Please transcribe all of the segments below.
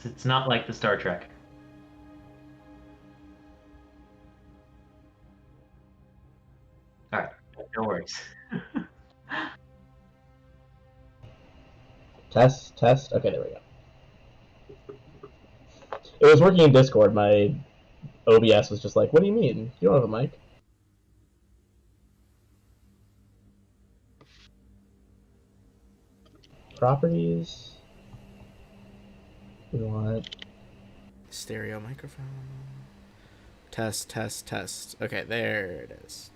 It's not like the Star Trek. All right, no worries. Test, test. Okay, there we go. It was working in Discord. My OBS was just like, "What do you mean? You don't have a mic." Properties. We want stereo microphone. Test, test, test. Okay, there it is.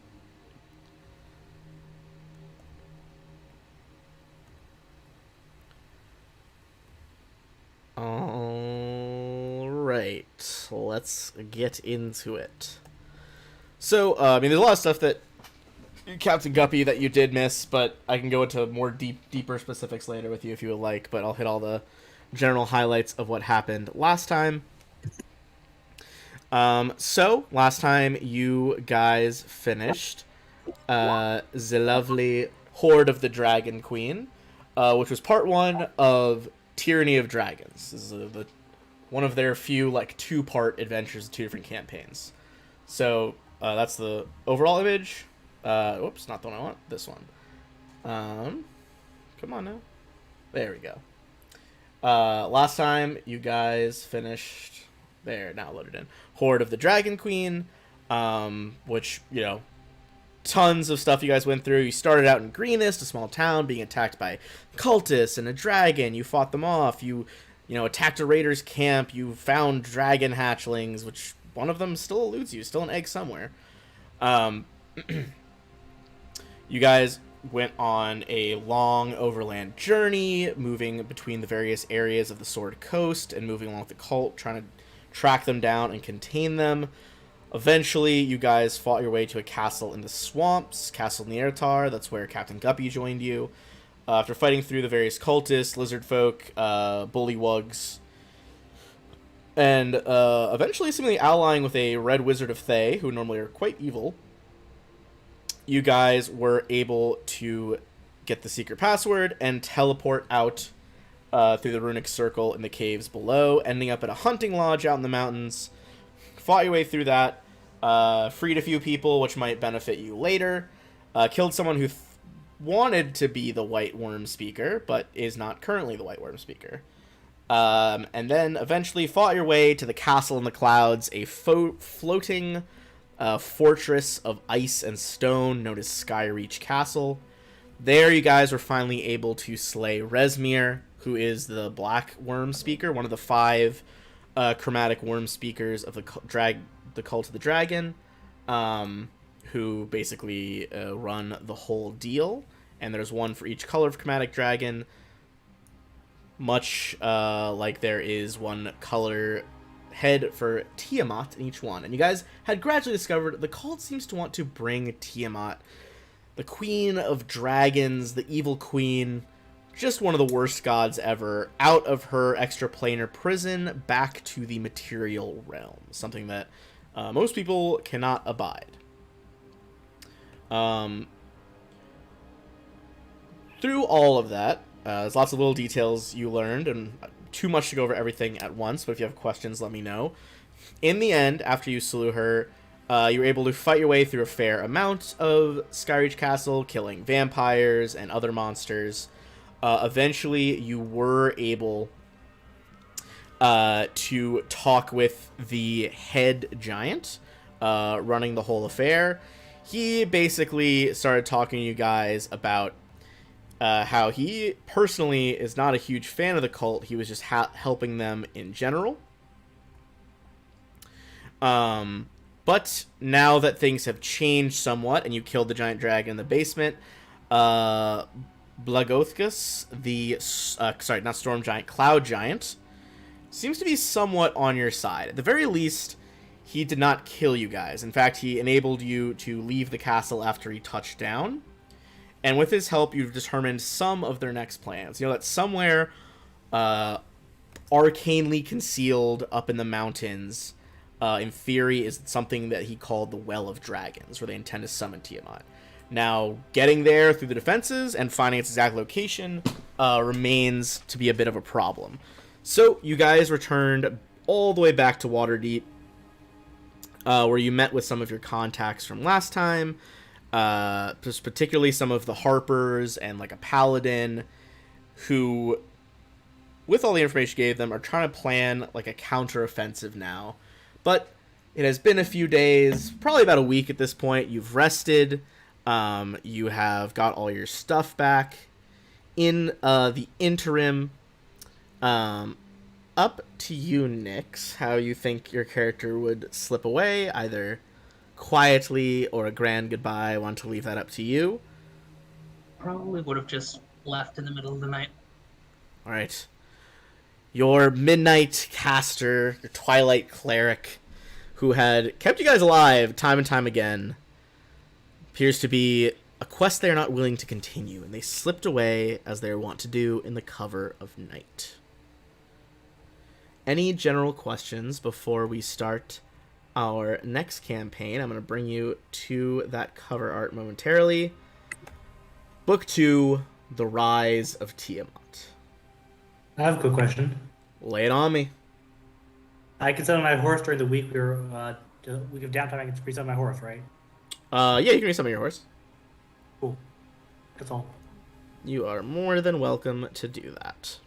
All right, let's get into it. So, I mean, there's a lot of stuff that Captain Guppy that you did miss, but I can go into more deeper specifics later with you if you would like. But I'll hit all the general highlights of what happened last time. So last time you guys finished the lovely Horde of the Dragon Queen, which was part 1 of Tyranny of Dragons. This is one of their few like 2-part adventures, 2 different campaigns. So that's the overall image. Oops, not the one I want. This one. Come on now. There we go. Last time you guys finished. There, now loaded in. Horde of the Dragon Queen, which, you know, tons of stuff you guys went through. You started out in Greenest, a small town, being attacked by cultists and a dragon. You fought them off. You attacked a raider's camp. You found dragon hatchlings, which one of them still eludes you, still an egg somewhere. You guys went on a long overland journey, moving between the various areas of the Sword Coast and moving along with the cult, trying to track them down and contain them. Eventually, you guys fought your way to a castle in the swamps, Castle Neartar. That's where Captain Guppy joined you. After fighting through the various cultists, lizard folk, bullywugs, and eventually seemingly allying with a red wizard of Thay, who normally are quite evil, you guys were able to get the secret password and teleport out through the runic circle in the caves below, ending up at a hunting lodge out in the mountains. Fought your way through that, freed a few people, which might benefit you later, killed someone who wanted to be the White Worm Speaker, but is not currently the White Worm Speaker. And then eventually fought your way to the Castle in the Clouds, a floating fortress of ice and stone known as Skyreach Castle. There you guys were finally able to slay Resmir, who is the Black Worm Speaker, one of the 5 chromatic worm speakers of the Cult of the Dragon, who basically run the whole deal. And there's one for each color of chromatic dragon, much like there is one color head for Tiamat in each one. And you guys had gradually discovered the cult seems to want to bring Tiamat, the queen of dragons, the evil queen, just one of the worst gods ever, out of her extraplanar prison back to the material realm. Something that most people cannot abide. Through all of that, there's lots of little details you learned, and too much to go over everything at once, but if you have questions, let me know. In the end, after you slew her, you were able to fight your way through a fair amount of Skyreach Castle, killing vampires and other monsters. Eventually, you were able to talk with the head giant running the whole affair. He basically started talking to you guys about how he personally is not a huge fan of the cult. He was just helping them in general. But now that things have changed somewhat, and you killed the giant dragon in the basement, Blagothkus, the sorry, not storm giant, cloud giant, seems to be somewhat on your side. At the very least, he did not kill you guys. In fact, he enabled you to leave the castle after he touched down. And with his help, you've determined some of their next plans. You know that somewhere arcanely concealed up in the mountains, in theory, is something that he called the Well of Dragons, where they intend to summon Tiamat. Now, getting there through the defenses and finding its exact location remains to be a bit of a problem. So you guys returned all the way back to Waterdeep, where you met with some of your contacts from last time, just particularly some of the Harpers and like a paladin, who, with all the information you gave them, are trying to plan like a counteroffensive now. But it has been a few days, probably about a week at this point. You've rested. You have got all your stuff back. In the interim, up to you, Nyx, how you think your character would slip away, either quietly or a grand goodbye. I want to leave that up to you. Probably would have just left in the middle of the night. All right. Your midnight caster, your twilight cleric, who had kept you guys alive time and time again, appears to be a quest they are not willing to continue, and they slipped away as they want to do in the cover of night. Any general questions before we start our next campaign? I'm going to bring you to that cover art momentarily. Book 2, The Rise of Tiamat. I have a quick question. Lay it on me. I can sit on my horse during the week week of downtime. I can reset my horse, right? Yeah, you can read some of your horse. Cool. That's all. You are more than welcome to do that.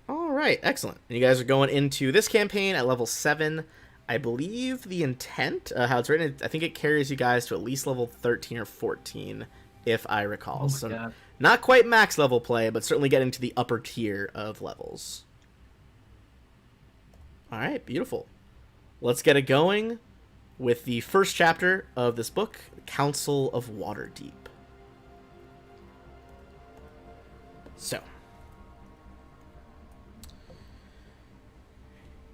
All right, excellent. And you guys are going into this campaign at level 7. I believe the intent, how it's written, I think it carries you guys to at least level 13 or 14, if I recall. Oh my So God. not quite max level play, but certainly getting to the upper tier of levels. All right, beautiful. Let's get it going with the first chapter of this book, Council of Waterdeep. So,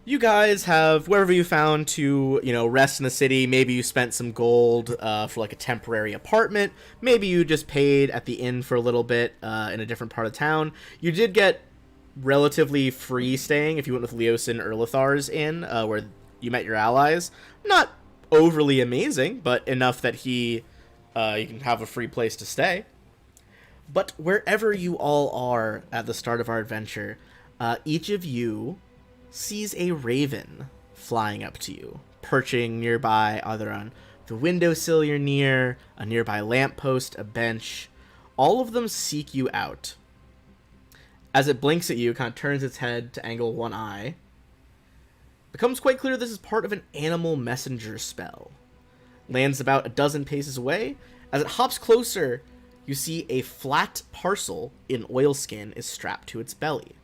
you guys have wherever you found to, rest in the city. Maybe you spent some gold for like a temporary apartment. Maybe you just paid at the inn for a little bit in a different part of town. You did get relatively free staying if you went with Leosin Erlithar's inn, where you met your allies. Not overly amazing, but enough that you can have a free place to stay. But wherever you all are at the start of our adventure, each of you sees a raven flying up to you, perching nearby, either on the windowsill you're near, a nearby lamppost, a bench. All of them seek you out. As it blinks at you, it kind of turns its head to angle one eye. It becomes quite clear this is part of an animal messenger spell. Lands about a dozen paces away. As it hops closer, you see a flat parcel in oilskin is strapped to its belly.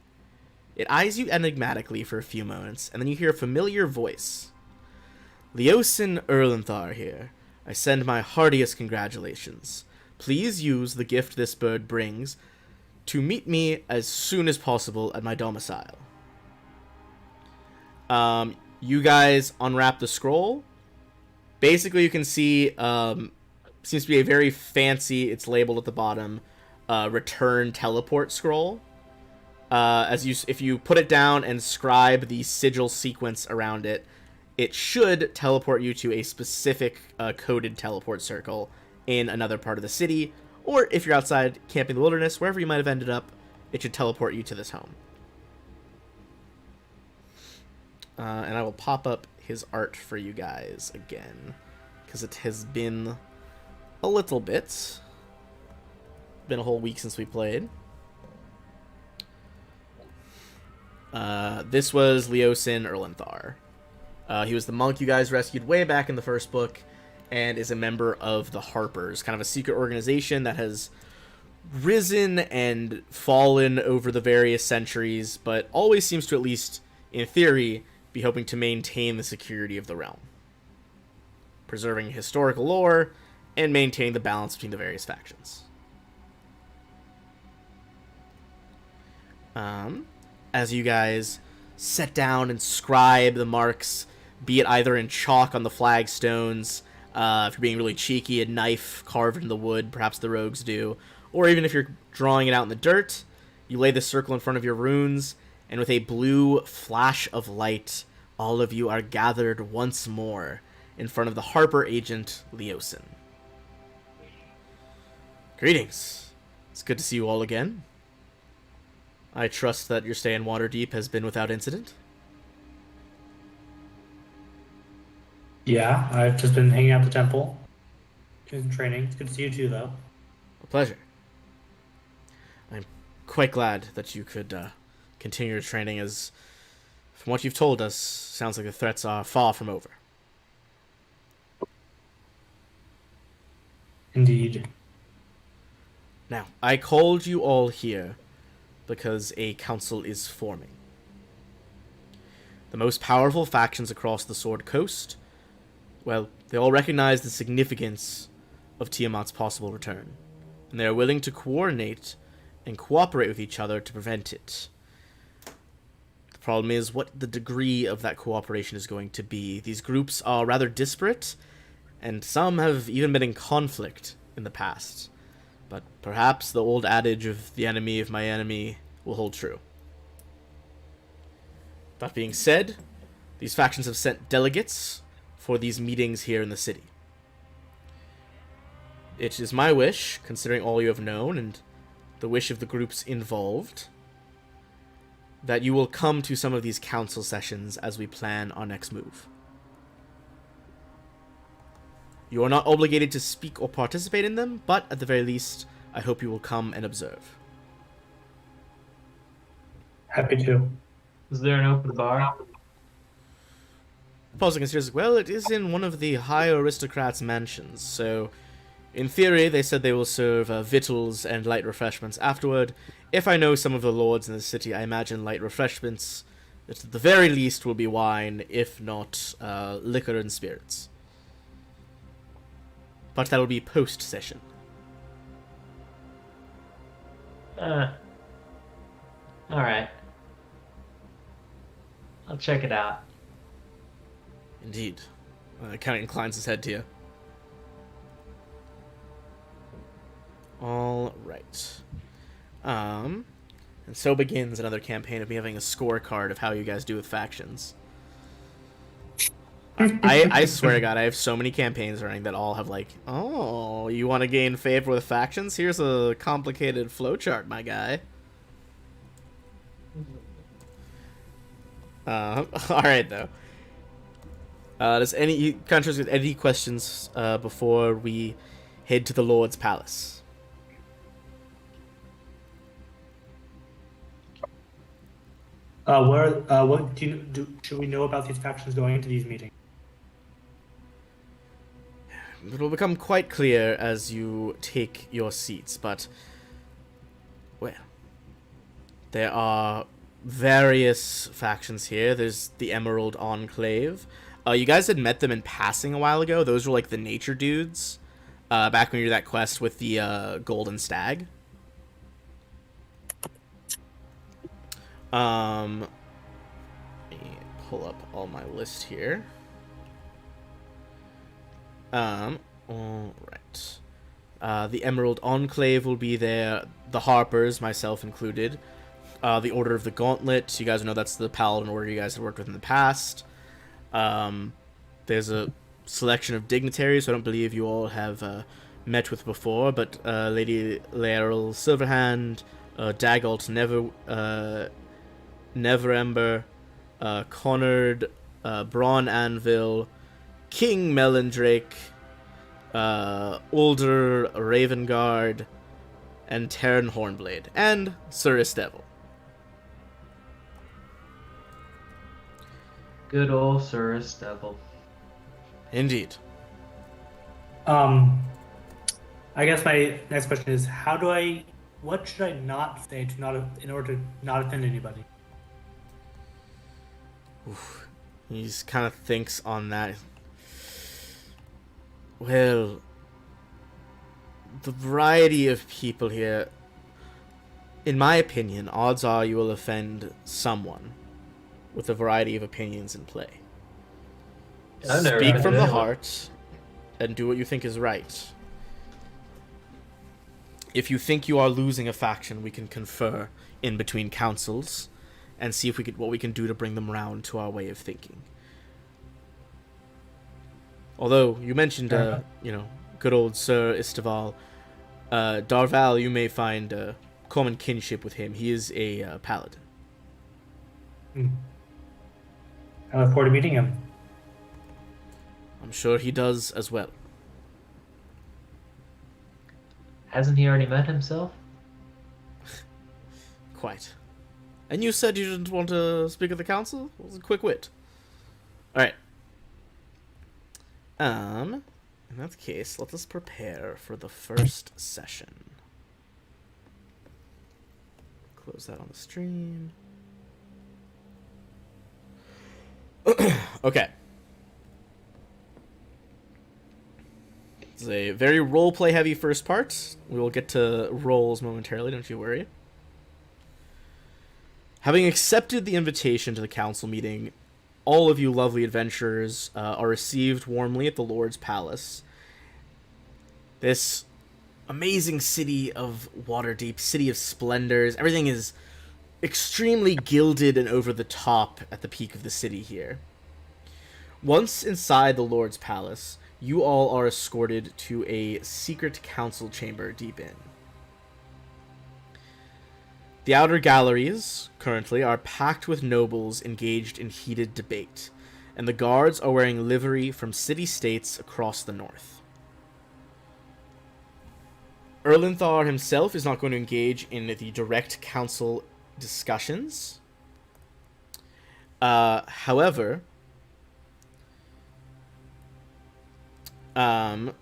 It eyes you enigmatically for a few moments, and then you hear a familiar voice. Leosin Erlenthar here. I send my heartiest congratulations. Please use the gift this bird brings to meet me as soon as possible at my domicile. You guys unwrap the scroll. Basically, you can see, seems to be a very fancy, it's labeled at the bottom, return teleport scroll. If you put it down and scribe the sigil sequence around it, it should teleport you to a specific coded teleport circle in another part of the city, or if you're outside camping in the wilderness, wherever you might have ended up, it should teleport you to this home. And I will pop up his art for you guys again, because it has been a little bit. Been a whole week since we played. This was Leosin Erlenthar. He was the monk you guys rescued way back in the first book, and is a member of the Harpers, kind of a secret organization that has risen and fallen over the various centuries, but always seems to, at least in theory, be hoping to maintain the security of the realm, preserving historical lore and maintaining the balance between the various factions. As you guys set down and scribe the marks, be it either in chalk on the flagstones, if you're being really cheeky, a knife carved in the wood, perhaps the rogues do, or even if you're drawing it out in the dirt, you lay the circle in front of your runes, and with a blue flash of light, all of you are gathered once more in front of the Harper agent, Leosin. Greetings. It's good to see you all again. I trust that your stay in Waterdeep has been without incident. Yeah, I've just been hanging out at the temple, doing some training. It's good to see you too, though. A pleasure. I'm quite glad that you could continue your training, as, from what you've told us, sounds like the threats are far from over. Indeed. Now, I called you all here because a council is forming. The most powerful factions across the Sword Coast, well, they all recognize the significance of Tiamat's possible return, and they are willing to coordinate and cooperate with each other to prevent it. The problem is what the degree of that cooperation is going to be. These groups are rather disparate, and some have even been in conflict in the past. But perhaps the old adage of the enemy of my enemy will hold true. That being said, these factions have sent delegates for these meetings here in the city. It is my wish, considering all you have known and the wish of the groups involved, that you will come to some of these council sessions as we plan our next move. You are not obligated to speak or participate in them, but at the very least, I hope you will come and observe. Happy to. Is there an open bar? Pausing considers, well, it is in one of the high aristocrats' mansions, so in theory, they said they will serve victuals and light refreshments afterward. If I know some of the lords in the city, I imagine light refreshments, at the very least, will be wine, if not liquor and spirits. But that will be post-session. Alright. I'll check it out. Indeed. Kind of inclines his head to you. All right. And so begins another campaign of me having a scorecard of how you guys do with factions. I swear to God, I have so many campaigns running that all have like, oh, you want to gain favor with factions? Here's a complicated flowchart, my guy. All right, though. Does any countries with any questions before we head to the Lord's Palace? What should we know about these factions going into these meetings? It will become quite clear as you take your seats, but, well, there are various factions here. There's the Emerald Enclave. You guys had met them in passing a while ago. Those were like the nature dudes, back when you did that quest with the Golden Stag. Let me pull up all my list here. Alright. The Emerald Enclave will be there. The Harpers, myself included. The Order of the Gauntlet. You guys know that's the Paladin Order you guys have worked with in the past. There's a selection of dignitaries who I don't believe you all have met with before, but Lady Laeral Silverhand, Dagalt Neverember, Connard, Braun Anvil, King Melandrake, Ulder Ravengard, and Terran Hornblade, and Sir Estevil. Good old Sir Estevil. Indeed. I guess my next question is, what should I not say in order to not offend anybody? Oof. He kind of thinks on that. Well, the variety of people here, in my opinion, odds are you will offend someone with a variety of opinions in play. I've never Speak offended from the anyone. heart and do what you think is right. If you think you are losing a faction, we can confer in between councils and see if what we can do to bring them round to our way of thinking. Although you mentioned, good old Sir Isteval, Darval, you may find common kinship with him. He is a paladin. I look forward to meeting him. I'm sure he does as well. Hasn't he already met himself? Quite. And you said you didn't want to speak at the council? It was a quick wit. Alright. In that case, let us prepare for the first session. Close that on the stream. Okay. It's a very roleplay heavy first part. We will get to roles momentarily, don't you worry. Having accepted the invitation to the council meeting, all of you lovely adventurers are received warmly at the Lord's Palace. This amazing city of Waterdeep, city of splendors. Everything is extremely gilded and over the top at the peak of the city here. Once inside the Lord's Palace, you all are escorted to a secret council chamber deep in. The outer galleries, currently, are packed with nobles engaged in heated debate, and the guards are wearing livery from city-states across the north. Erlenthar himself is not going to engage in the direct council discussions. However, he kind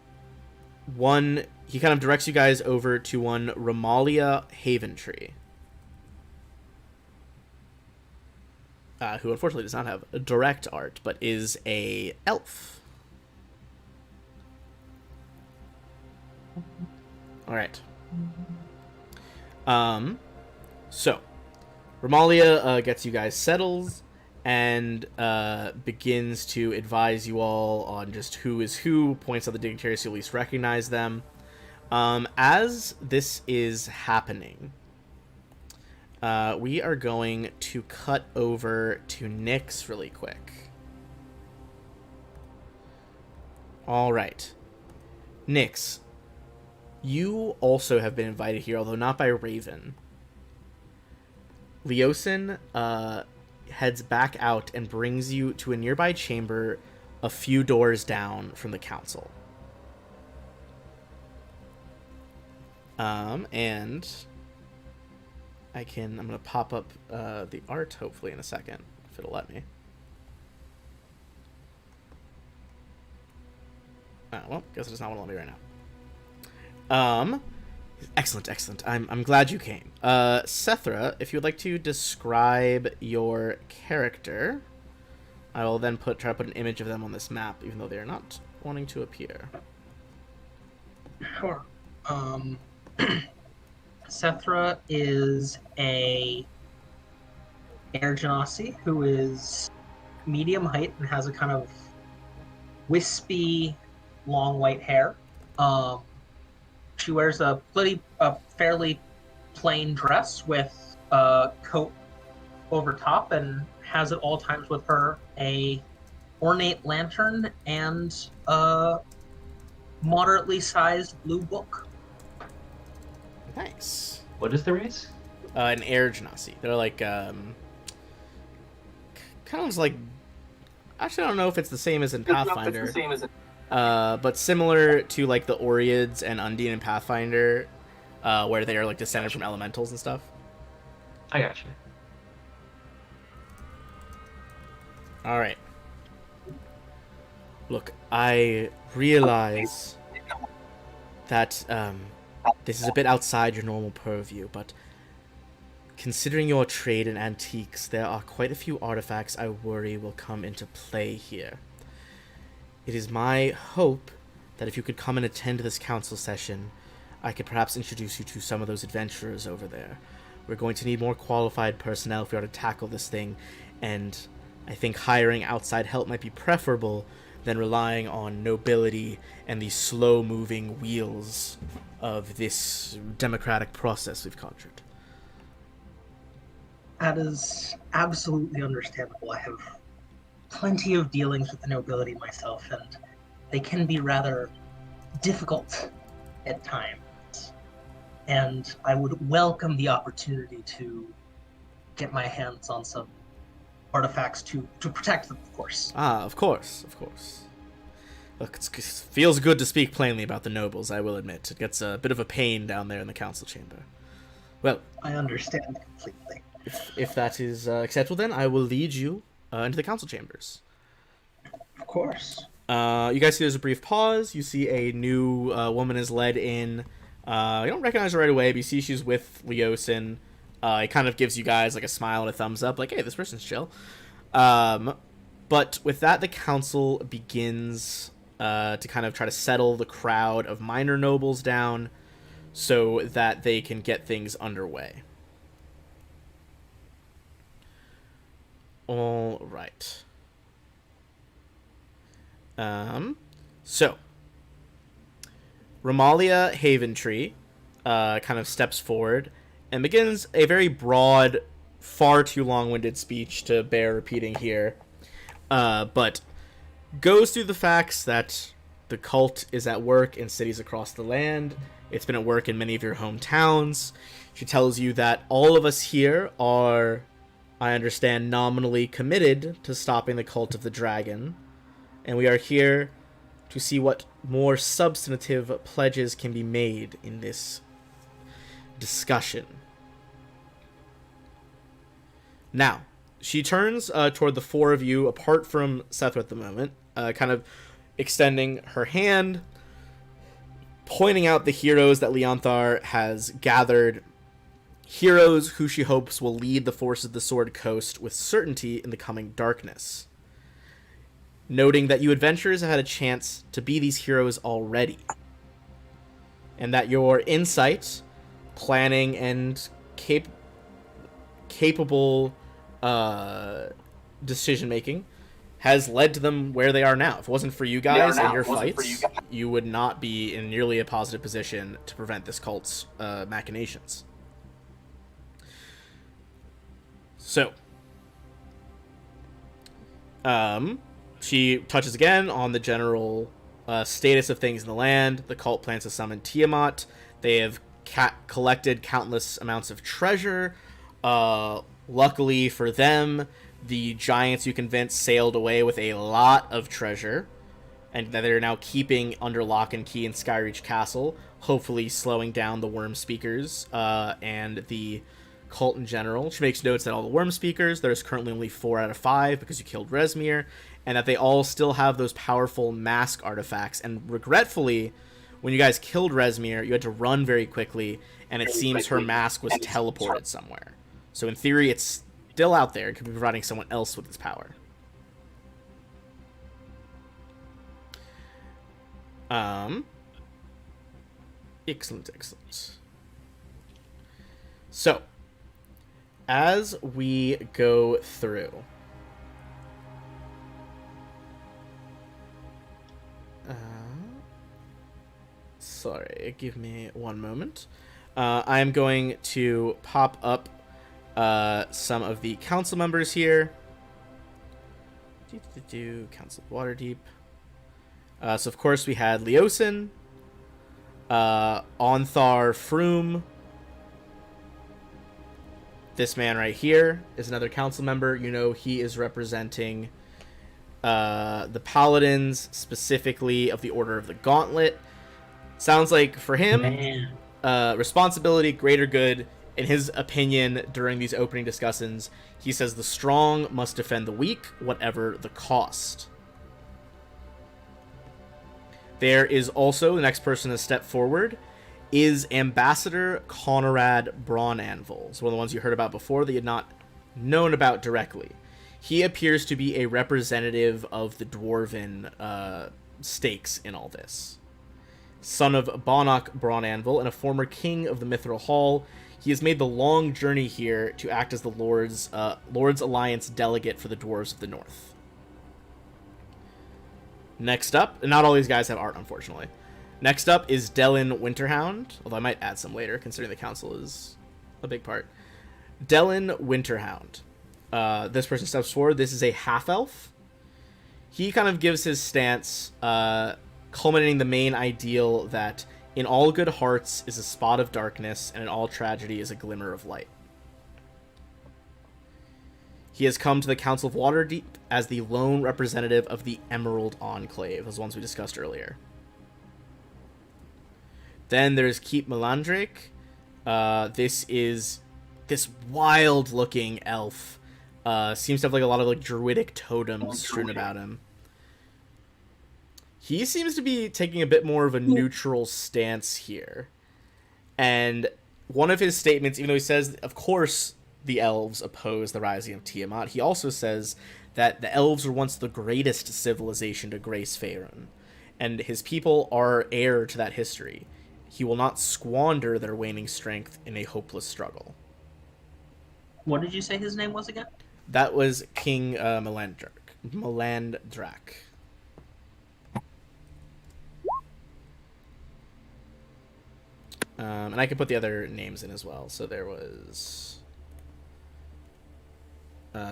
of directs you guys over to one Romalia Haventree, who unfortunately does not have a direct art, but is a elf. All right. So Romalia gets you guys settled and begins to advise you all on just who is who, points out the dignitaries so you at least recognize them. As this is happening, we are going to cut over to Nyx really quick. All right. Nyx, you also have been invited here, although not by Raven. Leosin heads back out and brings you to a nearby chamber a few doors down from the council. And I'm gonna pop up the art hopefully in a second, if it'll let me. Well, guess it does not want to let me right now. Excellent. I'm glad you came. Sethra, if you would like to describe your character, I will then try to put an image of them on this map, even though they are not wanting to appear. Sure. Sethra is a air genasi who is medium height and has a kind of wispy, long white hair. She wears a fairly plain dress with a coat over top and has at all times with her a ornate lantern and a moderately sized blue book. Nice. What is the race? An air genasi. They're like, kind of like, actually I don't know if it's the same as in Pathfinder. But similar to like the Oreads and Undine and Pathfinder, where they are like descended from elementals and stuff. I got you. All right. Look, I realize that this is a bit outside your normal purview, but considering your trade in antiques, there are quite a few artifacts I worry will come into play here. It is my hope that if you could come and attend this council session, I could perhaps introduce you to some of those adventurers over there. We're going to need more qualified personnel if we are to tackle this thing, and I think hiring outside help might be preferable than relying on nobility and the slow-moving wheels of this democratic process we've conjured. That is absolutely understandable. I have plenty of dealings with the nobility myself, and they can be rather difficult at times. and I would welcome the opportunity to get my hands on some artifacts to protect them, of course. Ah, of course, of course. Look, it feels good to speak plainly about the nobles, I will admit. It gets a bit of a pain down there in the council chamber. Well, I understand completely. if that is acceptable, then I will lead you into the council chambers. Of course. You guys see there's a brief pause. You see a new woman is led in. You don't recognize her right away, but you see she's with Leosin. It kind of gives you guys like a smile and a thumbs up, like, hey, this person's chill. But with that, the council begins to kind of try to settle the crowd of minor nobles down so that they can get things underway. All right. So Romalia Haventree kind of steps forward and begins a very broad, far too long-winded speech to bear repeating here, but goes through the facts that the cult is at work in cities across the land. It's been at work in many of your hometowns. She tells you that all of us here are, I understand, nominally committed to stopping the cult of the dragon, and we are here to see what more substantive pledges can be made in this discussion. Now, she turns toward the four of you, apart from Seth at the moment, kind of extending her hand, pointing out the heroes that Leonthar has gathered, heroes who she hopes will lead the forces of the Sword Coast with certainty in the coming darkness. Noting that you adventurers have had a chance to be these heroes already, and that your insight, planning, and capable decision-making has led to them where they are now. If it wasn't for you guys and your fights, you would not be in nearly a positive position to prevent this cult's machinations. So, she touches again on the general status of things in the land. The cult plans to summon Tiamat. They have collected countless amounts of treasure. Luckily for them, the giants you convinced sailed away with a lot of treasure, and that they're now keeping under lock and key in Skyreach Castle, hopefully slowing down the Worm Speakers and the cult in general. She makes notes that all the Worm Speakers, there's currently only 4 out of 5 because you killed Rezmir, and that they all still have those powerful mask artifacts. And regretfully, when you guys killed Rezmir, you had to run very quickly, and it seems her mask was teleported somewhere. So in theory, it's still out there. It could be providing someone else with its power. Excellent. So, as we go through, sorry, give me one moment. I'm going to pop up some of the council members here. Council of Waterdeep. So of course we had Leosin, Onthar Froome. This man right here is another council member. You know, he is representing the paladins, specifically of the Order of the Gauntlet. Sounds like for him, responsibility, greater good. In his opinion, during these opening discussions, he says the strong must defend the weak, whatever the cost. There is also, the next person to step forward, is Ambassador Conrad Brawnanvil. It's one of the ones you heard about before that you had not known about directly. He appears to be a representative of the Dwarven stakes in all this. Son of Bonnock Brawnanvil and a former king of the Mithril Hall, he has made the long journey here to act as the Lord's Alliance delegate for the Dwarves of the North. Next up, and not all these guys have art, unfortunately. Next up is Delin Winterhound, although I might add some later, considering the council is a big part. Delin Winterhound. This person steps forward. This is a half-elf. He kind of gives his stance, culminating the main ideal that In all good hearts is a spot of darkness, and in all tragedy is a glimmer of light. He has come to the Council of Waterdeep as the lone representative of the Emerald Enclave, those ones we discussed earlier. Then there's Keep Melandrake. This is this wild-looking elf. Seems to have like a lot of like druidic totems strewn about him. He seems to be taking a bit more of a neutral stance here. And one of his statements, even though he says, of course, the elves oppose the rising of Tiamat, he also says that the elves were once the greatest civilization to grace Faerun, and his people are heir to that history. He will not squander their waning strength in a hopeless struggle. What did you say his name was again? That was King Melandrak. And I can put the other names in as well. So there was...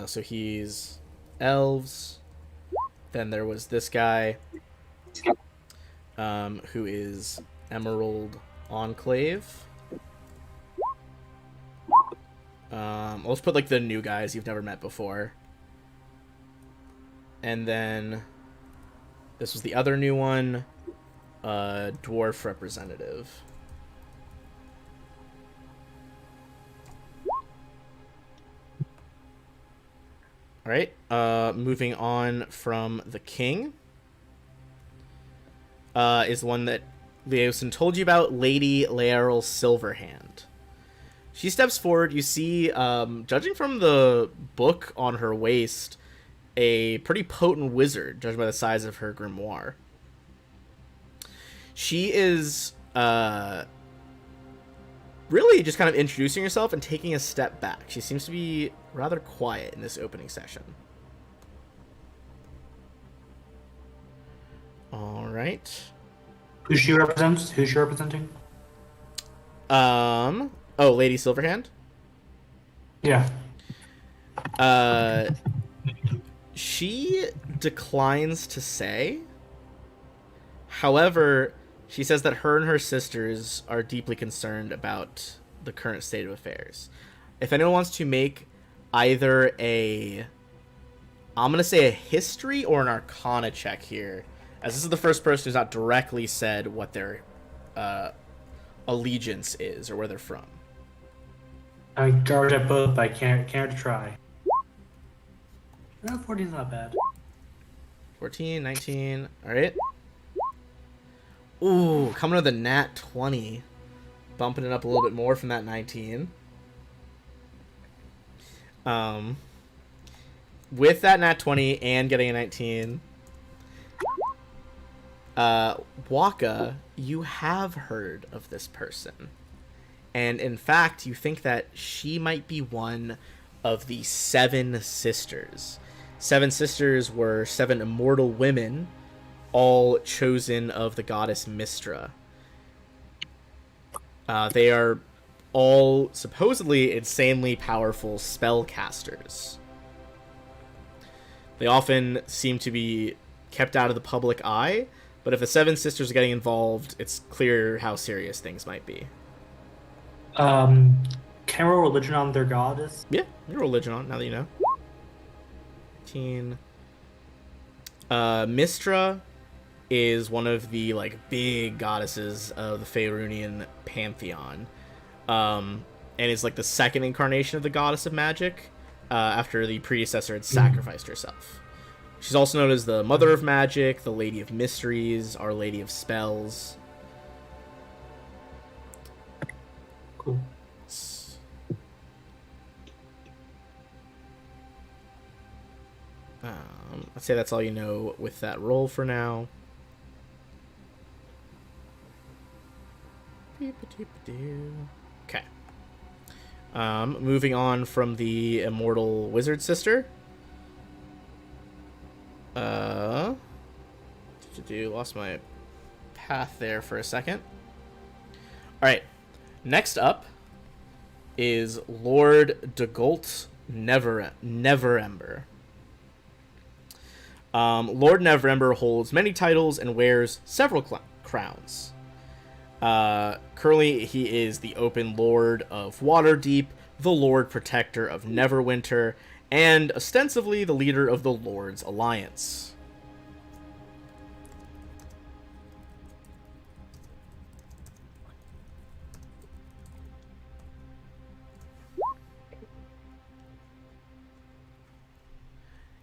so he's elves. Then there was this guy, who is Emerald Enclave. Let's put like the new guys you've never met before. And then this was the other new one, Dwarf Representative. All right, moving on from the king, is the one that Leosin told you about, Lady Laeral Silverhand. She steps forward. You see, judging from the book on her waist, a pretty potent wizard, judging by the size of her grimoire. She is really just kind of introducing herself and taking a step back. She seems to be rather quiet in this opening session. All right. Who she represents? Who's she representing? Oh, Lady Silverhand? Yeah. She declines to say. However, she says that her and her sisters are deeply concerned about the current state of affairs. If anyone wants to make either I'm going to say a history or an arcana check here, as this is the first person who's not directly said what their allegiance is or where they're from. I mean, garbage at both, but I can't try. 14's not bad. 14, 19, alright. Ooh, coming with a nat 20. Bumping it up a little bit more from that 19. With that nat 20 and getting a 19, Waka, you have heard of this person. And in fact, you think that she might be one of the 7 sisters. 7 sisters were 7 immortal women, all chosen of the goddess Mystra. They are all supposedly insanely powerful spellcasters. They often seem to be kept out of the public eye, but if the 7 sisters are getting involved, it's clear how serious things might be. Can I roll religion on their goddess? Yeah, you roll religion on, now that you know. 18. Mystra is one of the like big goddesses of the Faerunian pantheon, and is like the second incarnation of the goddess of magic, after the predecessor had sacrificed herself. She's also known as the Mother of Magic, the Lady of Mysteries, Our Lady of Spells. Cool. I'd say that's all you know with that roll for now. Okay. Moving on from the immortal wizard sister. Lost my path there for a second. Alright. Next up is Lord Dagult Neverember. Lord Neverember holds many titles and wears several crowns. Currently, he is the Open Lord of Waterdeep, the Lord Protector of Neverwinter, and ostensibly the leader of the Lord's Alliance.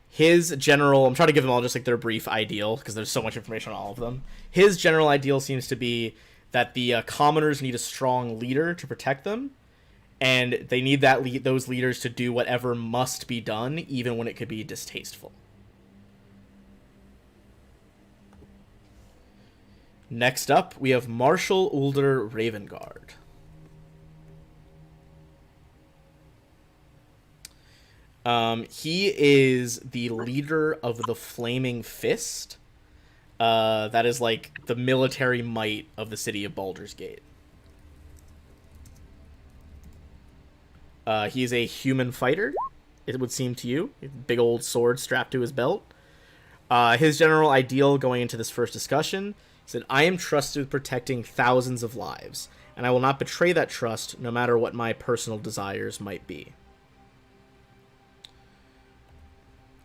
His general, I'm trying to give them all just like their brief ideal because there's so much information on all of them. His general ideal seems to be that the commoners need a strong leader to protect them, and they need those leaders to do whatever must be done, even when it could be distasteful. Next up, we have Marshal Ulder Ravengard. He is the leader of the Flaming Fist. That is like the military might of the city of Baldur's Gate. He is a human fighter, it would seem to you. Big old sword strapped to his belt. His general ideal going into this first discussion is that I am trusted with protecting thousands of lives, and I will not betray that trust no matter what my personal desires might be.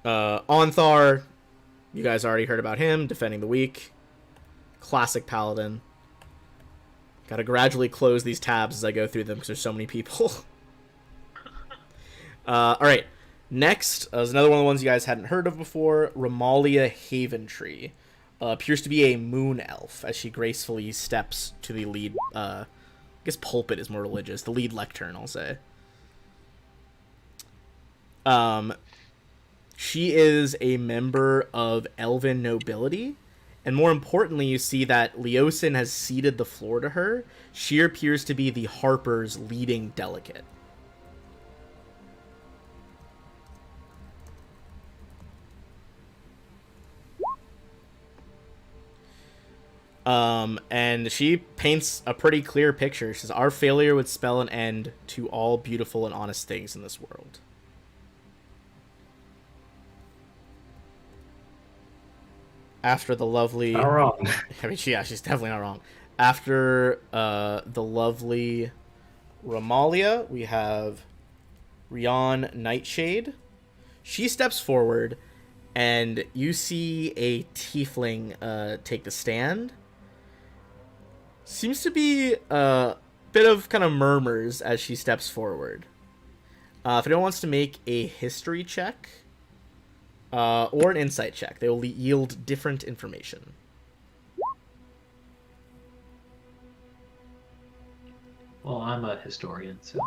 Onthar, you guys already heard about him, defending the weak. Classic paladin. Gotta gradually close these tabs as I go through them because there's so many people. Alright, next is another one of the ones you guys hadn't heard of before, Ramalia Haventree. Appears to be a moon elf as she gracefully steps to the lead, I guess pulpit is more religious, the lead lectern, I'll say. She is a member of Elven nobility, and more importantly, you see that Leosin has ceded the floor to her. She appears to be the Harper's leading delegate. And she paints a pretty clear picture. She says, our failure would spell an end to all beautiful and honest things in this world. After the lovely... Not wrong. I mean, she's definitely not wrong. After the lovely Ramalia, we have Rion Nightshade. She steps forward, and you see a tiefling take the stand. Seems to be a bit of kind of murmurs as she steps forward. If anyone wants to make a history check... or an insight check. They will yield different information. Well, I'm a historian, so...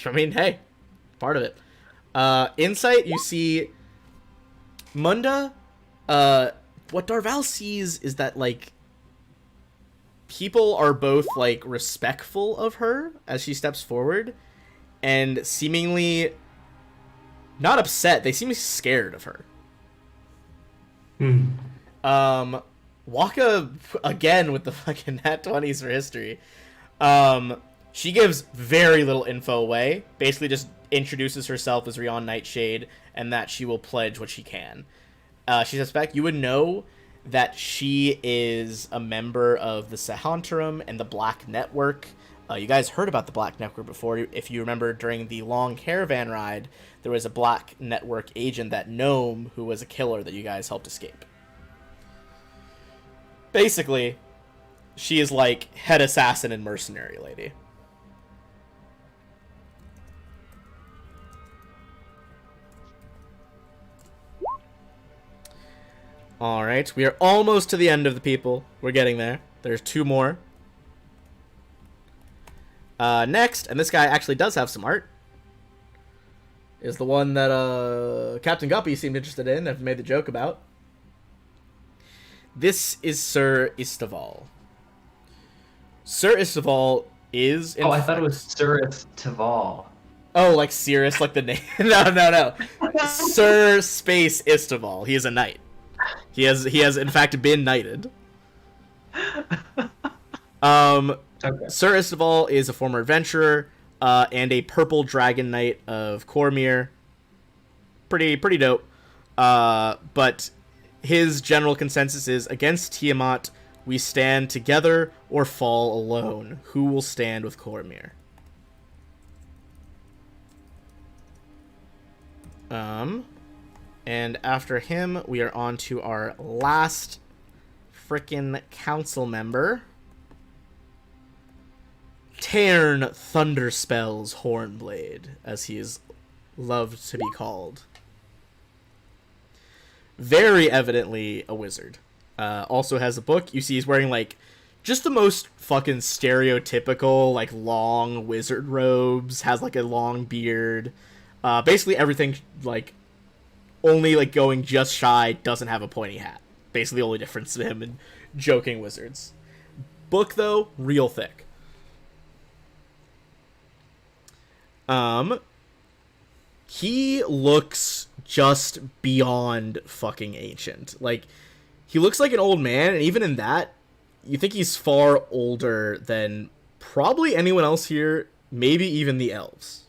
I mean, hey, part of it. Insight, you see... Munda, what Darval sees is that, like, people are both, like, respectful of her as she steps forward, and seemingly not upset. They seem scared of her. Waka, again, with the fucking nat 20s for history. She gives very little info away. Basically just introduces herself as Rion Nightshade, and that she will pledge what she can. She suspects you would know that she is a member of the Sahantarum and the Black Network. You guys heard about the Black Network before. If you remember, during the long caravan ride, there was a Black Network agent, that gnome, who was a killer that you guys helped escape. Basically, she is like head assassin and mercenary lady. Alright, we are almost to the end of the people. We're getting there. There's two more. Next, and this guy actually does have some art, is the one that Captain Guppy seemed interested in, I've made the joke about. This is Sir Istaval. Sir Istaval is... I thought it was Sirith Taval. Oh, like Cirrus, like the name? No. Sir Space Istaval. He is a knight. He has in fact been knighted. Okay. Sir Istaval is a former adventurer and a purple dragon knight of Cormyr. Pretty dope. But his general consensus is, against Tiamat, we stand together or fall alone. Who will stand with Cormyr? And after him, we are on to our last frickin' council member. Tairn Thunderspells Hornblade, as he is loved to be called. Very evidently a wizard. Also has a book. You see he's wearing, like, just the most fucking stereotypical, like, long wizard robes. Has, like, a long beard. Basically everything, like, only, like, going just shy, doesn't have a pointy hat. Basically the only difference to him and joking wizards. Book, though, real thick. He looks just beyond fucking ancient. Like, he looks like an old man, and even in that, you think he's far older than probably anyone else here, maybe even the elves.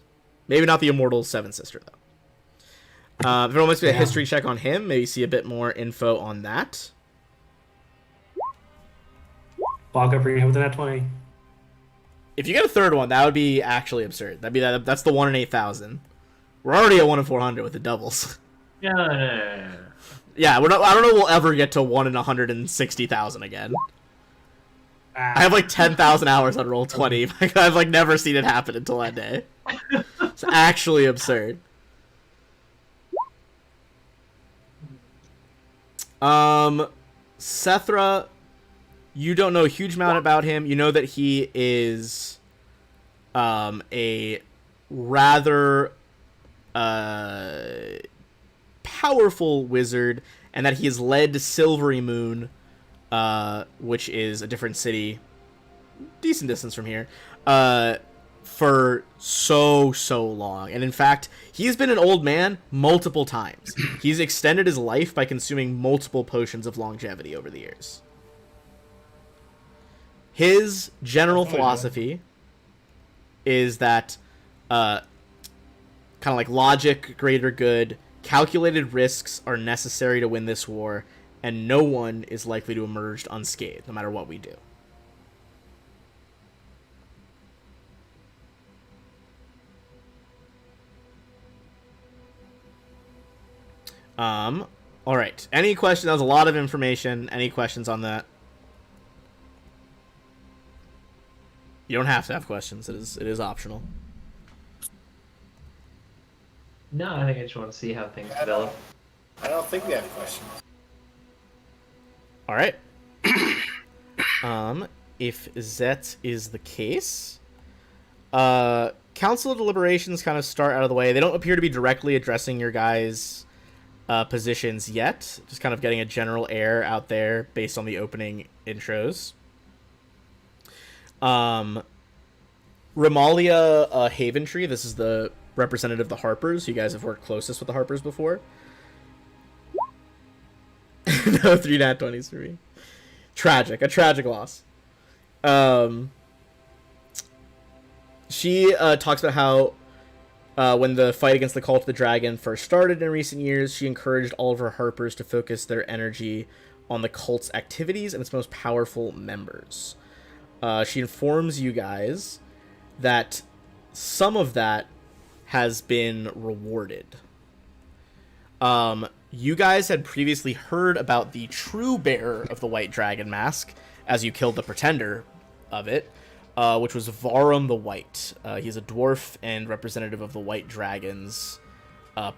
Maybe not the immortal Seven Sister, though. If everyone wants to do a history check on him, maybe see a bit more info on that. Walk up here with that 20. If you get a third one, that would be actually absurd. That's the 1 in 8,000. We're already at 1 in 400 with the doubles. Yeah. Yeah, I don't know if we'll ever get to 1 in 160,000 again. I have like 10,000 hours on Roll20. I've like never seen it happen until that day. It's actually absurd. Sethra, you don't know a huge amount about him. You know that he is a rather powerful wizard, and that he has led Silvery Moon, which is a different city, decent distance from here, for so long. And in fact, he's been an old man multiple times. He's extended his life by consuming multiple potions of longevity over the years. His general philosophy is that kind of like logic, greater good, calculated risks are necessary to win this war, and no one is likely to emerge unscathed, no matter what we do. All right. Any questions? That was a lot of information. Any questions on that? You don't have to have questions. It is optional. No, I think I just want to see how things develop. I don't think we have questions. All right. If that is the case, council deliberations kind of start out of the way. They don't appear to be directly addressing your guys' positions yet. Just kind of getting a general air out there based on the opening intros. Remalia Haventree, this is the representative of the Harpers. You guys have worked closest with the Harpers before. No 3 nat 20s for me. A tragic loss. She talks about how when the fight against the Cult of the Dragon first started in recent years, she encouraged all of her Harpers to focus their energy on the cult's activities and its most powerful members. She informs you guys that some of that has been rewarded. You guys had previously heard about the true bearer of the White Dragon Mask as you killed the pretender of it, which was Varum the White. He's a dwarf and representative of the White Dragon's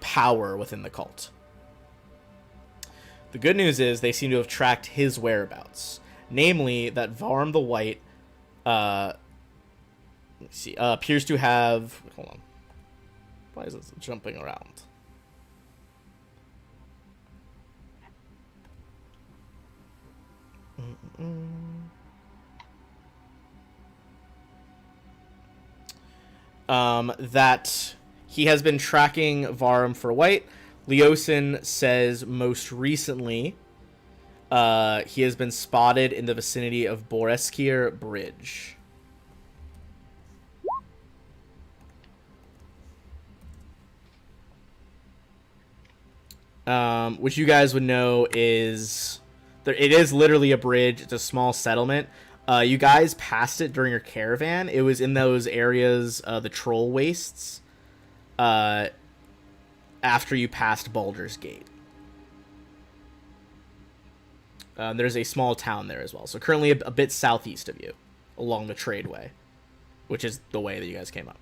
power within the cult. The good news is they seem to have tracked his whereabouts. Namely, that Varum the White appears to have... Hold on. Why is this jumping around? That he has been tracking Varum for White. Leosin says most recently he has been spotted in the vicinity of Boreskir Bridge. which you guys would know is it is literally a bridge. It's a small settlement. You guys passed it during your caravan. It was in those areas, the troll wastes, after you passed Baldur's Gate. There's a small town there as well. So currently a bit southeast of you, along the tradeway, which is the way that you guys came up.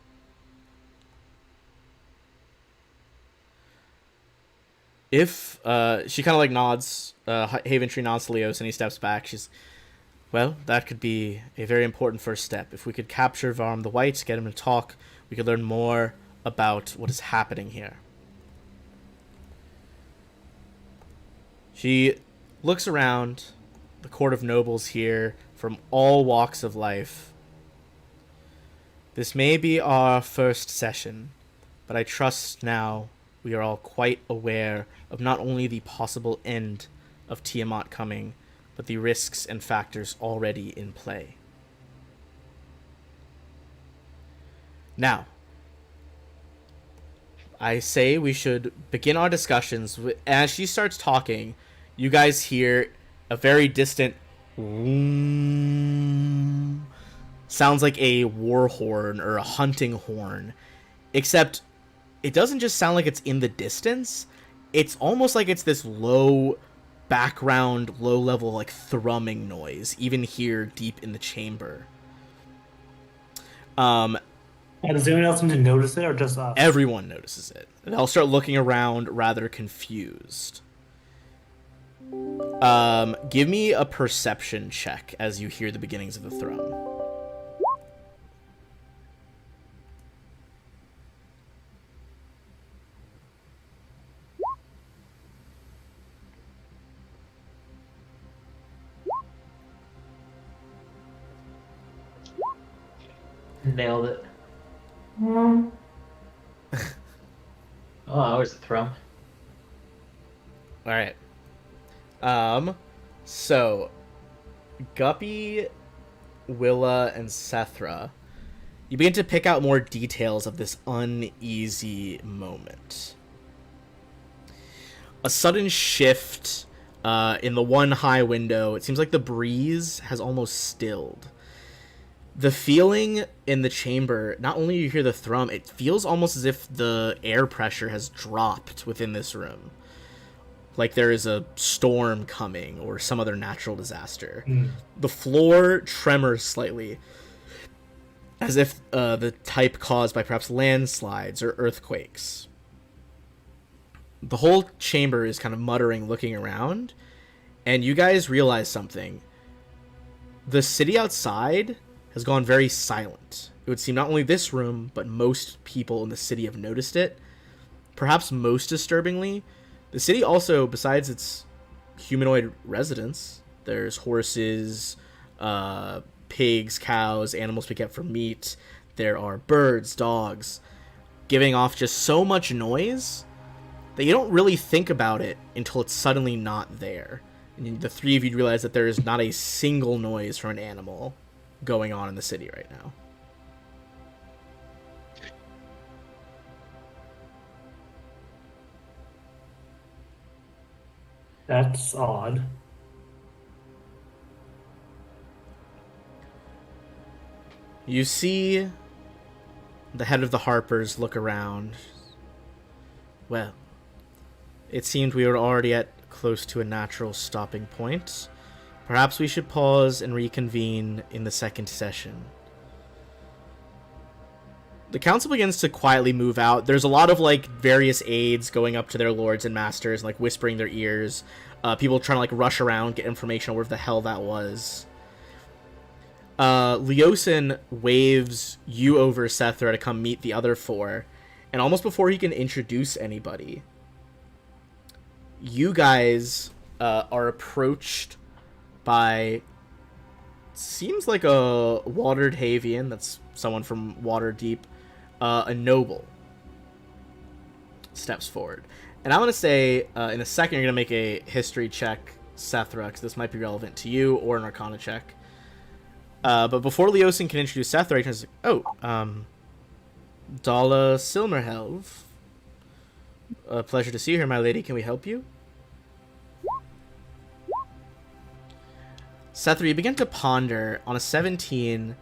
If she kind of like nods, Haventree nods to Leos, and he steps back. Well, that could be a very important first step. If we could capture Varm the White, get him to talk, we could learn more about what is happening here. She looks around the court of nobles here from all walks of life. This may be our first session, but I trust now we are all quite aware of not only the possible end of Tiamat coming, but the risks and factors already in play. Now, I say we should begin our discussions. As she starts talking, you guys hear a very distant sounds like a war horn or a hunting horn, except it doesn't just sound like it's in the distance. It's almost like it's this low background, low level, like thrumming noise, even here deep in the chamber. Does anyone else seem to notice it, or just us? Everyone notices it. They'll start looking around rather confused. Give me a perception check as you hear the beginnings of the thrum. Nailed it. Oh, that was the thrum. All right. So Guppy, Willa, and Sethra, you begin to pick out more details of this uneasy moment. A sudden shift in the one high window. It seems like the breeze has almost stilled. The feeling in the chamber, not only do you hear the thrum, it feels almost as if the air pressure has dropped within this room. Like there is a storm coming or some other natural disaster. The floor tremors slightly, as if the type caused by perhaps landslides or earthquakes. The whole chamber is kind of muttering, looking around, and you guys realize something. The city outside has gone very silent. It would seem not only this room, but most people in the city have noticed it. Perhaps most disturbingly, the city also, besides its humanoid residents, there's horses, pigs, cows, animals we get for meat. There are birds, dogs, giving off just so much noise that you don't really think about it until it's suddenly not there. And the three of you realize that there is not a single noise from an animal going on in the city right now. That's odd. You see the head of the Harpers look around. Well, it seemed we were already at close to a natural stopping point. Perhaps we should pause and reconvene in the second session. The council begins to quietly move out. There's a lot of like various aides going up to their lords and masters and like whispering their ears. People trying to like rush around, get information on where the hell that was. Leosin waves you over, Sethra, to come meet the other four. And almost before he can introduce anybody, you guys are approached by, seems like a Watered Havian, that's someone from Waterdeep, a noble steps forward. And I'm going to say, in a second, you're going to make a history check, Sethra, because this might be relevant to you, or an arcana check. But before Leosin can introduce Sethra, he turns like, Dala Silmerhelv. A pleasure to see you here, my lady. Can we help you? Sethra, you begin to ponder. On a 17,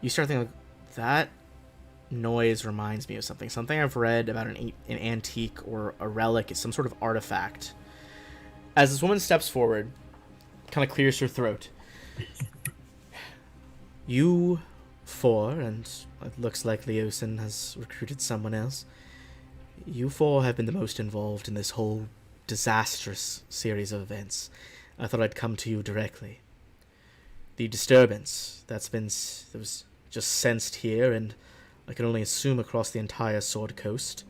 you start thinking, like, that noise reminds me of something. Something I've read about an antique or a relic is some sort of artifact. As this woman steps forward, kind of clears her throat. You four, and it looks like Leosin has recruited someone else. You four have been the most involved in this whole disastrous series of events. I thought I'd come to you directly. The disturbance that was just sensed here, and I can only assume across the entire Sword Coast,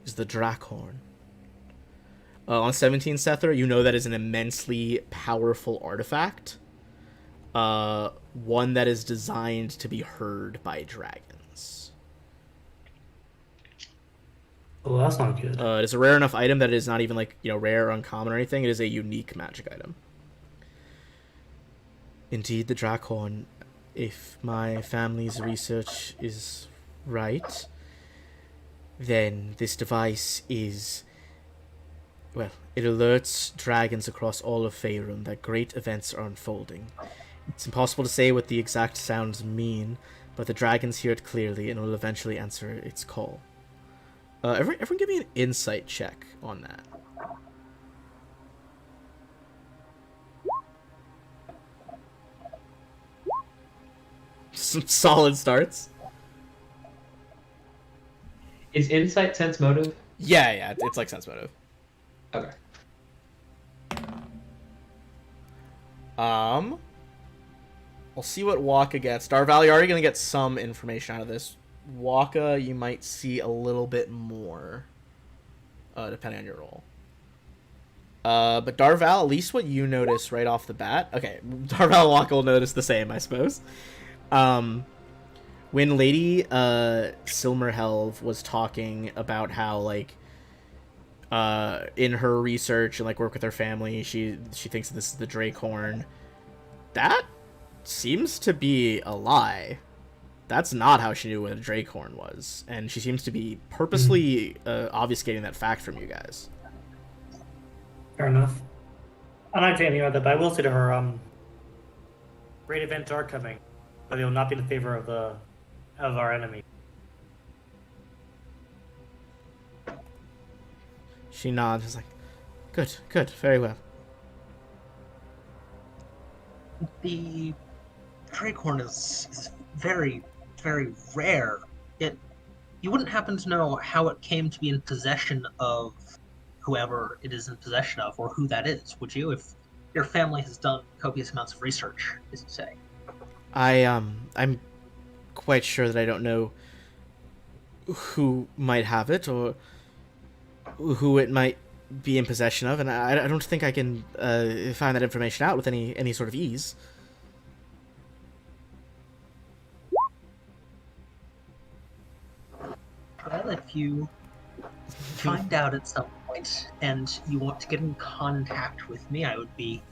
is the Drakhorn. On 17, Sethra, you know that is an immensely powerful artifact. One that is designed to be heard by dragons. Oh, that's not good. It is a rare enough item that it is not even like, rare or uncommon or anything. It is a unique magic item. Indeed, the Drakhorn, if my family's research is right, then this device is... Well, it alerts dragons across all of Faerun that great events are unfolding. It's impossible to say what the exact sounds mean, but the dragons hear it clearly and will eventually answer its call. Everyone give me an insight check on that. Some solid starts. Is insight sense motive? Yeah, it's like sense motive. Okay. I'll see what Waka gets. Darval, you're already gonna get some information out of this. Waka, you might see a little bit more, depending on your roll. But Darval, at least what you notice right off the bat. Okay, Darval and Waka will notice the same, I suppose. When Lady Silmerhelve was talking about how, like, in her research and, like, work with her family, she thinks this is the Drakhorn. That seems to be a lie. That's not how she knew what a Drakhorn was, and she seems to be purposely obfuscating that fact from you guys. Fair enough. I'm not saying anything about that, but I will say to her, great events are coming, but they will not be in the favor of our enemy. She nods, is like, good, very well. The Drakhorn is very, very rare. You wouldn't happen to know how it came to be in possession of whoever it is in possession of, or who that is, would you? If your family has done copious amounts of research, as you say. I'm quite sure that I don't know who might have it, or who it might be in possession of, and I don't think I can find that information out with any sort of ease. Well, if you find out at some point and you want to get in contact with me, I would be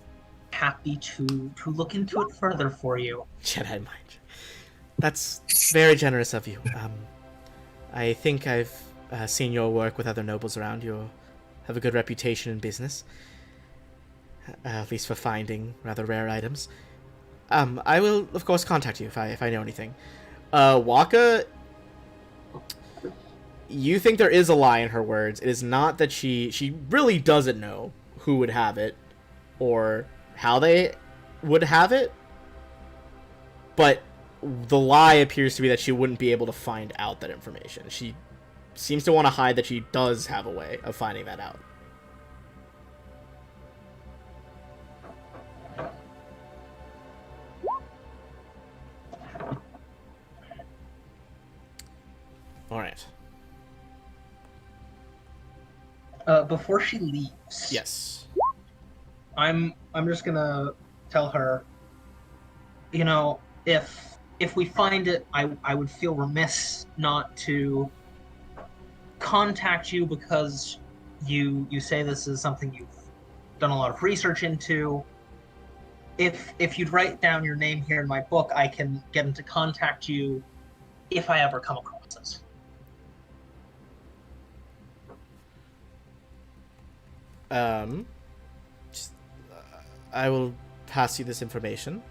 happy to look into it further for you. Jedi mind. That's very generous of you. I think I've seen your work with other nobles around. You have a good reputation in business, at least for finding rather rare items. I will, of course, contact you if I know anything. Waka, you think there is a lie in her words. It is not that she really doesn't know who would have it or how they would have it, but the lie appears to be that she wouldn't be able to find out that information. She seems to want to hide that she does have a way of finding that out. All right. Before she leaves, Yes. I'm just gonna tell her, if we find it, I would feel remiss not to contact you, because you say this is something you've done a lot of research into. If you'd write down your name here in my book, I can get him to contact you if I ever come across this. Just, I will pass you this information.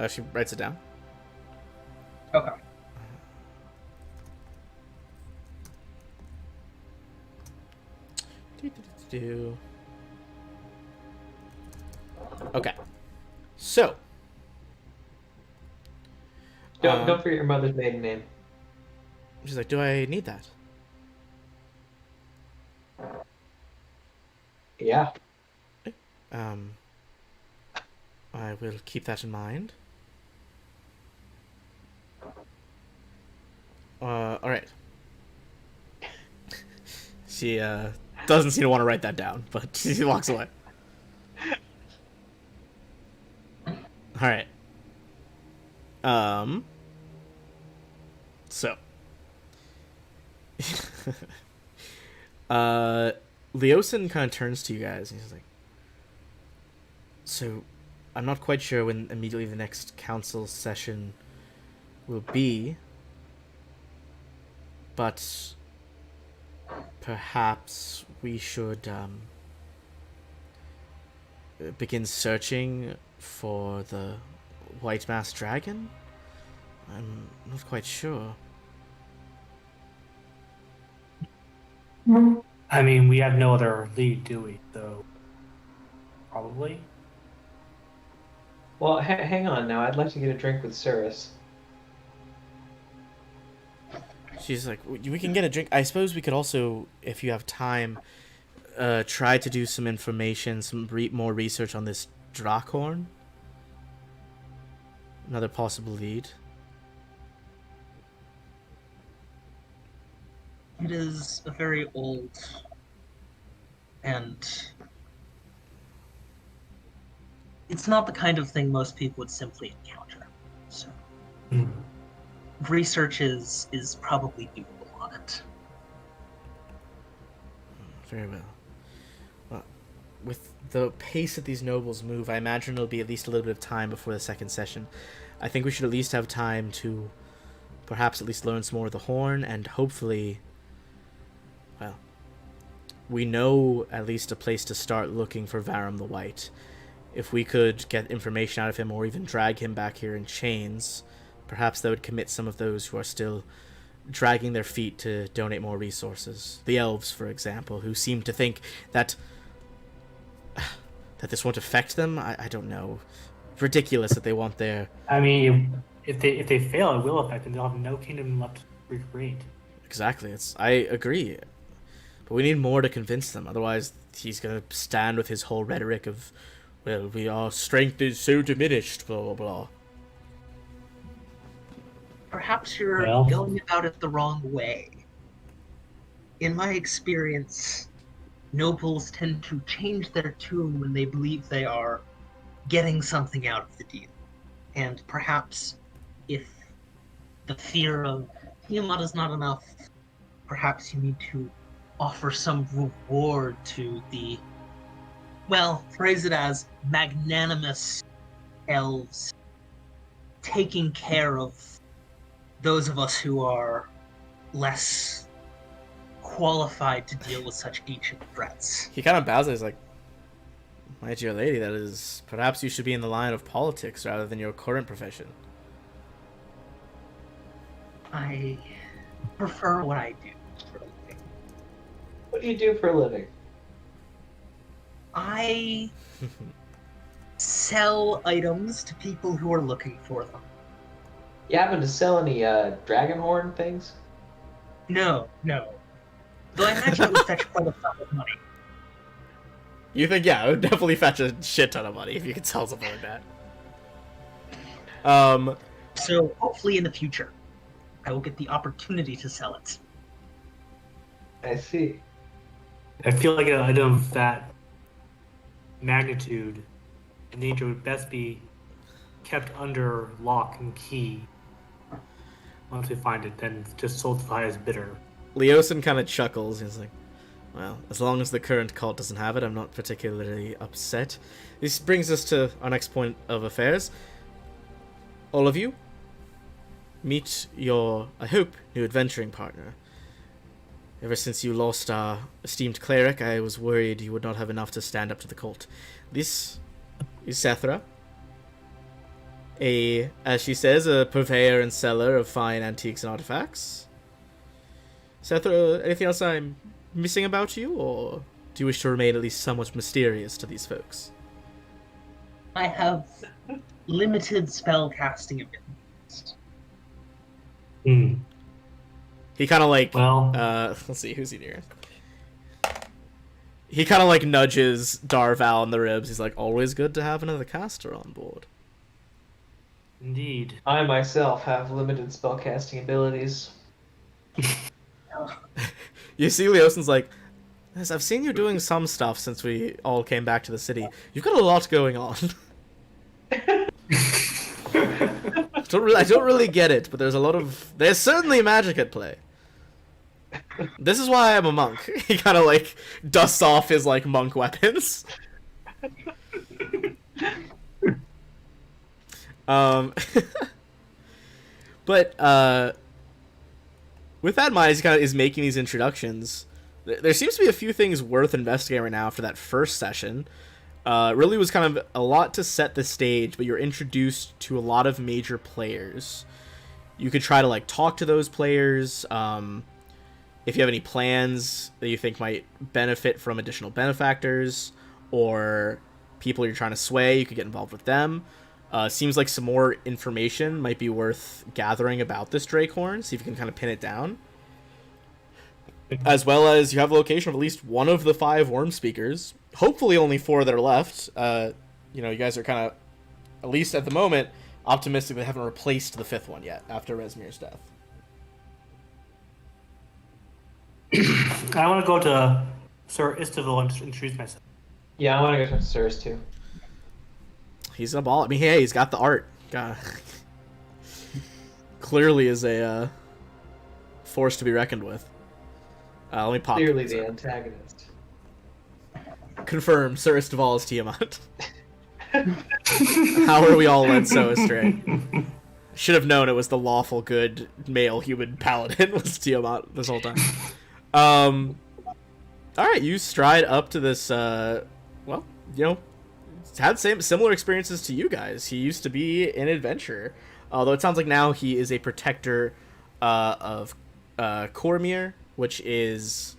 She writes it down. Okay. Okay. So. Don't forget your mother's maiden name. She's like, do I need that? Yeah. I will keep that in mind. All right. She doesn't seem to want to write that down, but she walks away. All right. So. Leosin kind of turns to you guys and he's like, so I'm not quite sure when immediately the next council session will be, but perhaps we should begin searching for the White Masked Dragon? I'm not quite sure. I mean, we have no other lead, do we? So, probably. Well, hang on now. I'd like to get a drink with Cirrus. She's like, we can get a drink. I suppose we could also, if you have time, try to do some information, some more research on this Drakhorn. Another possible lead. It is a very old and it's not the kind of thing most people would simply encounter. So research is probably doable on it. Very well. Well, with the pace that these nobles move, I imagine it'll be at least a little bit of time before the second session. I think we should at least have time to perhaps at least learn some more of the horn and hopefully, well, we know at least a place to start looking for Varum the White. If we could get information out of him or even drag him back here in chains, perhaps that would commit some of those who are still dragging their feet to donate more resources. The elves, for example, who seem to think that this won't affect them. I don't know. Ridiculous that they want their... I mean, if they fail, it will affect them. They'll have no kingdom left to recreate. Exactly. I agree. But we need more to convince them. Otherwise, he's going to stand with his whole rhetoric of, well, our strength is so diminished, blah, blah, blah. Perhaps you're going about it the wrong way. In my experience, nobles tend to change their tune when they believe they are getting something out of the deal. And perhaps if the fear of Tiamat is not enough, perhaps you need to offer some reward to the, well, phrase it as magnanimous elves taking care of those of us who are less qualified to deal with such ancient threats. He kind of bows and he's like, my dear lady, that is, perhaps you should be in the line of politics rather than your current profession. I prefer what I do for a living. What do you do for a living? I sell items to people who are looking for them. You happen to sell any dragon horn things? No. Though I imagine it would fetch quite a sum of money. You think, yeah, it would definitely fetch a shit ton of money if you could sell something like that. So hopefully in the future, I will get the opportunity to sell it. I see. I feel like an item of that magnitude and nature would best be kept under lock and key. Once we find it, then just sold to the highest bidder. Leosin kind of chuckles. He's like, well, as long as the current cult doesn't have it, I'm not particularly upset. This brings us to our next point of affairs. All of you, meet your, I hope, new adventuring partner. Ever since you lost our esteemed cleric, I was worried you would not have enough to stand up to the cult. This is Sethra, as she says, a purveyor and seller of fine antiques and artifacts. Sethra, anything else I'm missing about you, or do you wish to remain at least somewhat mysterious to these folks? I have limited spell casting abilities. Hmm. He kind of like, Well, let's see, who's he near? He kind of like nudges Darval in the ribs. He's like, always good to have another caster on board. indeed. I myself have limited spellcasting abilities. You see Leosin's like, yes, I've seen you doing some stuff since we all came back to the city. You've got a lot going on. I don't really get it, but there's certainly magic at play. This is why I'm a monk. He kind of like dusts off his like monk weapons. But with that in mind, he kind of is making these introductions. There seems to be a few things worth investigating right now after that first session. Really was kind of a lot to set the stage, but you're introduced to a lot of major players. You could try to like talk to those players. If you have any plans that you think might benefit from additional benefactors or people you're trying to sway, you could get involved with them. Seems like some more information might be worth gathering about this Drakehorn, see if you can kind of pin it down. As well as you have a location of at least one of the 5 worm speakers. Hopefully only 4 that are left. You guys are kind of, at least at the moment, optimistic they haven't replaced the 5th one yet after Resmir's death. I want to go to Sir Istavil and introduce myself. Yeah, I want to go to Sirs too. He's a ball. I mean, hey, he's got the art. Clearly is a force to be reckoned with. Let me pop. Clearly the antagonist. Confirmed. Sir Istavil is Tiamat. How are we all led so astray? Should have known it was the lawful good male human paladin was Tiamat this whole time. All right, you stride up to this. Had similar experiences to you guys. He used to be an adventurer, although it sounds like now he is a protector of Cormyr, which is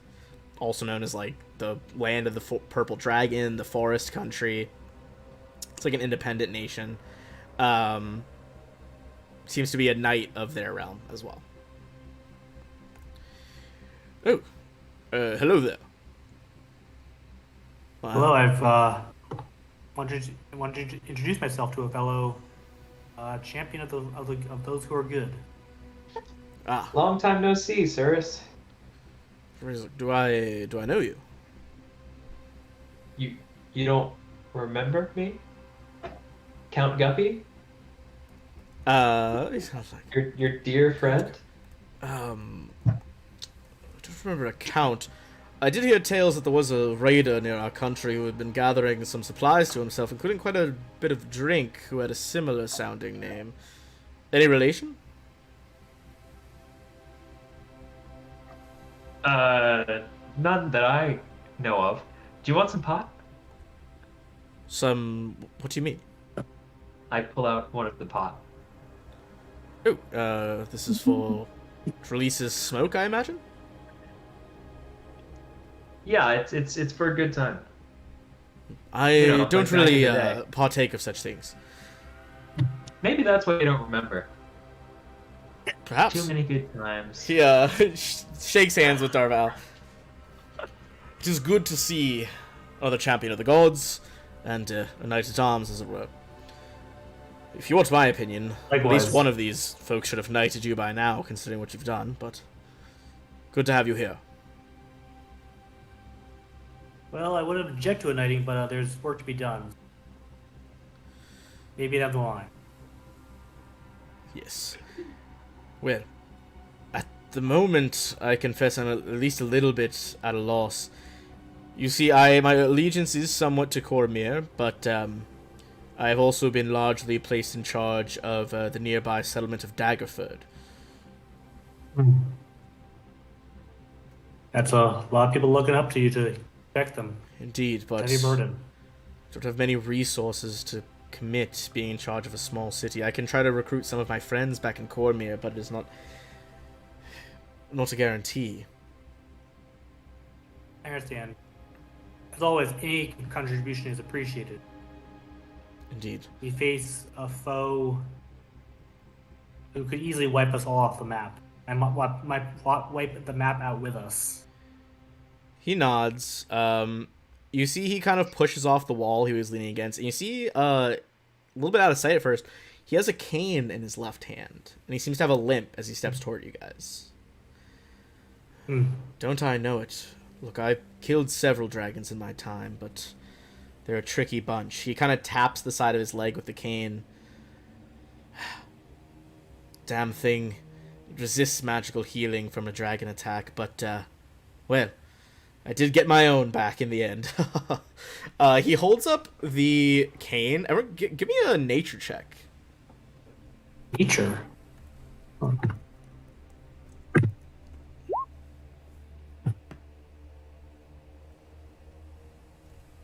also known as like the land of the purple dragon, the forest country. It's like an independent nation. Seems to be a knight of their realm as well. Oh, hello there. Hello, I've wanted to introduce myself to a fellow champion of those who are good. Long time no see, Sirs. Do I know you? You don't remember me? Count Guppy? He sounds like Your dear friend? I don't remember a count. I did hear tales that there was a raider near our country who had been gathering some supplies to himself, including quite a bit of drink, who had a similar sounding name. Any relation? None that I know of. Do you want some pot? What do you mean? I pull out one of the pot. Oh, this is for releases smoke, I imagine? Yeah, it's for a good time. I don't like really back in the day. partake of such things. Maybe that's why you don't remember. Perhaps. Too many good times. He shakes hands with Darval. It is good to see another champion of the gods and a knight at arms, as it were. If you want my opinion, at Likewise. least one of these folks should have knighted you by now, considering what you've done, but good to have you here. Well, I wouldn't object to a knighting, but there's work to be done. Maybe down the line. Yes. Well, at the moment, I confess I'm at least a little bit at a loss. You see, my allegiance is somewhat to Cormyr, but I have also been largely placed in charge of the nearby settlement of Daggerford. That's a lot of people looking up to you to protect them. Indeed, but Heavy burden. don't have many resources to commit being in charge of a small city. I can try to recruit some of my friends back in Cormyr, but it is not a guarantee. I understand. As always, any contribution is appreciated. Indeed. We face a foe who could easily wipe us all off the map. And might wipe the map out with us. He nods. You see he kind of pushes off the wall he was leaning against, and you see a little bit out of sight at first, he has a cane in his left hand, and he seems to have a limp as he steps toward you guys. Don't I know it? Look, I've killed several dragons in my time, but they're a tricky bunch. He kind of taps the side of his leg with the cane. Damn thing. It resists magical healing from a dragon attack, but, well, I did get my own back in the end. He holds up the cane. Give me a nature check. Nature.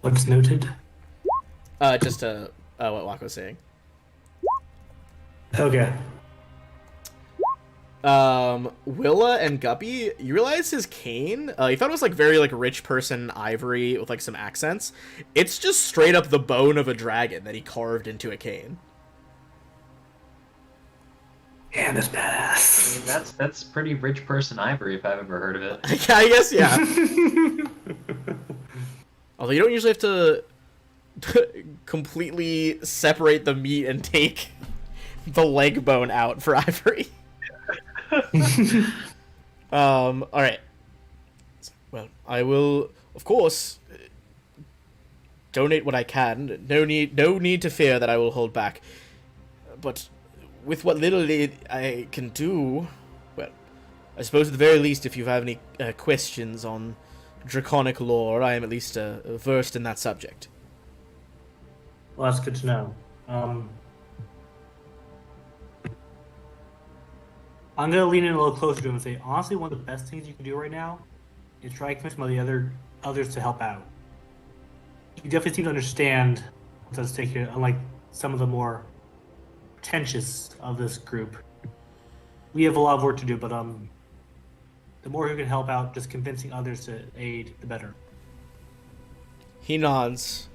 What's noted? Just what Wako was saying. Okay. Willa and Guppy, you realize his cane, you thought it was like very like rich person ivory with like some accents. It's just straight up the bone of a dragon that he carved into a cane. Yeah, that's I badass. mean, that's pretty rich person ivory if I've ever heard of it. I guess, yeah. Although you don't usually have to completely separate the meat and take the leg bone out for ivory. Alright. Well, I will, of course, donate what I can. No need to fear that I will hold back. But with what little I can do, well, I suppose at the very least, if you have any questions on draconic lore, I am at least versed in that subject. Well, that's good to know. I'm gonna lean in a little closer to him and say, honestly, one of the best things you can do right now is try to convince some of the others to help out. You definitely seem to understand what's at stake here, unlike some of the more pretentious of this group. We have a lot of work to do, but the more who can help out, just convincing others to aid, the better. He nods.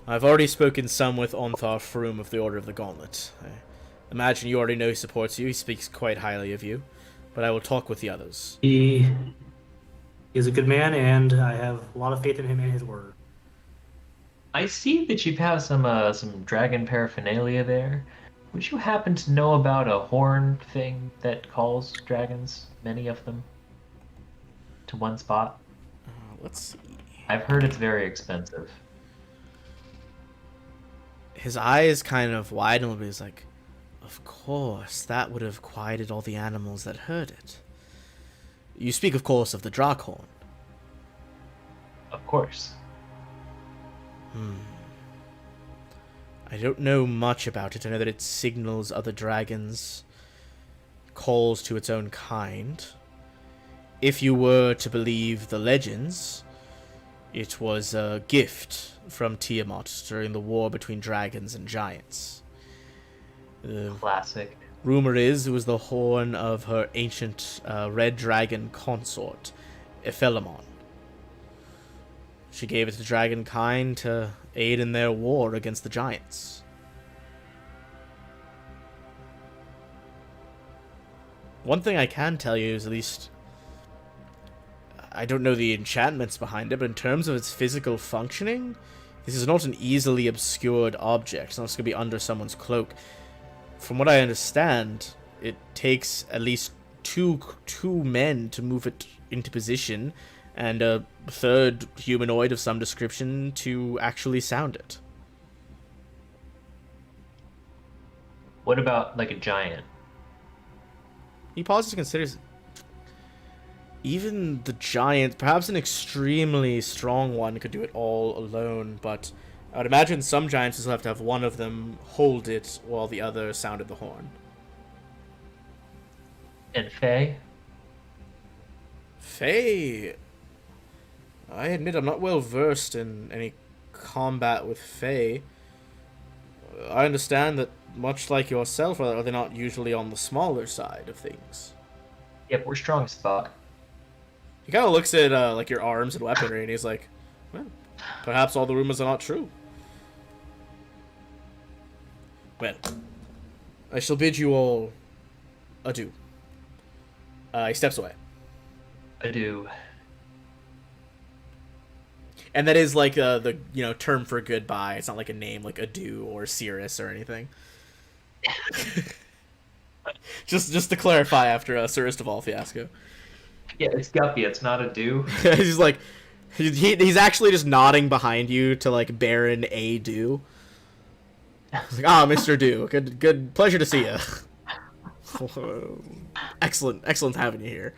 I've already spoken some with Onthar Froom of the Order of the Gauntlet. I imagine you already know he supports you. He speaks quite highly of you. But I will talk with the others. He is a good man, and I have a lot of faith in him and his word. I see that you have some dragon paraphernalia there. Would you happen to know about a horn thing that calls dragons, many of them, to one spot? Let's see. I've heard it's very expensive. His eyes kind of widen a little bit. He's like, of course, that would have quieted all the animals that heard it. You speak, of course, of the Drakhorn. Of course. I don't know much about it. I know that it signals other dragons, calls to its own kind. If you were to believe the legends, it was a gift from Tiamat during the war between dragons and giants. Classic. Rumor is it was the horn of her ancient red dragon consort, Ephelamon. She gave it to dragonkind to aid in their war against the giants. One thing I can tell you is, at least, I don't know the enchantments behind it, but in terms of its physical functioning, this is not an easily obscured object. It's not going to be under someone's cloak. From what I understand, it takes at least two men to move it into position, and a third humanoid of some description to actually sound it. What about like a giant? He pauses and considers. Even the giant, perhaps an extremely strong one, could do it all alone, but I would imagine some giants will have to have one of them hold it while the other sounded the horn. And Faye? Faye. I admit I'm not well versed in any combat with Faye. I understand that, much like yourself, are they not usually on the smaller side of things? Yep, we're strong as fuck. He kind of looks at like your arms and weaponry, and he's like, "Well, perhaps all the rumors are not true." Well, I shall bid you all adieu. He steps away. Adieu. And that is like the term for goodbye. It's not like a name like Adieu or Cirrus or anything. just to clarify after Cirrus Deval fiasco. Yeah, it's Guppy. It's not adieu. He's like, he's actually just nodding behind you to like Baron A. Dew. He's like, Mr. Dew, good pleasure to see you. excellent having you here.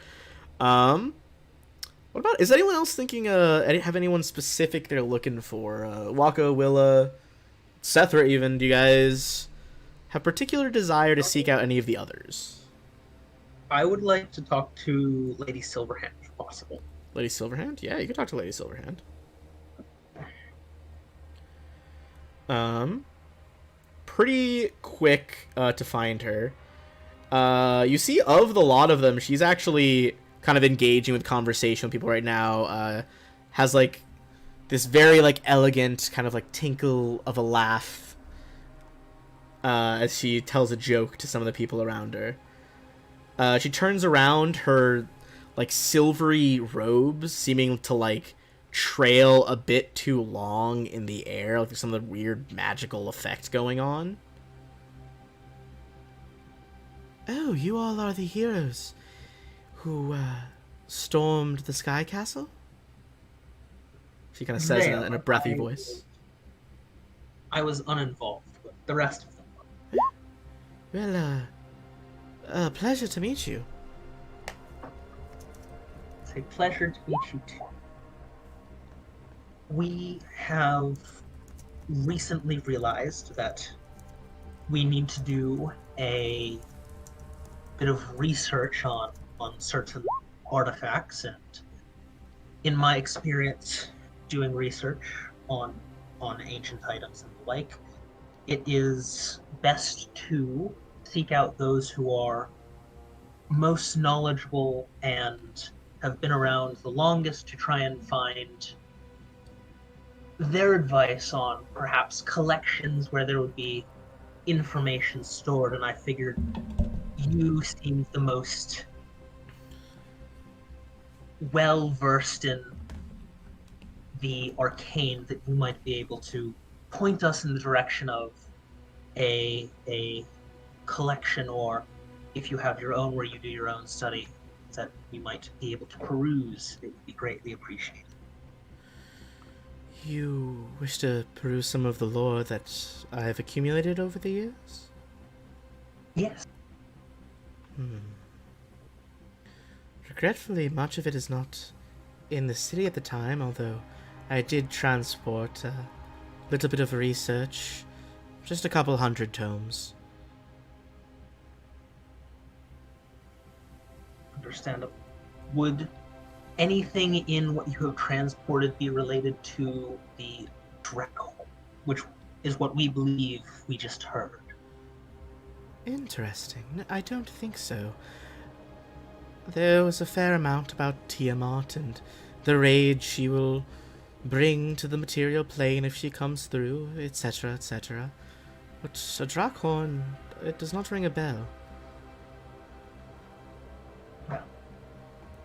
What about, is anyone else thinking, have anyone specific they're looking for? Waka, Willa, Sethra even, do you guys have particular desire to seek out any of the others? I would like to talk to Lady Silverhand, if possible. Lady Silverhand? Yeah, you can talk to Lady Silverhand. Pretty quick to find her. You see, of the lot of them, she's actually kind of engaging with conversation with people right now. Has like this very like elegant kind of like tinkle of a laugh as she tells a joke to some of the people around her. She turns around, her like silvery robes seeming to like trail a bit too long in the air, like there's some of the weird magical effect going on. Oh, you all are the heroes who stormed the Sky Castle? She kind of says in a breathy voice. I was uninvolved, but the rest of them were. Well, pleasure to meet you. It's a pleasure to meet you too. We have recently realized that we need to do a bit of research on certain artifacts, and in my experience doing research on ancient items and the like, it is best to seek out those who are most knowledgeable and have been around the longest to try and find their advice on perhaps collections where there would be information stored, and I figured you seemed the most well versed in the arcane that you might be able to point us in the direction of a collection, or if you have your own where you do your own study that we might be able to peruse. It would be greatly appreciated. You wish to peruse some of the lore that I have accumulated over the years? Yes. Regretfully, much of it is not in the city at the time, although I did transport a little bit of research. Just a couple 100 tomes. Understandable. Would anything in what you have transported be related to the Draco, which is what we believe we just heard? Interesting. I don't think so. There was a fair amount about Tiamat and the rage she will bring to the material plane if she comes through, etc., etc. But a Drakhorn, it does not ring a bell. Well,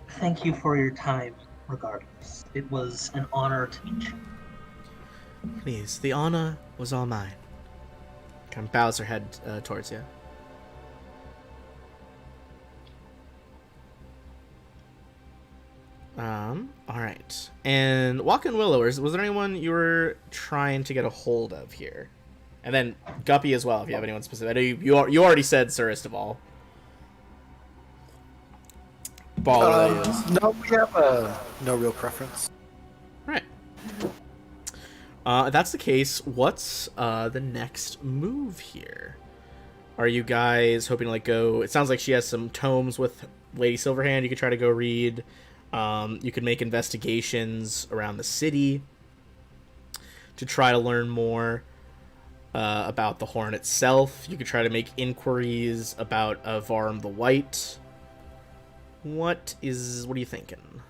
thank you for your time, regardless. It was an honor to meet you. Please, the honor was all mine. Kind of bows her head towards you. Alright. And Walk and Willow, was there anyone you were trying to get a hold of here? And then Guppy as well, if you have anyone specific. I know you already said Cirrus Deval. Ball is. No, we have no real preference. Right. If that's the case, what's the next move here? Are you guys hoping to like go? It sounds like she has some tomes with Lady Silverhand. You could try to go read. You could make investigations around the city to try to learn more about the horn itself. You could try to make inquiries about Varm the White. What are you thinking?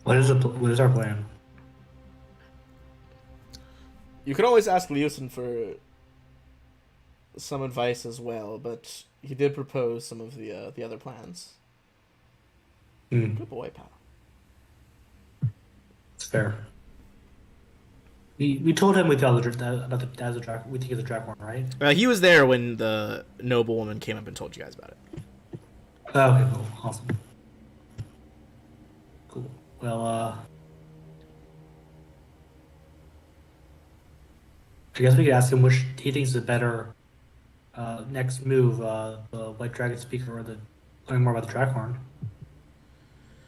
What is our plan? You could always ask Leosin for some advice as well, but he did propose some of the other plans. Good boy, pal. It's fair. We told him we thought that we think it's a dragon, right? He was there when the noblewoman came up and told you guys about it. Oh, okay, cool, awesome, cool. Well, I guess we could ask him which he thinks is a better next move, the White Dragon Speaker or the learning more about the Draghorn.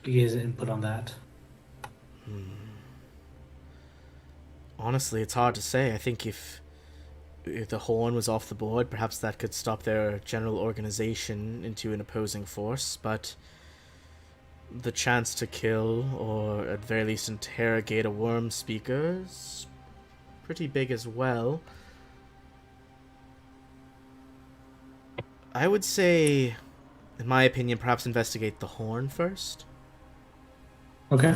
He has input on that. Honestly, it's hard to say. I think if the horn was off the board, perhaps that could stop their general organization into an opposing force, but the chance to kill, or at very least interrogate a worm speaker is pretty big as well. I would say, in my opinion, perhaps investigate the horn first. Okay.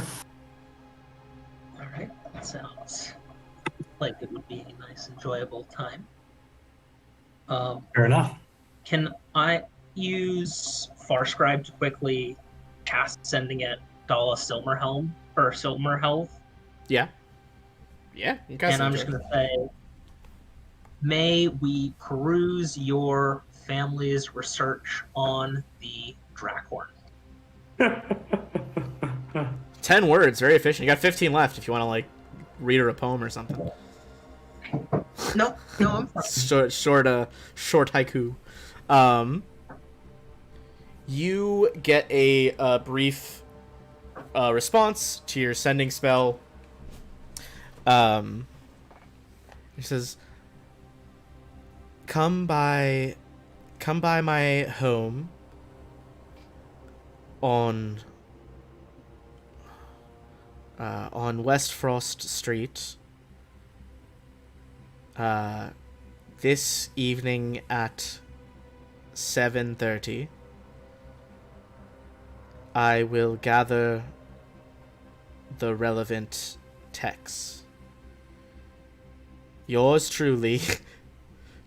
Alright, that sounds like it would be a nice, enjoyable time. Fair enough. Can I use Farscribe to quickly cast Sending at Dala Silmerhelm, or Silmerhelm? Yeah. Yeah. And I'm just going to say, may we peruse your family's research on the Draghorn. 10 words, very efficient. You got 15 left if you want to, like, read her a poem or something. No, I'm fine. Short haiku. You get a brief response to your sending spell. It says, come by my home on West Frost Street this evening at 7:30. I will gather the relevant texts. Yours truly,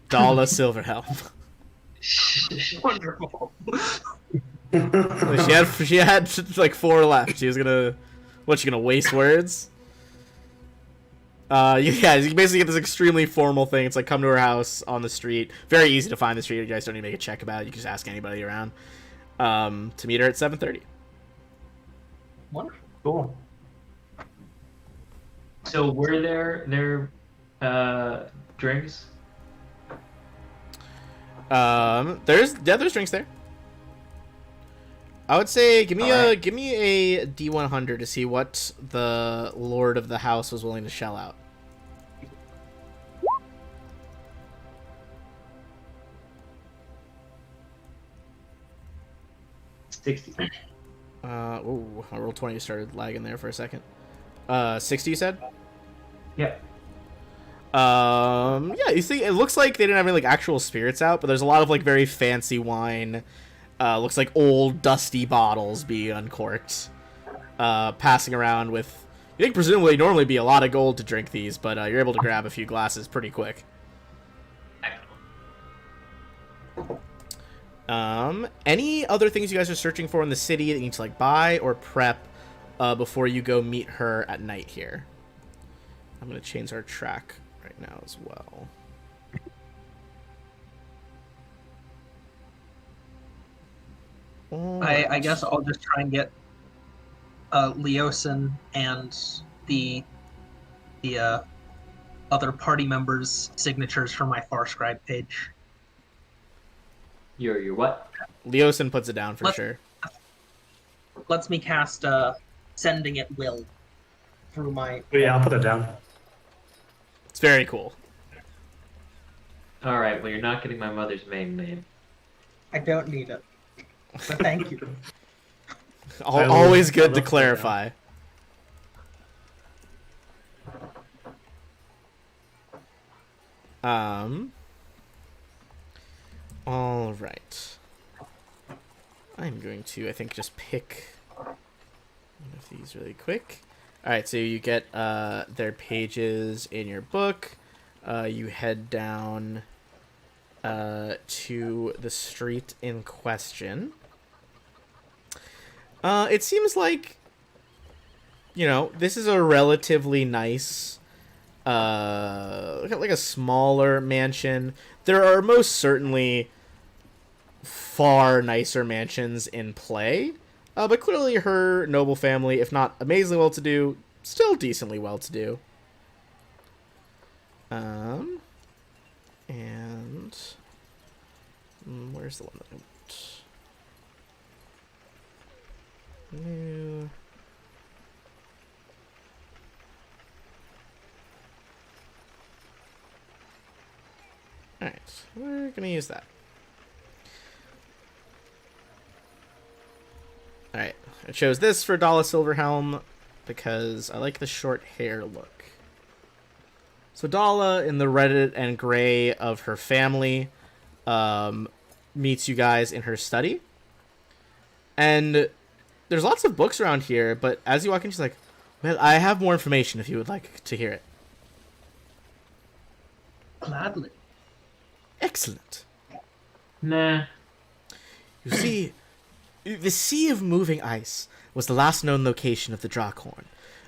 Dala Silverhelm. Wonderful. She had like 4 left. She was gonna, she gonna waste words? Yeah, you basically get this extremely formal thing. It's like, come to her house on the street. Very easy to find the street. You guys don't need to make a check about it. You can just ask anybody around. To meet her at 7:30. Wonderful. Cool. So were there drinks? There's drinks there. I would say give me a D100 to see what the lord of the house was willing to shell out. 60. My roll 20 started lagging there for a second. 60 you said? Yeah. Yeah, you see, it looks like they didn't have any like actual spirits out, but there's a lot of like very fancy wine. Looks like old dusty bottles being uncorked, passing around with. You think presumably normally be a lot of gold to drink these, but you're able to grab a few glasses pretty quick. Any other things you guys are searching for in the city that you need to like buy or prep before you go meet her at night here? I'm gonna change our track right now as well. I guess I'll just try and get Leosin and the other party members' signatures for my Farscribe page. Your what? Leosin puts it down for sure. Lets me cast Sending at Will through my... Oh, yeah, I'll put it down. very cool. All right. Well, you're not getting my mother's maiden name. I don't need it. But thank you. Always good I to love clarify. All right. I'm going to, I think, just pick one of these really quick. All right, so you get their pages in your book. You head down to the street in question. It seems like, this is a relatively nice, like a smaller mansion. There are most certainly far nicer mansions in play, but clearly her noble family, if not amazingly well-to-do, still decently well-to-do. And where's the one that I want? New. Alright, we're gonna use that. Alright, I chose this for Dala Silverhelm because I like the short hair look. So Dala, in the red and gray of her family, meets you guys in her study. And there's lots of books around here, but as you walk in, she's like, well, I have more information if you would like to hear it. Gladly. Excellent. Nah. You see, the Sea of Moving Ice was the last known location of the Drakhorn.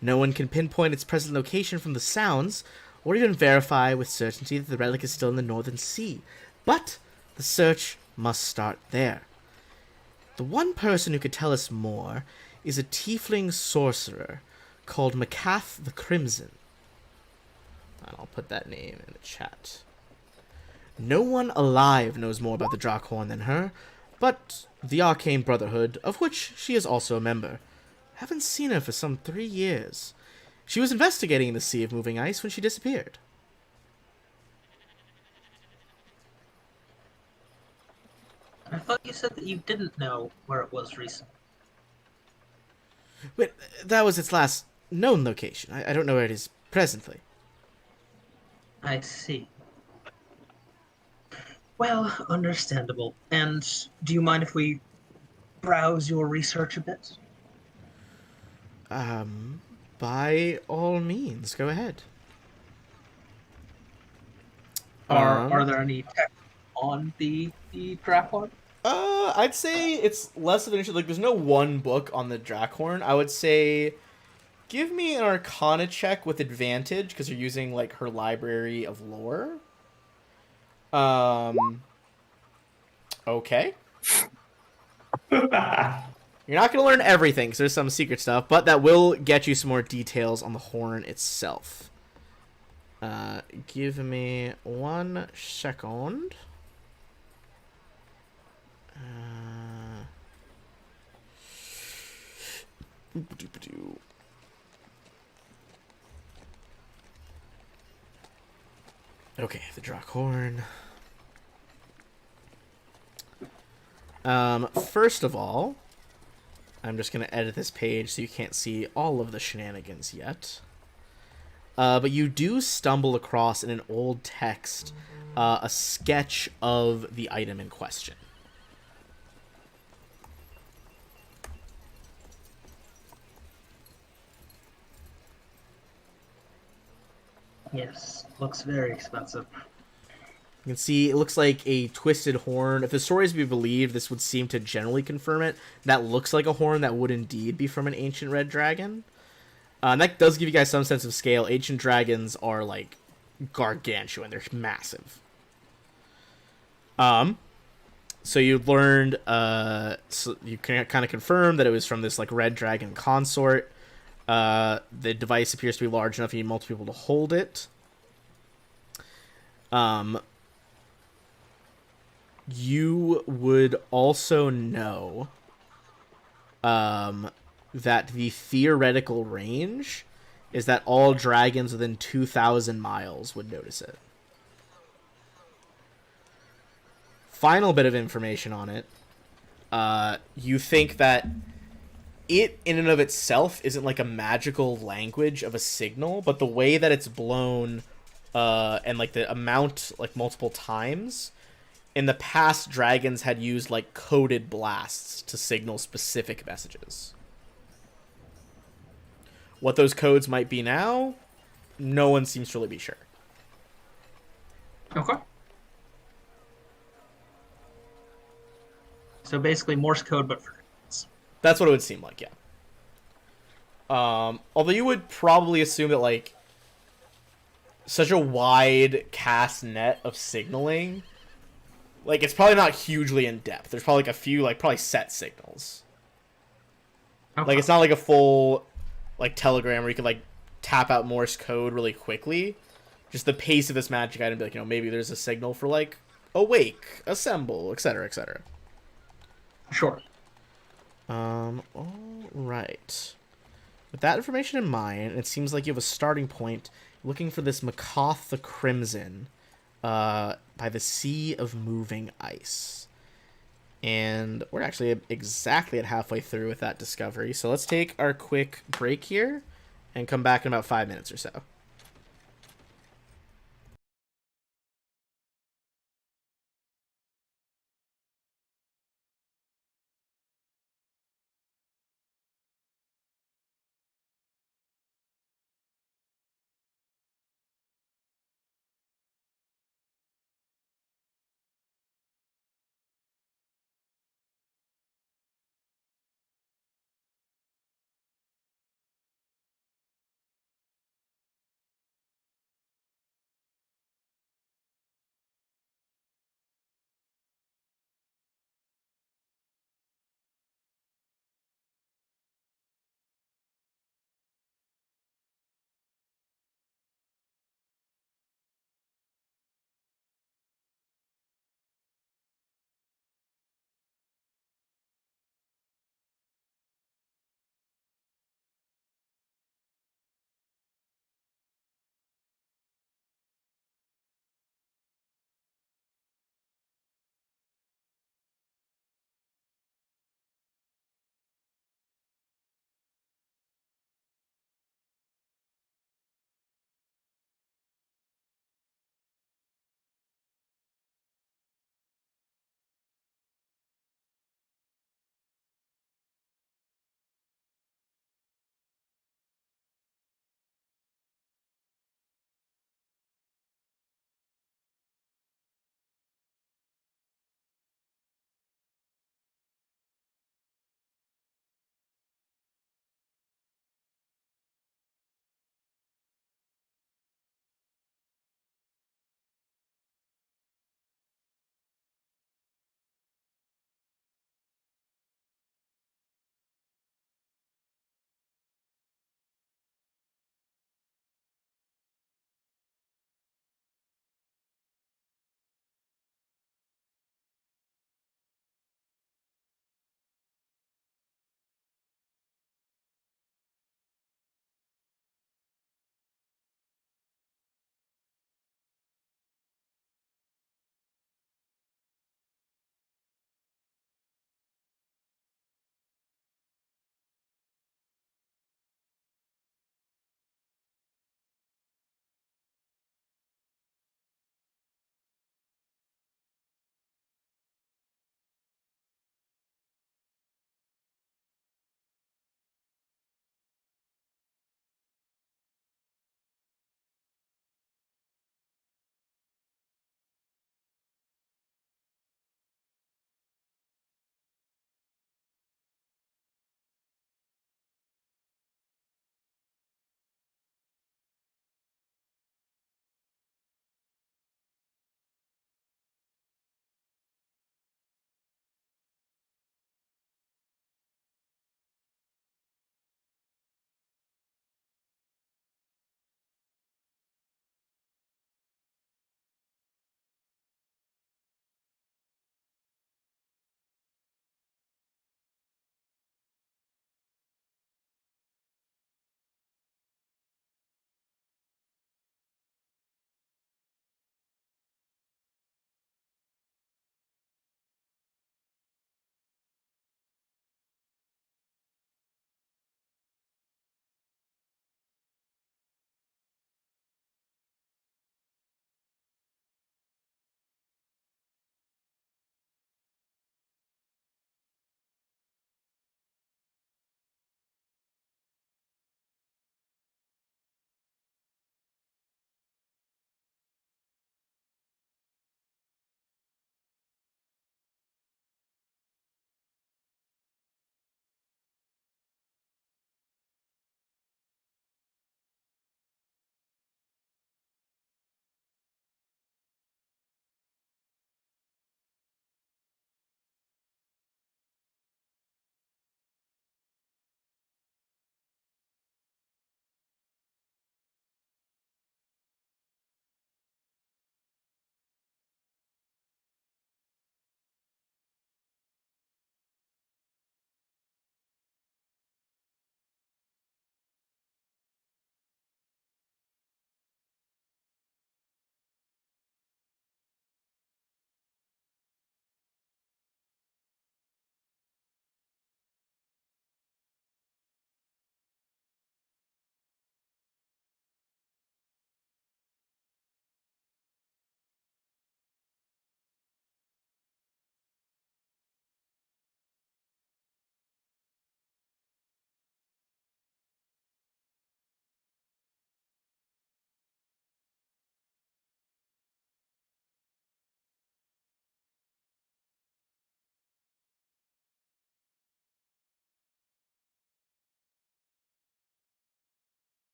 No one can pinpoint its present location from the sounds, or even verify with certainty that the relic is still in the Northern Sea. But the search must start there. The one person who could tell us more is a tiefling sorcerer called Macath the Crimson. And I'll put that name in the chat. No one alive knows more about the Drakhorn than her, but the Arcane Brotherhood, of which she is also a member. Haven't seen her for some 3 years. She was investigating the Sea of Moving Ice when she disappeared. I thought you said that you didn't know where it was recently. Wait, that was its last known location. I don't know where it is presently. I see. Well, understandable. And do you mind if we browse your research a bit? By all means, go ahead. Are there any tech on the Drakhorn? I'd say it's less of an issue. Like, there's no one book on the Drakhorn. I would say, give me an Arcana check with advantage because you're using like her library of lore. Okay. You're not going to learn everything because there's some secret stuff, but that will get you some more details on the horn itself. Give me 1 second. Okay, the Drakhorn. First of all, I'm just going to edit this page so you can't see all of the shenanigans yet. But you do stumble across in an old text a sketch of the item in question. Yes, looks very expensive. You can see it looks like a twisted horn. If the stories be believed, this would seem to generally confirm it. That looks like a horn that would indeed be from an ancient red dragon. And that does give you guys some sense of scale. Ancient dragons are like gargantuan. They're massive. So you learned, so you can kind of confirm that it was from this like red dragon consort. The device appears to be large enough you need multiple people to hold it. You would also know that the theoretical range is that all dragons within 2,000 miles would notice it. Final bit of information on it. You think that it, in and of itself, isn't like a magical language of a signal, but the way that it's blown, and like the amount, like multiple times, in the past, dragons had used like coded blasts to signal specific messages. What those codes might be now, no one seems to really be sure. Okay. So basically Morse code, but for dragons. That's what it would seem like, yeah. Although you would probably assume that like such a wide cast net of signaling, like it's probably not hugely in depth. There's probably like a few like probably set signals. Okay. Like it's not like a full like telegram where you can like tap out Morse code really quickly. Just the pace of this magic item, be like, maybe there's a signal for like awake, assemble, etc., etc. Sure. All right. With that information in mind, it seems like you have a starting point looking for this Makoth the Crimson by the Sea of Moving Ice. And we're actually exactly at halfway through with that discovery. So let's take our quick break here and come back in about 5 minutes or so.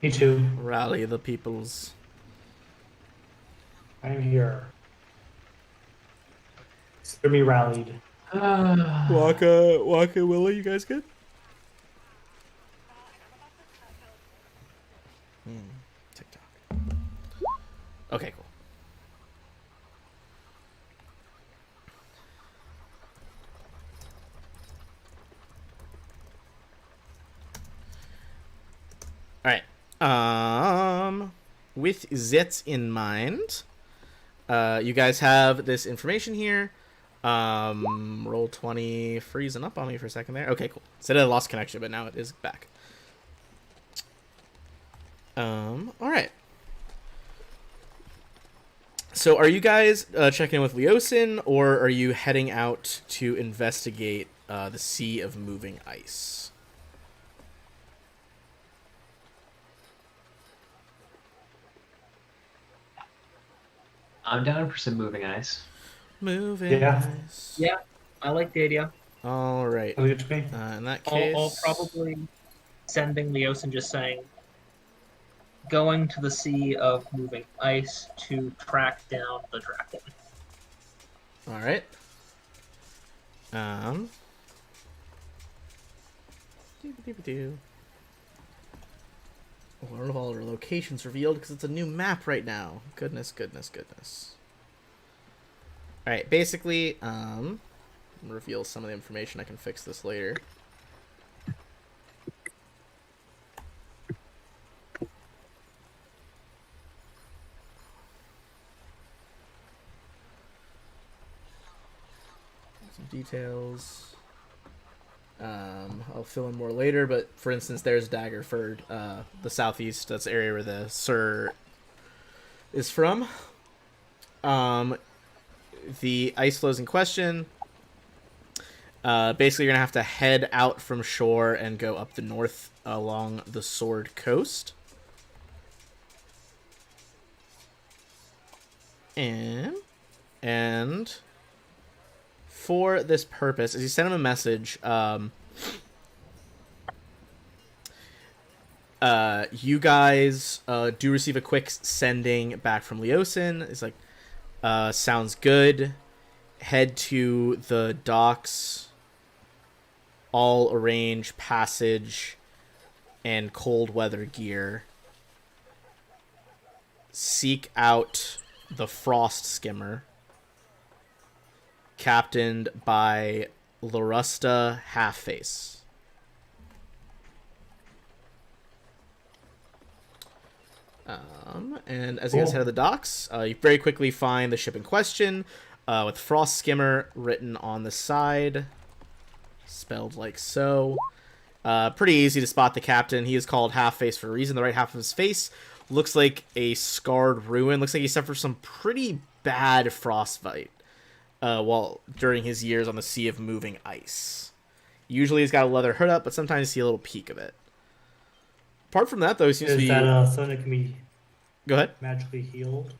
Me too. Rally the peoples. I'm here. Consider me rallied. Waka, Willa, you guys good? TikTok. Okay, cool. All right. With that in mind, you guys have this information here. Roll 20, freezing up on me for a second there. Okay, cool. Said I lost connection, but now it is back. All right. So, are you guys checking in with Leosin, or are you heading out to investigate the Sea of Moving Ice? I'm down for some moving ice. Moving Yeah. Ice. Yeah, I like the idea. All right. Sounds good to me. In that I'll case, probably sending Leos and just saying, going to the Sea of Moving Ice to track down the dragon. all right. What are all our locations revealed? Because it's a new map right now. Goodness. All right. Basically, reveal some of the information. I can fix this later. Some details. I'll fill in more later, but for instance, there's Daggerford, the southeast. That's the area where the Sir is from. The ice flows in question. Basically, you're gonna have to head out from shore and go up the north along the Sword Coast. And for this purpose, as you send him a message, you guys do receive a quick sending back from Leosin. It's like, sounds good. Head to the docks. All arrange passage and cold weather gear. Seek out the Frost Skimmer, captained by Larusta Halfface. And as you guys head to the docks, you very quickly find the ship in question, with Frost Skimmer written on the side, spelled like so. Pretty easy to spot the captain. He is called Halfface for a reason. The right half of his face looks like a scarred ruin. Looks like he suffered some pretty bad frostbite while during his years on the Sea of Moving Ice. Usually he's got a leather hood up, but sometimes you see a little peek of it. Apart from that, though, he seems to Is be... that something that can be Go ahead. magically healed?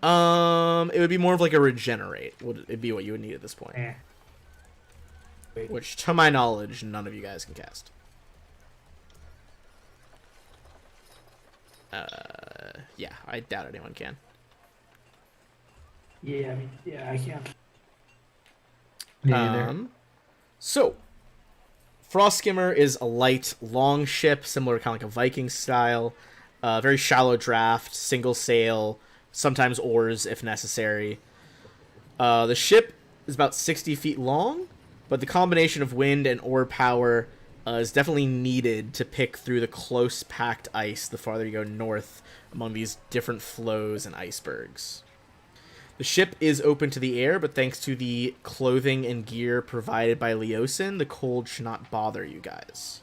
It would be more of like a regenerate. It'd be what you would need at this point. Wait. Which, to my knowledge, none of you guys can cast. Yeah, I doubt anyone can. Yeah, I can't. Me neither. So, Frost Skimmer is a light, long ship, similar to kind of like a Viking style. Very shallow draft, single sail, sometimes oars if necessary. The ship is about 60 feet long, but the combination of wind and oar power is definitely needed to pick through the close packed ice the farther you go north among these different flows and icebergs. The ship is open to the air, but thanks to the clothing and gear provided by Leosin, the cold should not bother you guys.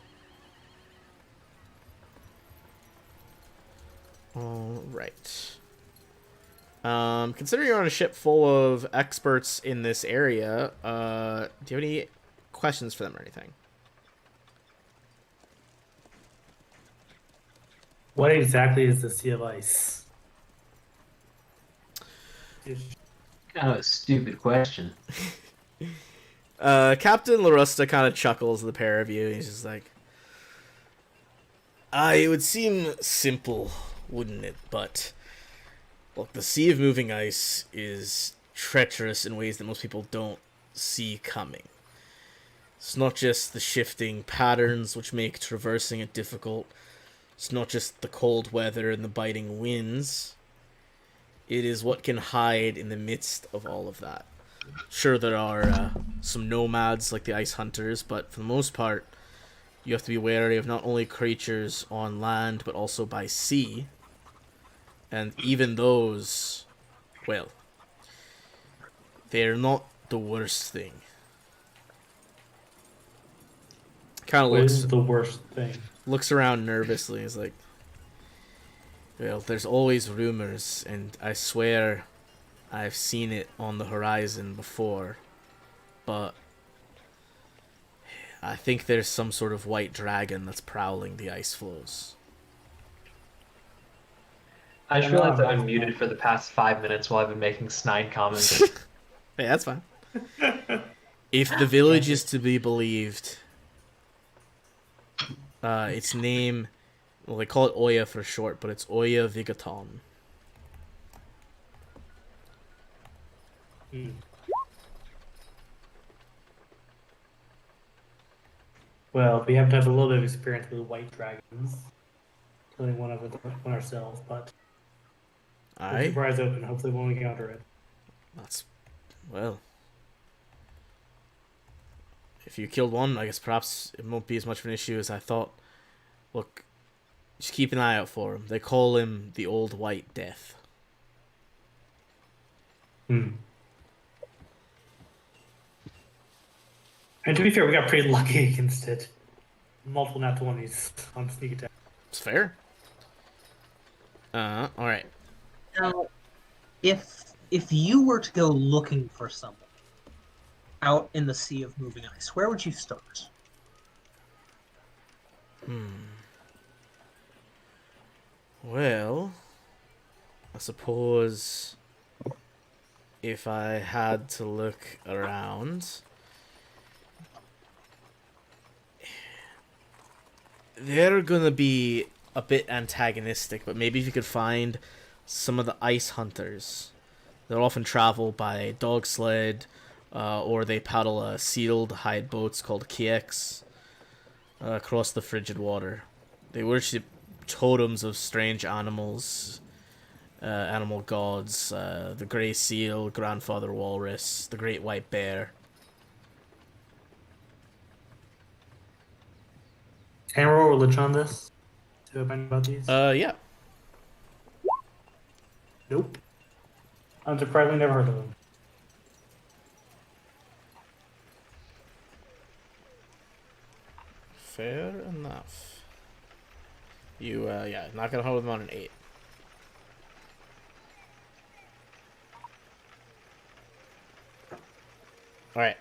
All right. Considering you're on a ship full of experts in this area, do you have any questions for them or anything? What exactly is the Sea of Ice? Kind of a stupid question. Captain Larusta kind of chuckles at the pair of you. He's just like, It would seem simple, wouldn't it? But look, the Sea of Moving Ice is treacherous in ways that most people don't see coming. It's not just the shifting patterns which make traversing it difficult. It's not just the cold weather and the biting winds. It is what can hide in the midst of all of that. Sure, there are some nomads like the Ice Hunters, but for the most part, you have to be wary of not only creatures on land, but also by sea. And even those, well, they're not the worst thing. Kind of What looks is the worst thing? looks around nervously. He's like, well, there's always rumors, and I swear I've seen it on the horizon before, but I think there's some sort of white dragon that's prowling the ice floes. I just realized that I'm muted for the past 5 minutes while I've been making snide comments. Hey, that's fine. If the village is to be believed, its name, well, they call it Oya for short, but it's Oya Vigaton. Well, we happen to have a little bit of experience with white dragons. Killing one ourselves, but keep Aye, your eyes open. Hopefully, we won't encounter it. that's, well, if you killed one, I guess perhaps it won't be as much of an issue as I thought. Look, just keep an eye out for him. They call him the Old White Death. And to be fair, we got pretty lucky against it. Multiple nat 20s on sneak attack. It's fair. Alright. Now, if you were to go looking for someone out in the Sea of Moving Ice, where would you start? Well, I suppose if I had to look around, they're gonna be a bit antagonistic, but maybe if you could find some of the ice hunters. They'll often travel by dog sled, or they paddle sealed hide boats called kieks across the frigid water. They worship totems of strange animals, animal gods, the grey seal, grandfather walrus, the great white bear. Can I roll religion on this? Do I find about these? Yeah. Nope. Unsurprisingly, never heard of them. Fair enough. You, yeah, not gonna hold them on an 8. Alright.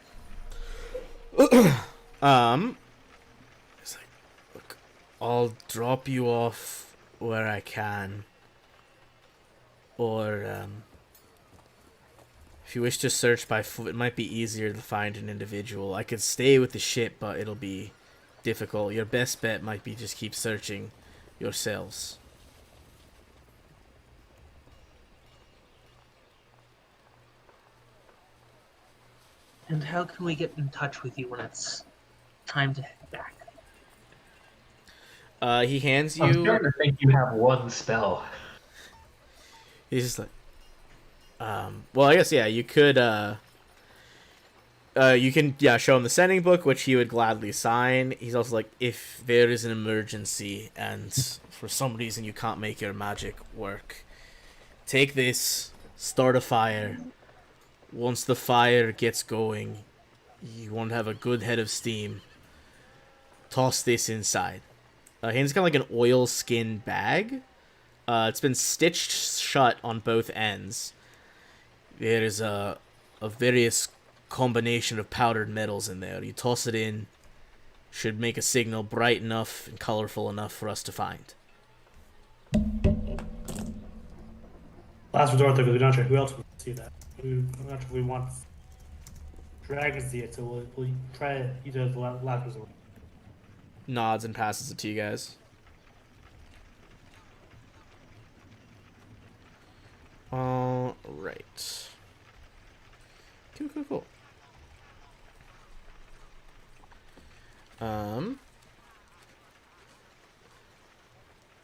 It's like, look, I'll drop you off where I can. Or, if you wish to search by foot, it might be easier to find an individual. I could stay with the ship, but it'll be difficult. Your best bet might be just keep searching yourselves. And how can we get in touch with you when it's time to head back? He hands I'm you. starting to think you have one spell. He's just like, well, I guess yeah, you could. You can show him the sending book, which he would gladly sign. He's also like, if there is an emergency and for some reason you can't make your magic work, take this, start a fire. Once the fire gets going, you want to have a good head of steam. Toss this inside. It's kind of like an oil skin bag. It's been stitched shut on both ends. There is a various combination of powdered metals in there. You toss it in, should make a signal bright enough and colorful enough for us to find. Last resort, though, because we're not sure who else will see that. We're not sure if we want dragons to see it, so we'll try it either as the last resort. Nods and passes it to you guys. right. Cool.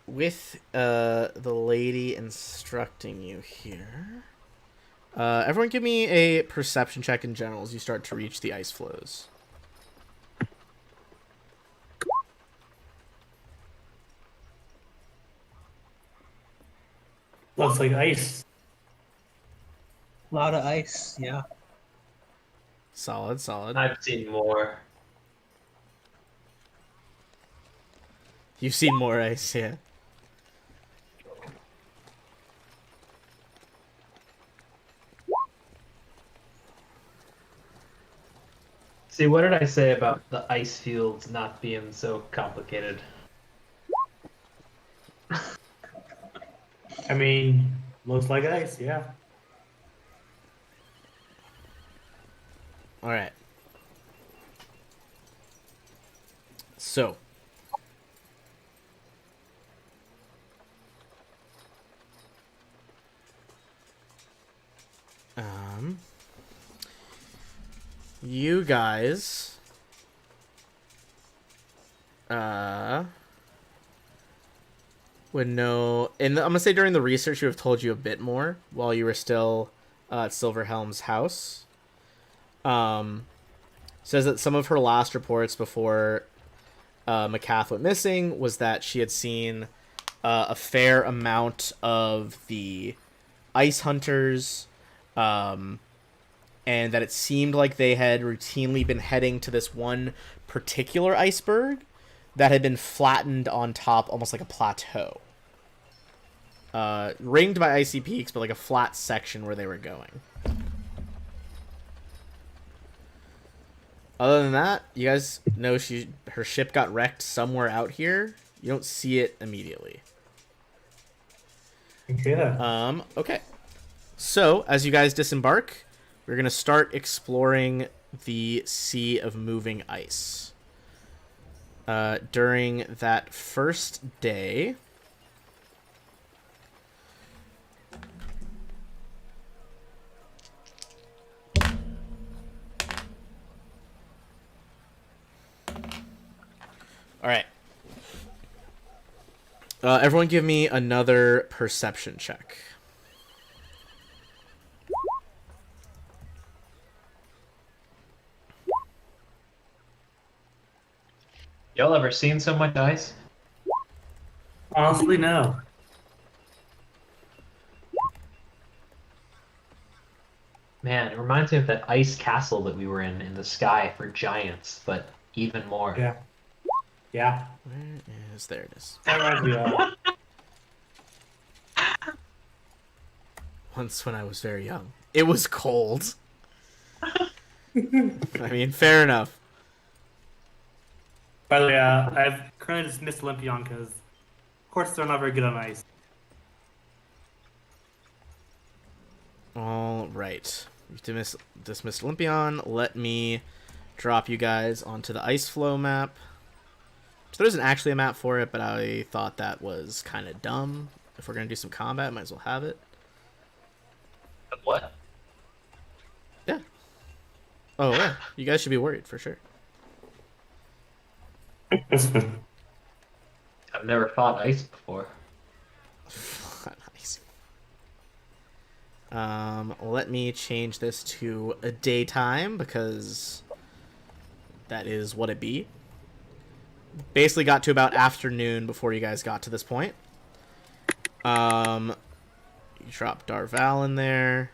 With the lady instructing you here, everyone give me a perception check in general as you start to reach the ice flows. Looks like ice. A lot of ice, yeah. Solid. I've seen more. You've seen more ice, yeah. See, what did I say about the ice fields not being so complicated? I mean, looks like ice, yeah. All right. So, you guys, would know, and I'm gonna say during the research, you have told you a bit more while you were still at Silverhelm's house. Says that some of her last reports before Macath went missing was that she had seen a fair amount of the ice hunters, and that it seemed like they had routinely been heading to this one particular iceberg that had been flattened on top, almost like a plateau. Ringed by icy peaks, but like a flat section where they were going. Other than that, you guys know her ship got wrecked somewhere out here. You don't see it immediately. Yeah. Okay. So, as you guys disembark, we're going to start exploring the Sea of Moving Ice. During that first day, all right. Everyone give me another perception check. Y'all ever seen so much ice? Honestly, no. Man, it reminds me of that ice castle that we were in the sky for giants, but even more. Yeah. Yeah. Where is... There it is. That reminds me of. Once when I was very young. It was cold. I mean, fair enough. By the way, I've currently dismissed Olympion because, of course, they're not very good on ice. All right. We've dismissed Olympion. Let me drop you guys onto the ice flow map. So there isn't actually a map for it, but I thought that was kind of dumb. If we're going to do some combat, might as well have it. What? Yeah. Oh, yeah. You guys should be worried, for sure. I've never fought ice before. Nice. Let me change this to a daytime because that is what it be. Basically got to about afternoon before you guys got to this point. You drop Darval in there.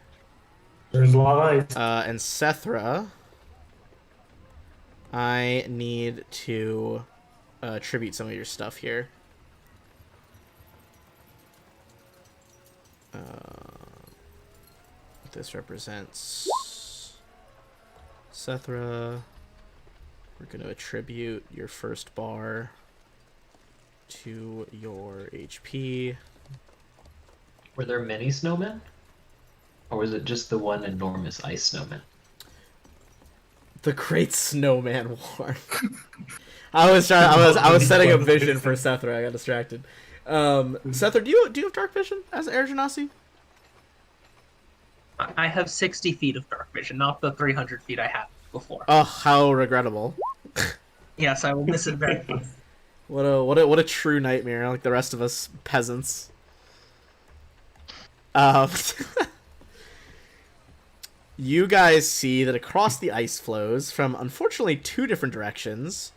There's a lot of ice. And Sethra, I need to attribute some of your stuff here. This represents Sethra. We're going to attribute your first bar to your HP. Were there many snowmen? Or was it just the one enormous ice snowman? The Great Snowman War. I was setting a vision for Sethra. I got distracted. Sethra, do you have dark vision as Air Genasi? I have 60 feet of dark vision, not the 300 feet I had before. Oh, how regrettable. Yes, I will miss it very much. What a true nightmare, like the rest of us peasants. Um, you guys see that across the ice flows from, unfortunately, 2 different directions.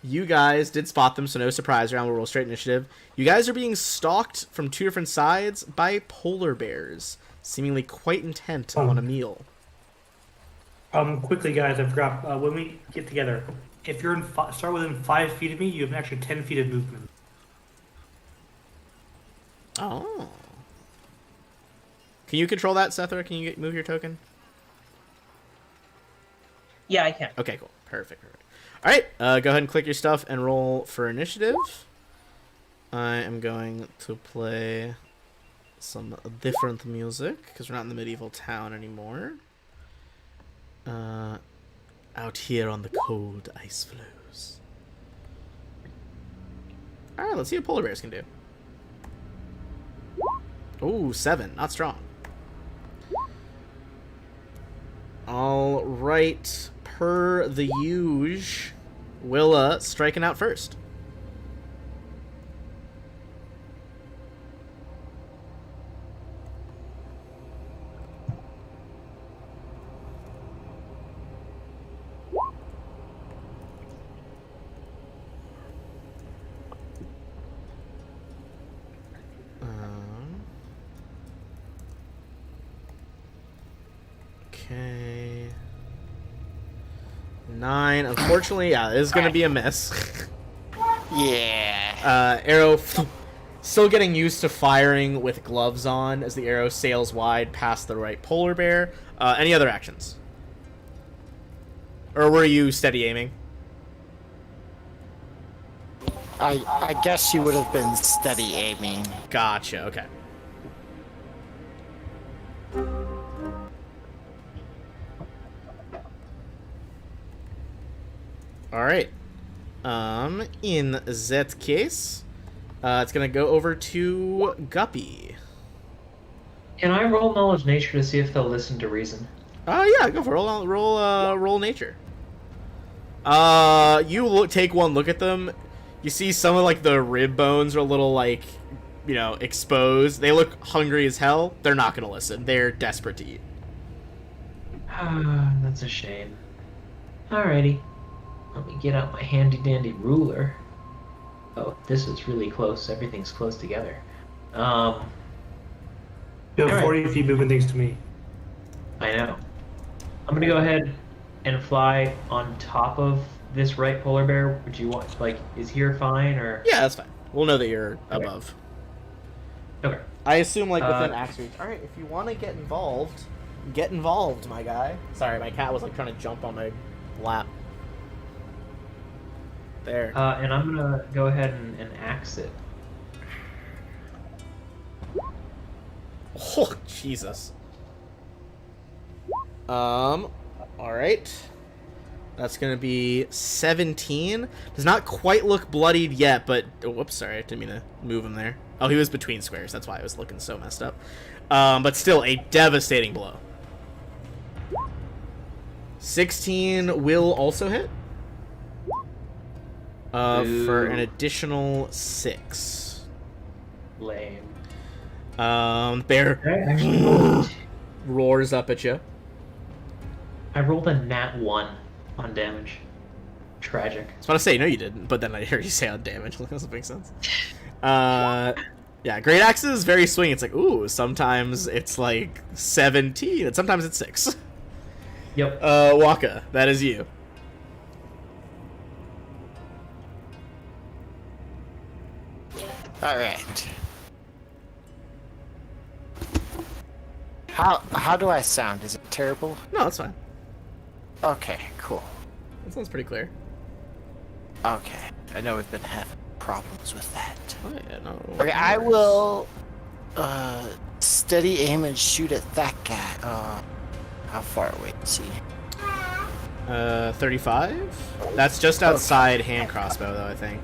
You guys did spot them, so no surprise around. We'll roll straight initiative. You guys are being stalked from 2 different sides by polar bears, seemingly quite intent on a meal. Quickly, guys, I forgot. When we get together, if you're start within 5 feet of me, you have an extra 10 feet of movement. Oh. Can you control that, Seth, or can you move your token? Yeah, I can. Okay, cool. Perfect. All right, go ahead and click your stuff and roll for initiative. I am going to play some different music because we're not in the medieval town anymore. Out here on the cold ice floes. All right, let's see what polar bears can do. Ooh, 7. Not strong. All right. Per the usual, Willa striking out first. Okay. 9. Unfortunately, yeah, this is going to be a miss. Yeah. Arrow still getting used to firing with gloves on as the arrow sails wide past the right polar bear. Any other actions? Or were you steady aiming? I guess you would have been steady aiming. Gotcha, okay. Alright. In that case, it's gonna go over to Guppy. Can I roll knowledge nature to see if they'll listen to reason? Yeah, go for it. Roll nature. Take one look at them. You see some of like the rib bones are a little like, exposed. They look hungry as hell. They're not gonna listen. They're desperate to eat. That's a shame. Alrighty. Let me get out my handy dandy ruler. Oh, this is really close. Everything's close together. You have Alright. 40 feet movement thanks to me. I know. I'm gonna go ahead and fly on top of this right polar bear. Would you want, is here fine, or? Yeah, that's fine. We'll know that you're above. Okay. I assume within axe reach. All right, if you want to get involved, my guy. Sorry, my cat was trying to jump on my lap. There. And I'm gonna go ahead and axe it. Oh, Jesus. All right. That's gonna be 17. Does not quite look bloodied yet, but whoops, sorry, I didn't mean to move him there. Oh, he was between squares. That's why I was looking so messed up. But still, a devastating blow. 16 will also hit. For an additional 6. Lame. Bear I actually rolled. roars up at you. I rolled a nat 1 on damage. Tragic. I was about to say, no, you didn't, but then I heard you say on damage. That doesn't make sense. Yeah, Great Axe is very swing. It's ooh, sometimes it's 17, and sometimes it's 6. Yep. Waka, that is you. All right. How do I sound? Is it terrible? No, that's fine. Okay, cool. That sounds pretty clear. Okay, I know we've been having problems with that. Oh, yeah, no. Okay, I will steady aim and shoot at that guy. How far away is he? 35? That's just outside hand crossbow, though, I think.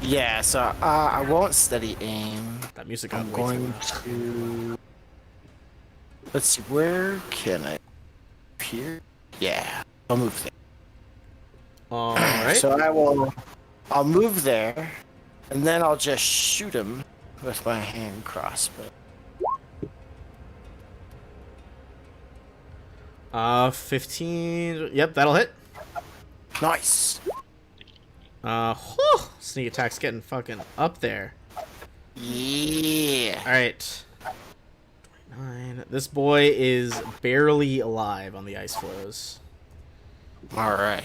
Yeah, so I won't steady aim. That music got I'm way going too loud. to Let's see, where can I appear? Yeah, I'll move there. All right. So I'll move there, and then I'll just shoot him with my hand crossbow. 15. Yep, that'll hit. Nice. Whew, sneak attack's getting fucking up there. Yeah. All right. 29. This boy is barely alive on the ice floes. All right.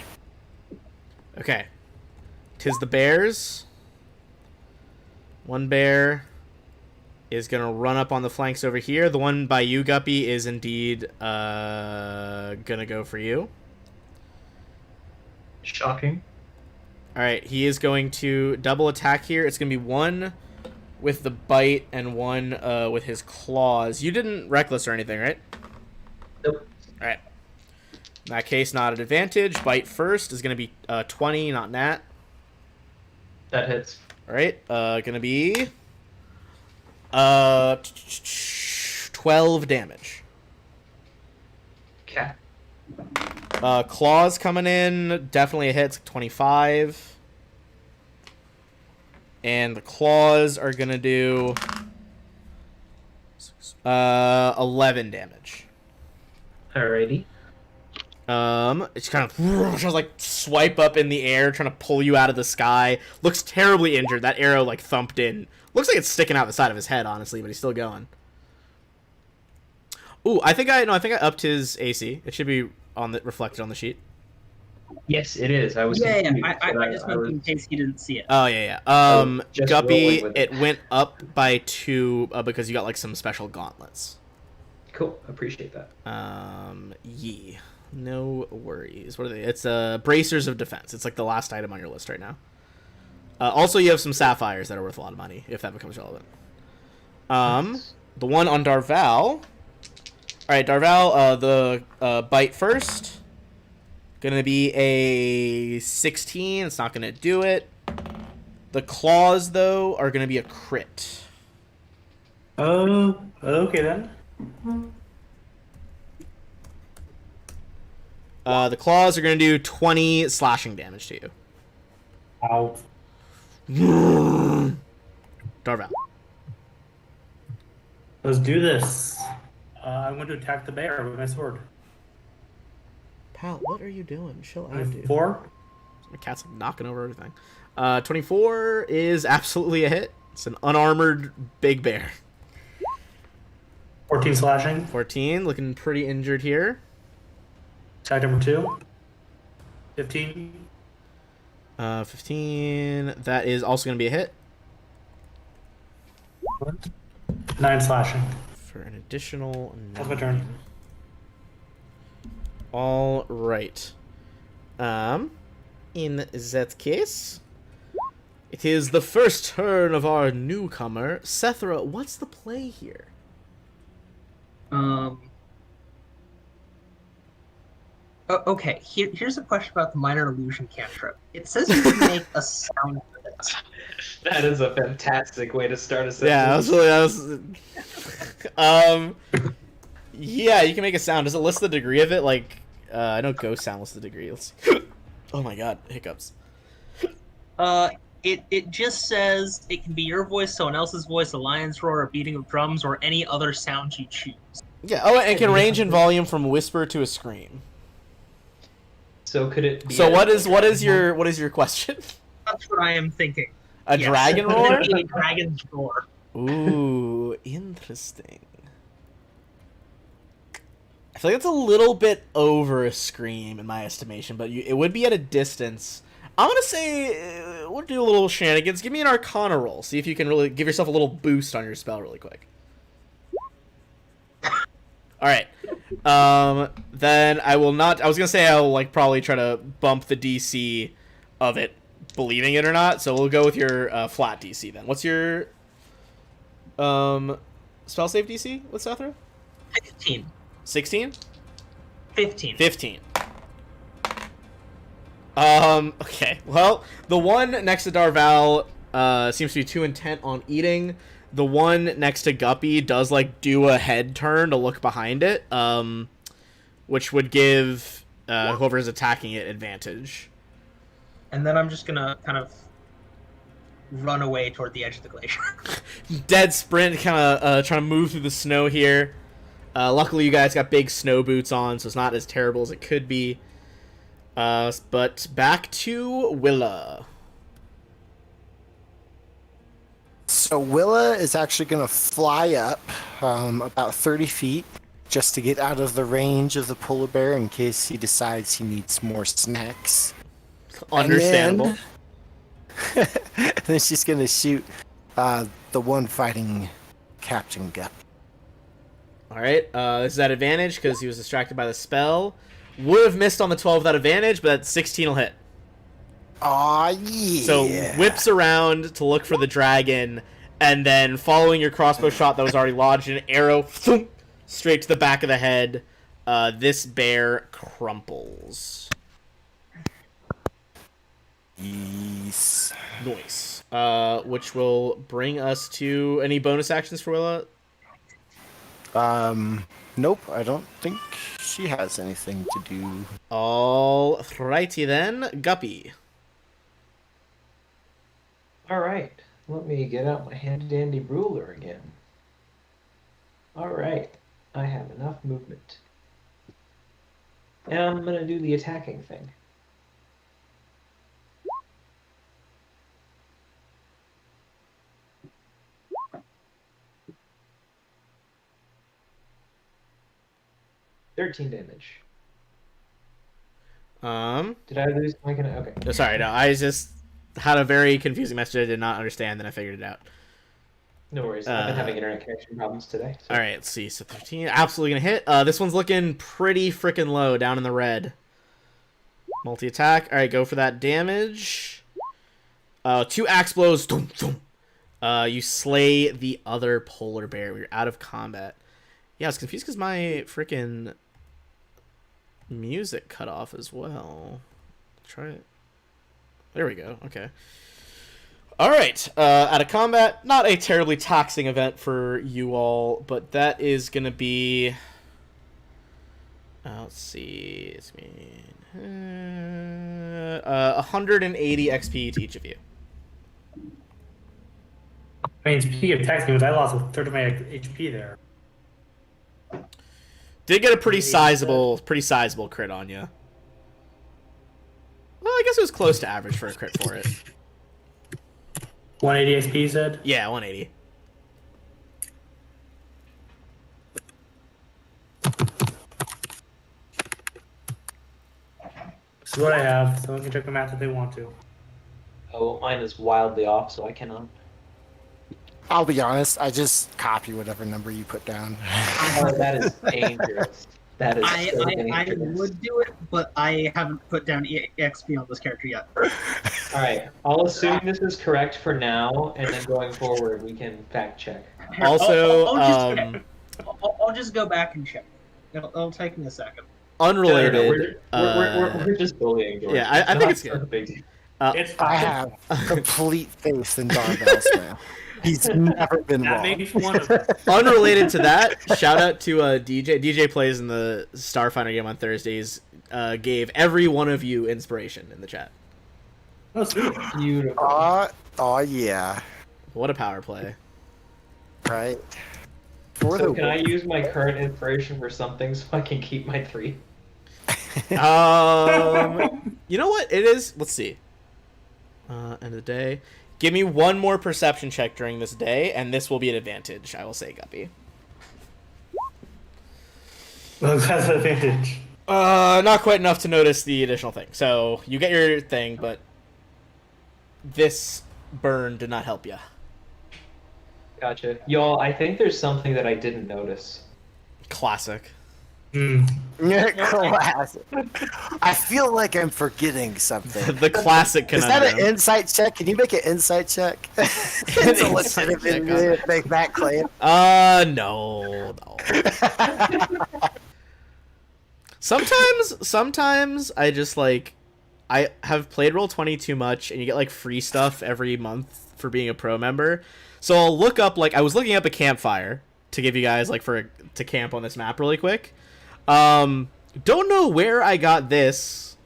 Okay. 'Tis the bears. One bear is gonna run up on the flanks over here. The one by you, Guppy, is indeed gonna go for you. Shocking. All right, he is going to double attack here. It's gonna be one with the bite and one with his claws. You didn't reckless or anything, right? Nope. All right. In that case, not an advantage. Bite first is gonna be 20, not nat. That hits. All right, gonna be 12 damage. Cat. Claws coming in, definitely a hit. It's 25. And the claws are gonna do 11 damage. Alrighty. It's kind of just like swipe up in the air, trying to pull you out of the sky. Looks terribly injured. That arrow like thumped in. Looks like it's sticking out the side of his head, honestly, but he's still going. Ooh, I think I upped his AC. It should be reflected on the sheet. Yes, it is. I was. Yeah, confused, I but just meant in case he didn't see it. Oh yeah. just Guppy, rolling with it it. went up by 2 because you got like some special gauntlets. Cool. Appreciate that. Yee. No worries. What are they? It's bracers of defense. It's like the last item on your list right now. Also, you have some sapphires that are worth a lot of money if that becomes relevant. The one on Darval. All right, Darval. The bite first. Gonna be a 16. It's not gonna do it. The claws though are gonna be a crit. Oh, okay then. The claws are going to do 20 slashing damage to you. Ow. Darval. Let's do this. I'm going to attack the bear with my sword. Pal, what are you doing? Chill out, dude. 4. My cat's like knocking over everything. 24 is absolutely a hit. It's an unarmored big bear. 14 slashing. 14, looking pretty injured here. Attack number 2. 15. 15, that is also going to be a hit. 9 slashing. For an additional 9. That's my turn. All right. In that case, it is the first turn of our newcomer. Sethra, what's the play here? Okay, here's a question about the minor illusion cantrip. It says you can make a sound with it. That is a fantastic way to start a sentence. Yeah, yeah, you can make a sound. Does it list the degree of it? Like, I know ghost sound lists the degree. Let's see. Oh my god, hiccups. It just says it can be your voice, someone else's voice, a lion's roar, a beating of drums, or any other sound you choose. Yeah. Oh, and it can range in volume from whisper to a scream. So could it? Be So a- what is your question? That's what I am thinking. A Yes. dragon Could roar? it be a dragon's roar? Ooh, interesting. I feel like it's a little bit over a scream in my estimation, but it would be at a distance. I'm gonna say we'll do a little shenanigans. Give me an Arcana roll. See if you can really give yourself a little boost on your spell really quick. All right. Then I will not. I was gonna say I'll like probably try to bump the DC of it, believing it or not. So we'll go with your flat DC then. What's your spell save DC? What's Sethra? 15. 16? 15. 15. Okay. Well, the one next to Darval seems to be too intent on eating. the one next to Guppy does like do a head turn to look behind it, which would give whoever's attacking it advantage. And then I'm just gonna kind of run away toward the edge of the glacier. Dead sprint, kind of trying to move through the snow here. Luckily, you guys got big snow boots on, so it's not as terrible as it could be. But back to Willa. So Willa is actually going to fly up about 30 feet just to get out of the range of the polar bear in case he decides he needs more snacks. Understandable. And then she's going to shoot the one fighting Captain Gup. Alright, this is at advantage because he was distracted by the spell. Would have missed on the 12 without advantage, but that 16 will hit. Aw, yeah. So whips around to look for the dragon, and then following your crossbow shot that was already lodged in an arrow, thump, straight to the back of the head. This bear crumples. Yes. Nice. Which will bring us to any bonus actions for Willa? Nope, I don't think she has anything to do. Alrighty then, Guppy. Alright, let me get out my handy-dandy ruler again. Alright, I have enough movement. And I'm going to do the attacking thing. $13 damage. Did I lose my okay? No, sorry, no. I just had a very confusing message I did not understand, then I figured it out. No worries. I've been having internet connection problems today. So. All right, let's see. So 13, absolutely gonna hit. This one's looking pretty freaking low, down in the red. Multi-attack. All right, go for that damage. 2 axe blows. Dum, dum. You slay the other polar bear. You're out of combat. Yeah, I was confused because my freaking music cut off as well. Try it. There we go. Okay. All right. Out of combat. Not a terribly taxing event for you all, but that is going to be... let's see. It's 180 XP to each of you. I mean, speaking of taxing, I lost a third of my HP there. Did get a pretty sizable crit on you. Well, I guess it was close to average for a crit for it. 180 XP, you said? Yeah, 180. This is what I have. Someone can check the math if they want to. Oh, mine is wildly off, so I cannot. I'll be honest, I just copy whatever number you put down. Oh, that is dangerous. That is so I dangerous. would do it, but I haven't put down XP on this character yet. Alright, I'll assume this is correct for now, and then going forward we can fact check. Here, Also, I'll just go back and check. It'll take me a second. unrelated. We're just bullying George. Yeah, I think it's not good. a big deal. It's fine. I have complete faith in Darvell's now. He's never been That wrong. may be one of them. Unrelated to that, shout out to DJ. DJ plays in the Starfinder game on Thursdays. Gave every one of you inspiration in the chat. Oh, sweet. Beautiful. Oh yeah, What a power play. right. For So the can I use my current inspiration for something so I can keep my 3? You know what? It is. Let's see. End of the day. Give me one more perception check during this day, and this will be an advantage. I will say, Guppy. Well, that's an advantage. Not quite enough to notice the additional thing. So you get your thing, but this burn did not help you. Gotcha. Y'all, I think there's something that I didn't notice. Classic. classic. I feel like I'm forgetting something. The classic Is that conundrum. an insight check? Can you make an insight check? It's a legitimate check on make that claim. No. Sometimes I just like I have played Roll20 too much, and you get like free stuff every month for being a pro member. So I'll look up, like, I was looking up a campfire to give you guys, like, to camp on this map really quick. Don't know where I got this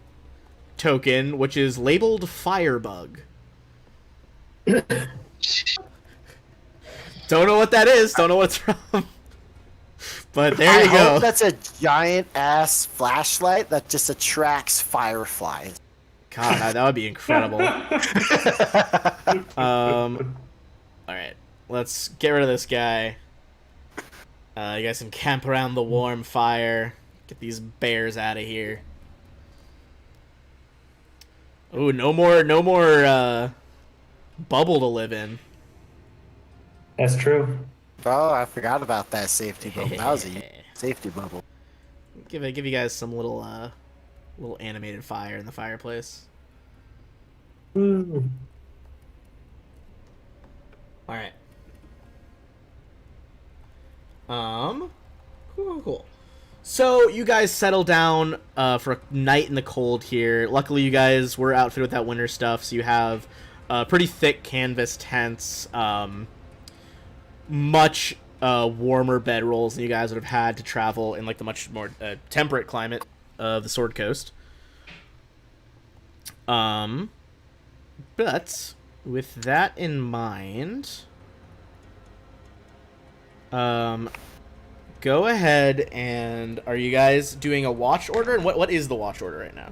token, which is labeled Firebug. Don't know what that is. Don't know what it's from. But there you I go. hope that's a giant ass flashlight that just attracts fireflies. God, that would be incredible. All right, let's get rid of this guy. You guys can camp around the warm fire. Get these bears out of here. Ooh, no more bubble to live in. That's true. Oh, I forgot about that safety bubble. That was a safety bubble. Give you guys some little animated fire in the fireplace. Ooh. All right. Cool. So you guys settle down for a night in the cold here. Luckily, you guys were outfitted with that winter stuff, so you have pretty thick canvas tents, much warmer bedrolls than you guys would have had to travel in like the much more temperate climate of the Sword Coast. But with that in mind, go ahead and are you guys doing a watch order? And what is the watch order right now?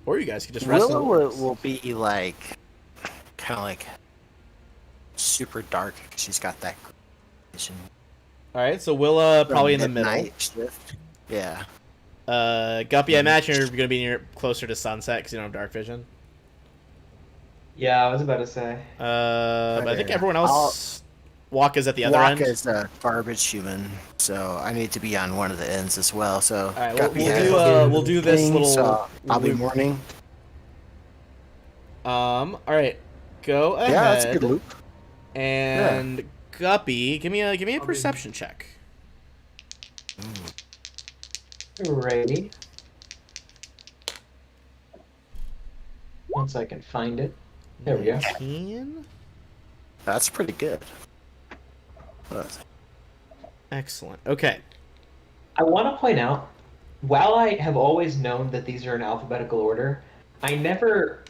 Or you guys could just rest. Willow will be like kind of like super dark. She's got that vision. All right, so Willa probably in the Midnight middle. shift. Yeah. Guppy, I imagine you're gonna be closer to sunset because you don't have dark vision. Yeah, I was about to say. But I think everyone else. Waka's at the other end. Waka's a garbage human, so I need to be on one of the ends as well. So All right, Guppy we'll do this thing, little. so I'll be loop. morning. All right, go ahead. Yeah, that's a good loop. And Guppy, give me a perception check. Alrighty. Once I can find it. There we go. 19? That's pretty good. Excellent. Okay. I want to point out, while I have always known that these are in alphabetical order, I never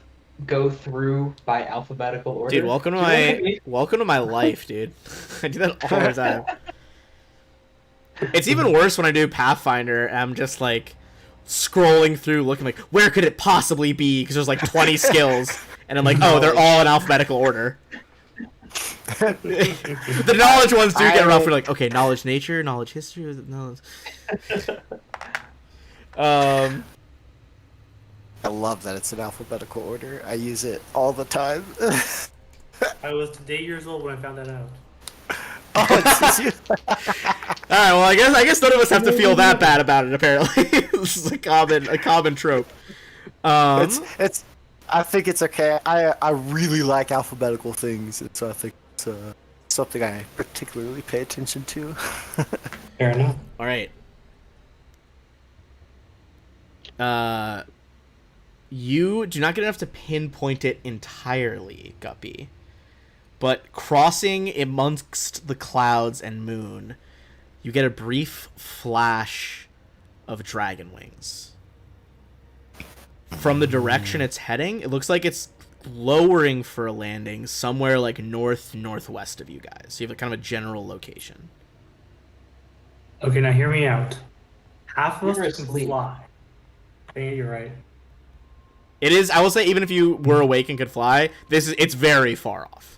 go through by alphabetical order. Dude, welcome to my life, dude. I do that all the time. It's even worse when I do Pathfinder and I'm just like scrolling through looking like where could it possibly be because there's like 20 skills and I'm like, oh, they're all in alphabetical order. The knowledge ones do get rough. We're like, okay, knowledge nature, knowledge history, knowledge. I love that it's in alphabetical order. I use it all the time. I was 8 years old when I found that out. Oh, it's All right, well, I guess none of us have to feel that bad about it. Apparently, this is a common trope. it's. I think it's okay. I really like alphabetical things, and so I think it's something I particularly pay attention to. Fair enough. All right. You do not get enough to pinpoint it entirely, Guppy. But crossing amongst the clouds and moon, you get a brief flash of dragon wings. From the direction it's heading, it looks like it's lowering for a landing somewhere like northwest of you guys. So you have kind of a general location. Okay, now hear me out. Half of You're us can asleep. fly. Yeah, you're right. It is. I will say, even if you were awake and could fly, it's very far off.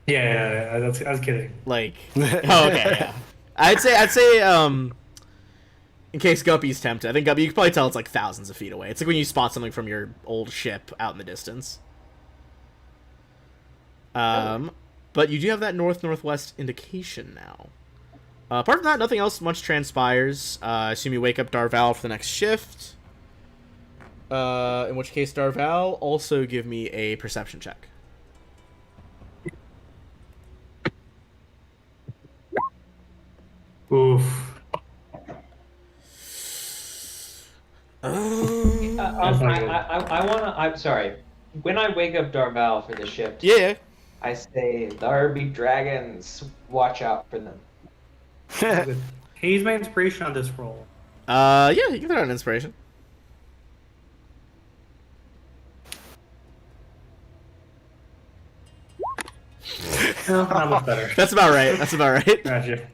Yeah, I was kidding. Like, oh, okay, yeah. I'd say, in case Guppy's tempted, I think Guppy, you can probably tell it's like thousands of feet away. It's like when you spot something from your old ship out in the distance. But you do have that northwest indication now. Apart from that, nothing else much transpires. I assume you wake up Darval for the next shift. In which case, Darval, also give me a perception check. Oof. That's not good. I wanna. I'm sorry. When I wake up Darval for the shift, Yeah. I say there be dragons. Watch out for them. That's good. Can you use my inspiration on this roll? Yeah, you can throw an inspiration. No, not much better. That's about right. That's about right. Gotcha.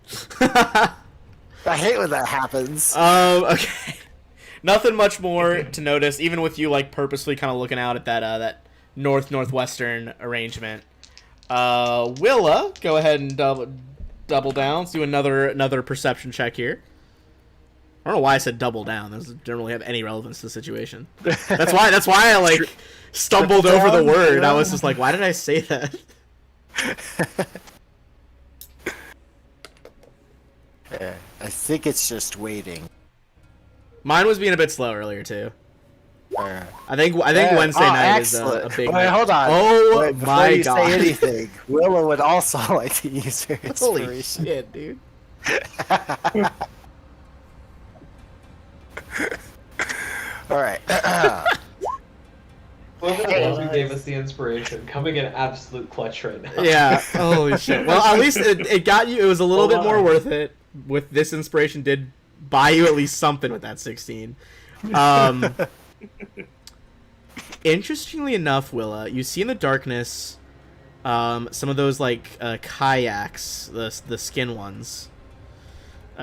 I hate when that happens. Okay. Nothing much more to notice, even with you like purposely kind of looking out at that northwestern arrangement. Willa, go ahead and double down. Let's do another perception check here. I don't know why I said double down. That doesn't really have any relevance to the situation. That's why I like stumbled over the word. I was just like, why did I say that? Yeah, I think it's just waiting. Mine was being a bit slow earlier too. Uh, I think Wednesday night is a big Wait, night. hold on. Oh Wait, before my you god! say anything, Willow would also like to use her Holy inspiration. shit, dude! All right. Whoever the ones who gave us the inspiration, coming in absolute clutch right now. Yeah. Holy shit. Well, at least it got you. It was a little bit more worth it. With this inspiration, did buy you at least something with that 16. Interestingly enough, Willa, you see in the darkness some of those like kayaks, the skin ones,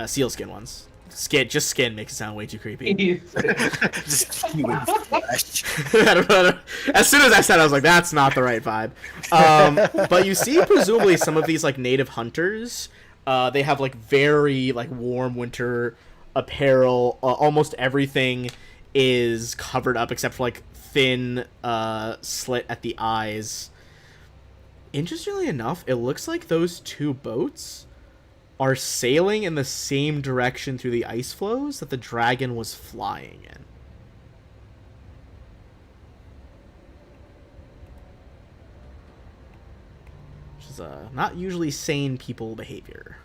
seal skin ones. Skin makes it sound way too creepy. Just human flesh. I don't know. As soon as I said it, I was like, that's not the right vibe. But you see presumably some of these like native hunters. They have like very like warm winter apparel. Almost everything is covered up except for like thin slit at the eyes. Interestingly enough, it looks like those two boats are sailing in the same direction through the ice flows that the dragon was flying in. Which is not usually sane people behavior.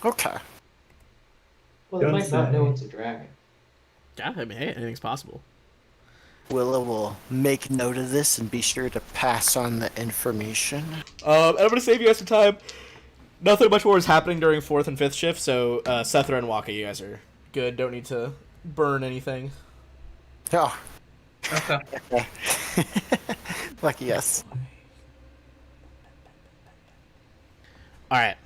Okay. Well, they might not know it's a dragon. Yeah, I mean, hey, anything's possible. Willow will make note of this and be sure to pass on the information. I'm going to save you guys some time. Nothing much more is happening during 4th and 5th shift, so Sethra and Waka, you guys are good. Don't need to burn anything. Oh. Okay. Lucky us. Alright.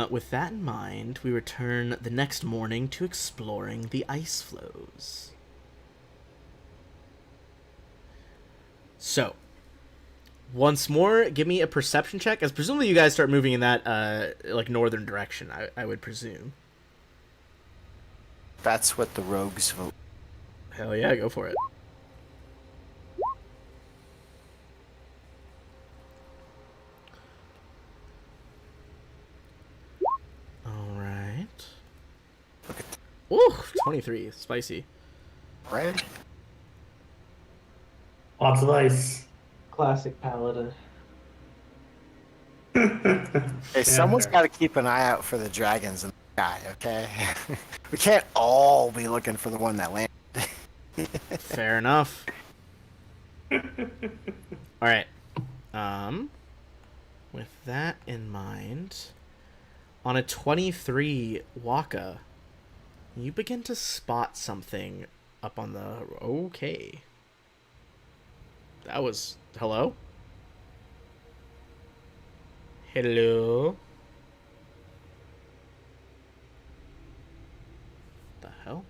With that in mind, we return the next morning to exploring the ice flows. So, once more, give me a perception check, as presumably you guys start moving in that, like, northern direction, I would presume. That's what the rogues vote. Hell yeah, go for it. Alright. Ooh, 23. Spicy. Right? Lots of ice. Classic paladin. Hey, someone's got to keep an eye out for the dragons in the sky, okay? We can't all be looking for the one that landed. Fair enough. Alright. With that in mind, on a 23 Waka, you begin to spot something up on the... Okay. That was... Hello? Hello? The hell?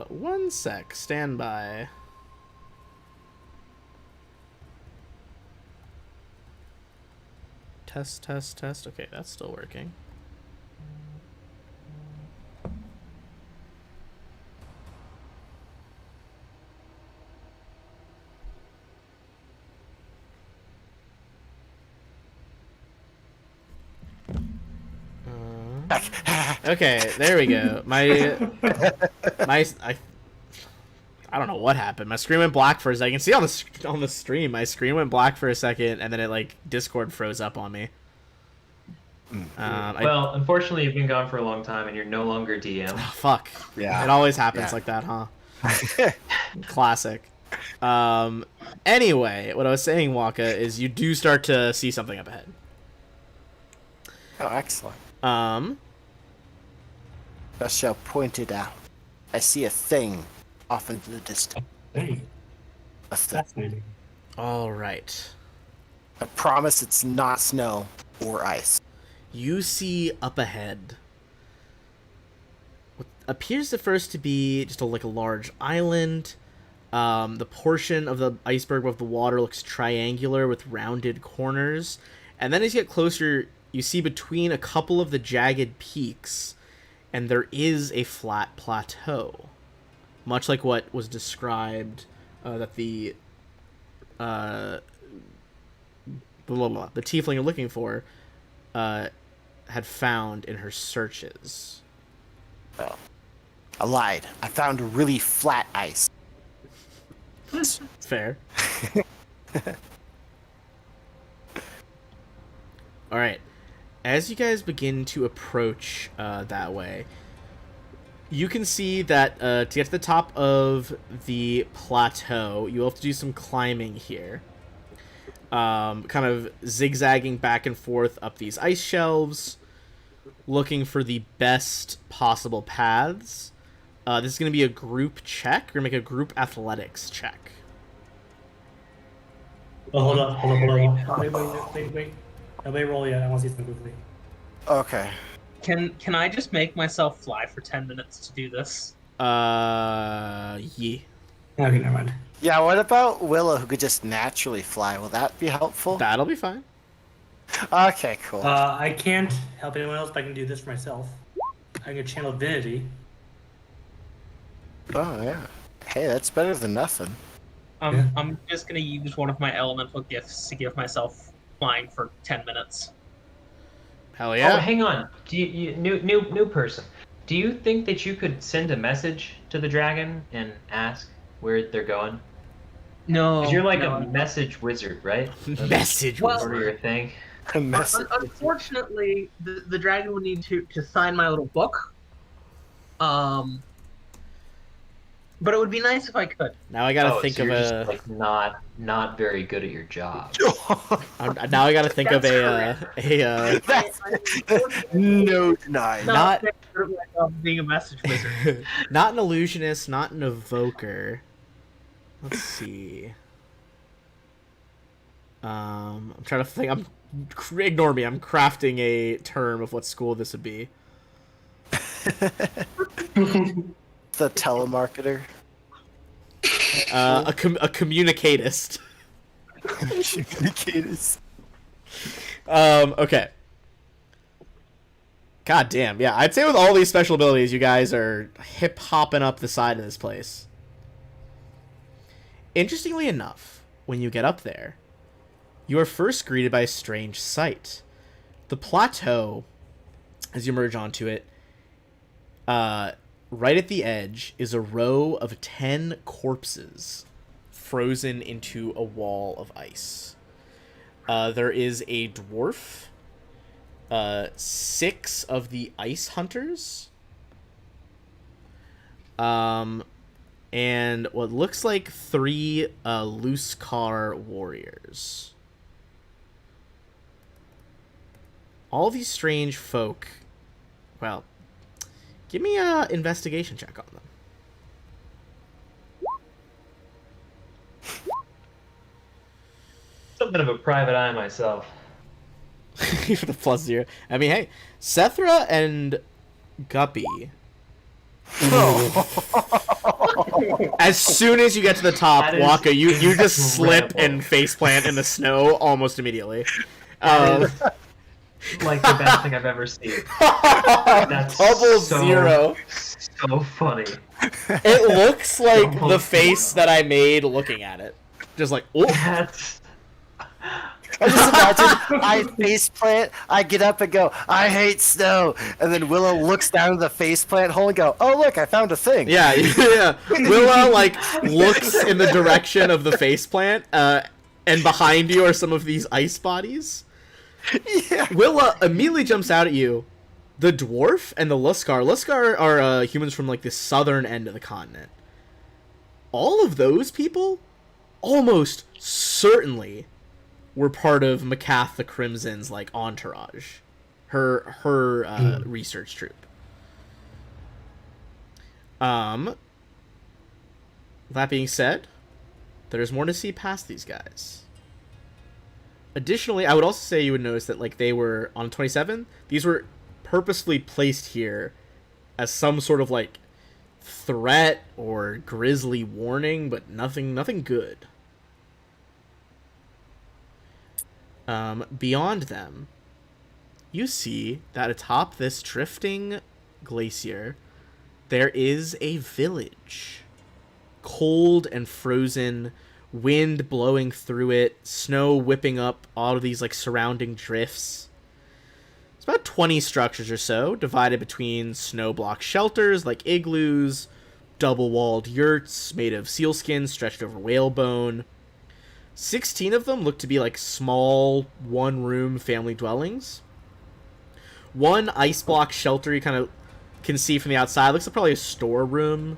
One sec. Stand by. Test, test, test. Okay, that's still working. Okay, there we go. I don't know what happened. My screen went black for a second. See on the stream, my screen went black for a second, and then it like Discord froze up on me. Well, unfortunately, you've been gone for a long time, and you're no longer DM. Fuck. Yeah. It always happens Yeah. like that, huh? Classic. Anyway, what I was saying, Waka, is you do start to see something up ahead. Oh, excellent. Um, I shall point it out. I see a thing off into the distance. Hey, A thing. fascinating. all right. I promise it's not snow or ice. You see up ahead what appears at first to be just a large island. The portion of the iceberg above the water looks triangular with rounded corners. And then as you get closer, you see between a couple of the jagged peaks, and there is a flat plateau. Much like what was described that the tiefling you're looking for had found in her searches. Well, I lied. I found really flat ice. Fair. All right. As you guys begin to approach that way, you can see that to get to the top of the plateau, you have to do some climbing here. Kind of zigzagging back and forth up these ice shelves, looking for the best possible paths. This is going to be a group check. We're going to make a group athletics check. Oh, hold on. Wait. Nobody roll yet. I want to see something quickly. Okay. Can I just make myself fly for 10 minutes to do this? Yeah. Okay, never mind. Yeah, what about Willow, who could just naturally fly? Will that be helpful? That'll be fine. Okay, cool. I can't help anyone else, but I can do this for myself. I can channel divinity. Oh, yeah. Hey, that's better than nothing. Yeah. I'm just gonna use one of my elemental gifts to give myself flying for 10 minutes. Hell Oh, yeah. hang on. Do you new person? Do you think that you could send a message to the dragon and ask where they're going? No, 'Cause you're like no. a message wizard, right? Message Well- Sort of your thing. A message. Unfortunately, the dragon would need to sign my little book. But it would be nice if I could. Now I gotta Oh, think so of you're a. just, like not very good at your job. Now I gotta think of That's That's no denying. Not- being a message wizard. not an illusionist, not an evoker. Let's see. I'm trying to think. Ignore me. I'm crafting a term of what school this would be. The telemarketer. A communicatist. Communicators. Okay. God damn, yeah. I'd say with all these special abilities, you guys are hip-hopping up the side of this place. Interestingly enough, when you get up there, you are first greeted by a strange sight. The plateau, as you merge onto it, right at the edge is a row of 10 corpses frozen into a wall of ice. There is a dwarf, 6 of the ice hunters, and what looks like 3 loose car warriors. All these strange folk, well, give me a investigation check on them. Something of a private eye myself. Even a +0. I mean, hey, Sethra and Guppy. As soon as you get to the top, That is Waka, you just slip incredible. and faceplant in the snow almost immediately. That is like the best thing I've ever seen. That's Double so- 0. So funny. It looks like Double the face 0. that I made looking at it. Just like, oh. That's I just imagine I faceplant, I get up and go, I hate snow. And then Willow looks down at the faceplant hole and go, oh, look, I found a thing. Yeah, yeah. Willa, like, looks in the direction of the faceplant, and behind you are some of these ice bodies. Yeah. Willa immediately jumps out at you. The dwarf and the Luskar. Luskar are humans from like the southern end of the continent. All of those people, almost certainly, were part of Macath the Crimson's like entourage, her research troop. That being said, there's more to see past these guys. Additionally, I would also say you would notice that like they were on 27. These were purposefully placed here as some sort of like threat or grisly warning, but nothing good. Beyond them, you see that atop this drifting glacier, there is a village. Cold and frozen, wind blowing through it, snow whipping up all of these like surrounding drifts. It's about 20 structures or so, divided between snow block shelters like igloos, double-walled yurts made of sealskin stretched over whalebone. 16 of them look to be like small, one-room family dwellings. One ice block shelter you kind of can see from the outside looks like probably a storeroom.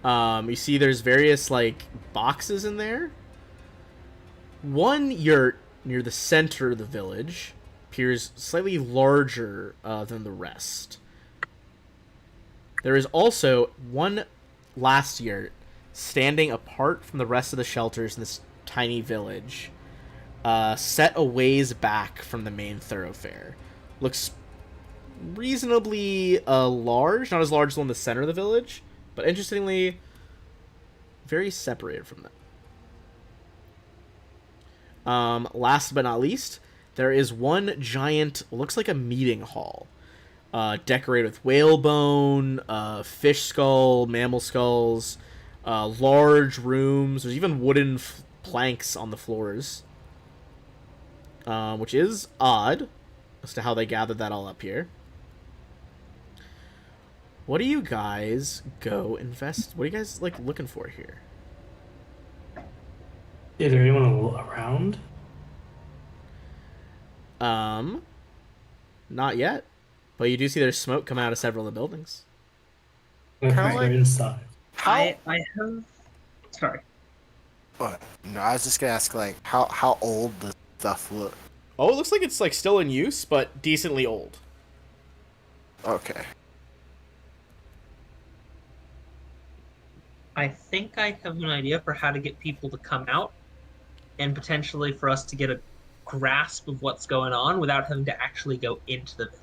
You see there's various like boxes in there. One yurt near the center of the village appears slightly larger than the rest. There is also one last yurt standing apart from the rest of the shelters in this tiny village, set a ways back from the main thoroughfare. Looks reasonably large, not as large as the one in the center of the village, but interestingly, very separated from them. Last but not least, there is one giant, looks like a meeting hall, decorated with whalebone, fish skull, mammal skulls, large rooms. There's even wooden planks on the floors, which is odd as to how they gathered that all up here. What do you guys go invest? What are you guys like looking for here? Is there anyone around? Not yet, but you do see there's smoke coming out of several of the buildings. If Kinda we're like- inside. I have. Sorry. What? No, I was just gonna ask, like, how old the stuff look. Oh, it looks like it's like still in use, but decently old. Okay. I think I have an idea for how to get people to come out and potentially for us to get a grasp of what's going on without having to actually go into the village.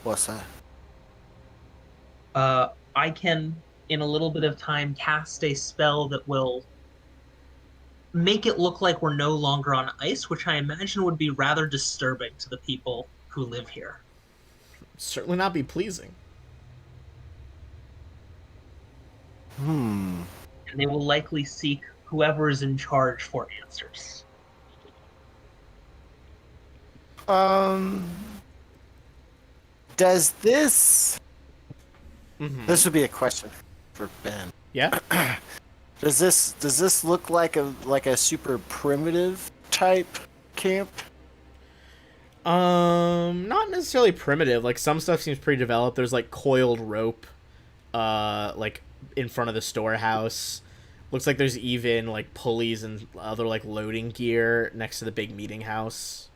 What's that? I can, in a little bit of time, cast a spell that will make it look like we're no longer on ice, which I imagine would be rather disturbing to the people who live here. Certainly not be pleasing. Hmm. And they will likely seek whoever is in charge for answers. Does this... Mm-hmm. This would be a question for Ben. Yeah. Does this look like a super primitive type camp? Not necessarily primitive. Like some stuff seems pretty developed. There's like coiled rope, like in front of the storehouse. Looks like there's even like pulleys and other like loading gear next to the big meeting house.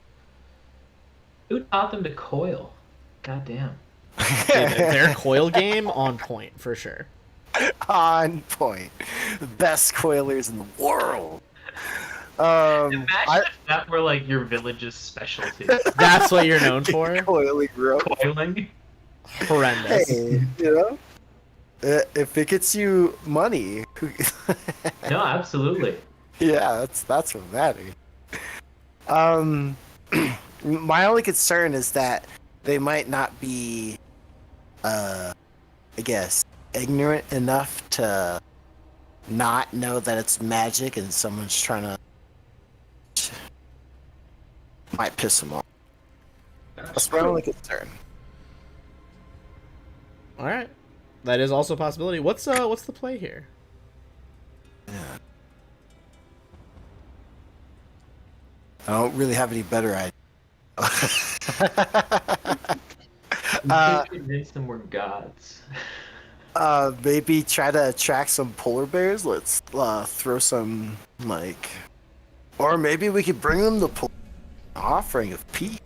Who taught them to coil? God damn. Their coil game on point for sure. On point. Best coilers in the world. Imagine if that were like your village's specialty. That's what you're known for. Coiling rope. Coiling? Horrendous. Hey, you know, if it gets you money, No, absolutely. yeah, that's what matters. My only concern is that they might not be, I guess, ignorant enough to not know that it's magic and someone's trying to might piss them off. That's my only concern. All right, that is also a possibility. What's the play here? Yeah. I don't really have any better idea. You could convince them we're gods. Maybe try to attract some polar bears. Let's throw some like, or maybe we could bring them the offering of peace.